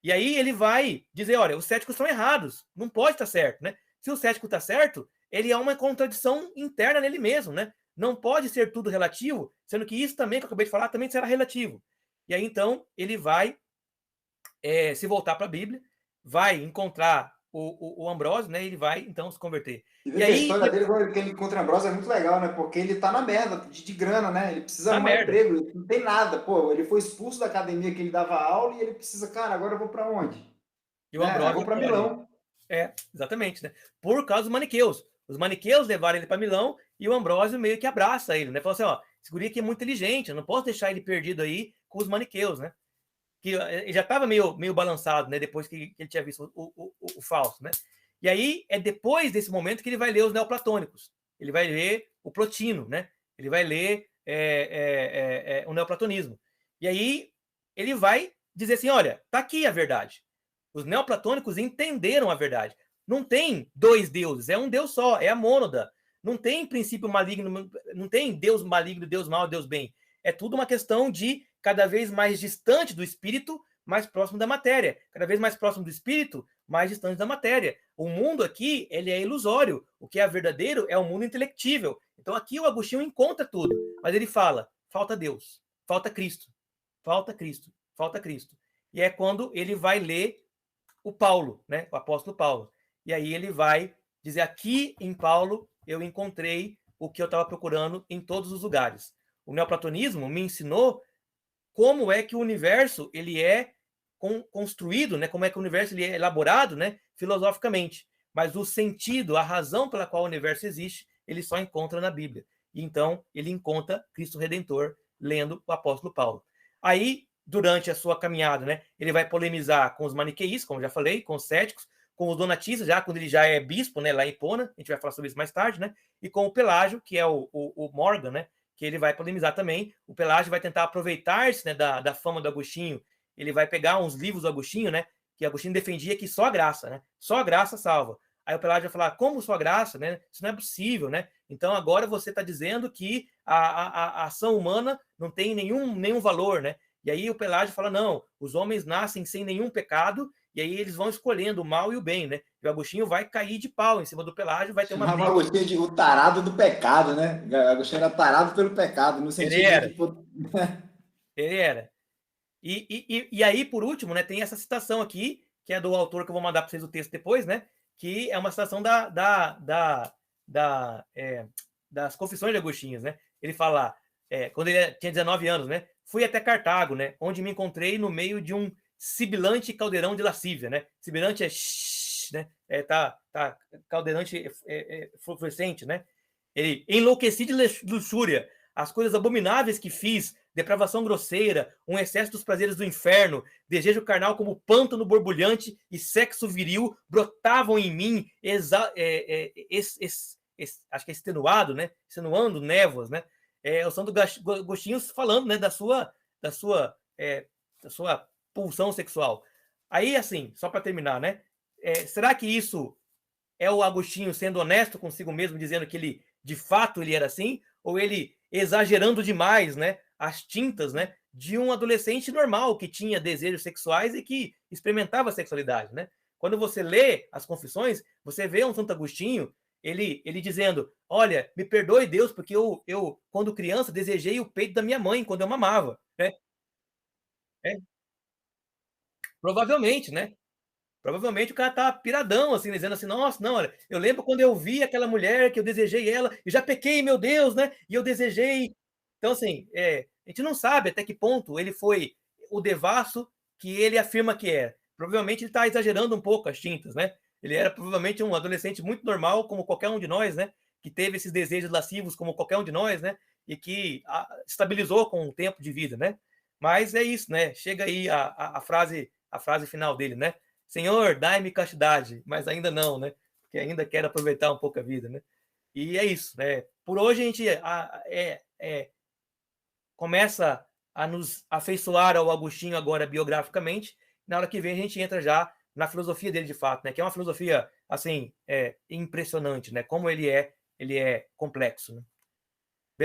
E aí ele vai dizer, olha, os céticos estão errados. Não pode estar certo, né? Se o cético está certo, ele é uma contradição interna nele mesmo, né? Não pode ser tudo relativo, sendo que isso também, que eu acabei de falar, também será relativo. E aí, então, ele vai se voltar para a Bíblia, vai encontrar o Ambrósio, né? Ele vai, então, se converter. E aí, a história dele, que ele encontra Ambrósio, é muito legal, né? Porque ele tá na merda de grana, né? Ele precisa arrumar emprego, ele não tem nada. Pô, ele foi expulso da academia que ele dava aula e ele precisa, cara, agora eu vou para onde? E o Ambrósio vou para Milão. Exatamente, né? Por causa dos maniqueus. Os maniqueus levaram ele para Milão e o Ambrósio meio que abraça ele, né? Falou assim, ó, esse guri aqui é muito inteligente, eu não posso deixar ele perdido aí com os maniqueus, né? Que ele já estava meio balançado, né? Depois que ele tinha visto o Fausto, né? E aí é depois desse momento que ele vai ler os neoplatônicos. Ele vai ler o Plotino, né? Ele vai ler o neoplatonismo. E aí ele vai dizer assim, olha, tá aqui a verdade. Os neoplatônicos entenderam a verdade. Não tem dois deuses, é um Deus só, é a mônada. Não tem princípio maligno, não tem Deus maligno, Deus mau, Deus bem. É tudo uma questão de cada vez mais distante do espírito, mais próximo da matéria. Cada vez mais próximo do espírito, mais distante da matéria. O mundo aqui, ele é ilusório. O que é verdadeiro é o mundo intelectível. Então aqui o Agostinho encontra tudo. Mas ele fala, falta Deus, falta Cristo, falta Cristo, falta Cristo. E é quando ele vai ler o Paulo, né? O apóstolo Paulo. E aí ele vai dizer, aqui em Paulo eu encontrei o que eu estava procurando em todos os lugares. O neoplatonismo me ensinou como é que o universo ele é construído, né? Como é que o universo ele é elaborado, né? Filosoficamente. Mas o sentido, a razão pela qual o universo existe, ele só encontra na Bíblia. E então ele encontra Cristo Redentor lendo o apóstolo Paulo. Aí, durante a sua caminhada, né? Ele vai polemizar com os maniqueístas, como já falei, com os céticos, com os donatistas, já quando ele já é bispo, né? Lá em Hipona, a gente vai falar sobre isso mais tarde, né? E com o Pelágio, que é o Morgan, né? Que ele vai polemizar também. O Pelágio vai tentar aproveitar-se, né, da fama do Agostinho. Ele vai pegar uns livros do Agostinho, né? Que Agostinho defendia que só a graça, né? Só a graça salva. Aí o Pelágio vai falar, como só a graça, né? Isso não é possível, né? Então agora você está dizendo que a ação humana não tem nenhum valor, né? E aí o Pelágio fala, não, os homens nascem sem nenhum pecado, e aí eles vão escolhendo o mal e o bem, né? E o Agostinho vai cair de pau em cima do Pelágio, vai ter uma briga. Agostinho de o tarado do pecado, né? Agostinho era tarado pelo pecado, no sentido de que... Ele era. E aí, por último, né, tem essa citação aqui, que é do autor, que eu vou mandar para vocês o texto depois, né? Que é uma citação das Confissões de Agostinho, né? Ele fala, quando ele tinha 19 anos, né? Fui até Cartago, né? Onde me encontrei no meio de um sibilante caldeirão de lascívia, né? Sibilante né? Caldeirante fluorescente, né? Ele enlouqueci de luxúria, as coisas abomináveis que fiz, depravação grosseira, um excesso dos prazeres do inferno, desejo carnal como pântano borbulhante e sexo viril brotavam em mim, acho que é extenuado, né? Extenuando névoas, né? O Santo Agostinho falando, né? Da sua pulsão sexual. Aí, assim, só para terminar, né? Será que isso é o Agostinho sendo honesto consigo mesmo, dizendo que ele, de fato, ele era assim? Ou ele exagerando demais, né? As tintas, né? de um adolescente normal que tinha desejos sexuais e que experimentava a sexualidade, né? Quando você lê as Confissões, você vê um Santo Agostinho, ele dizendo: olha, me perdoe Deus, porque eu quando criança desejei o peito da minha mãe quando eu mamava, né? É, provavelmente, né? Provavelmente o cara tá piradão, assim, dizendo assim: nossa, não, olha, eu lembro quando eu vi aquela mulher que eu desejei ela, e já pequei, meu Deus, né? E eu desejei. Então, assim, a gente não sabe até que ponto ele foi o devasso que ele afirma que é. Provavelmente ele está exagerando um pouco as tintas, né? Ele era provavelmente um adolescente muito normal, como qualquer um de nós, né? Que teve esses desejos lascivos, como qualquer um de nós, né? E que estabilizou com o tempo de vida, né? Mas é isso, né? Chega aí a frase final dele, né? Senhor, dai-me castidade, mas ainda não, né? Porque ainda quero aproveitar um pouco a vida, né? E é isso, né? Por hoje a gente começa a nos afeiçoar ao Agostinho agora biograficamente. Na hora que vem a gente entra já na filosofia dele de fato, né? Que é uma filosofia assim impressionante, né? Como ele é complexo, né?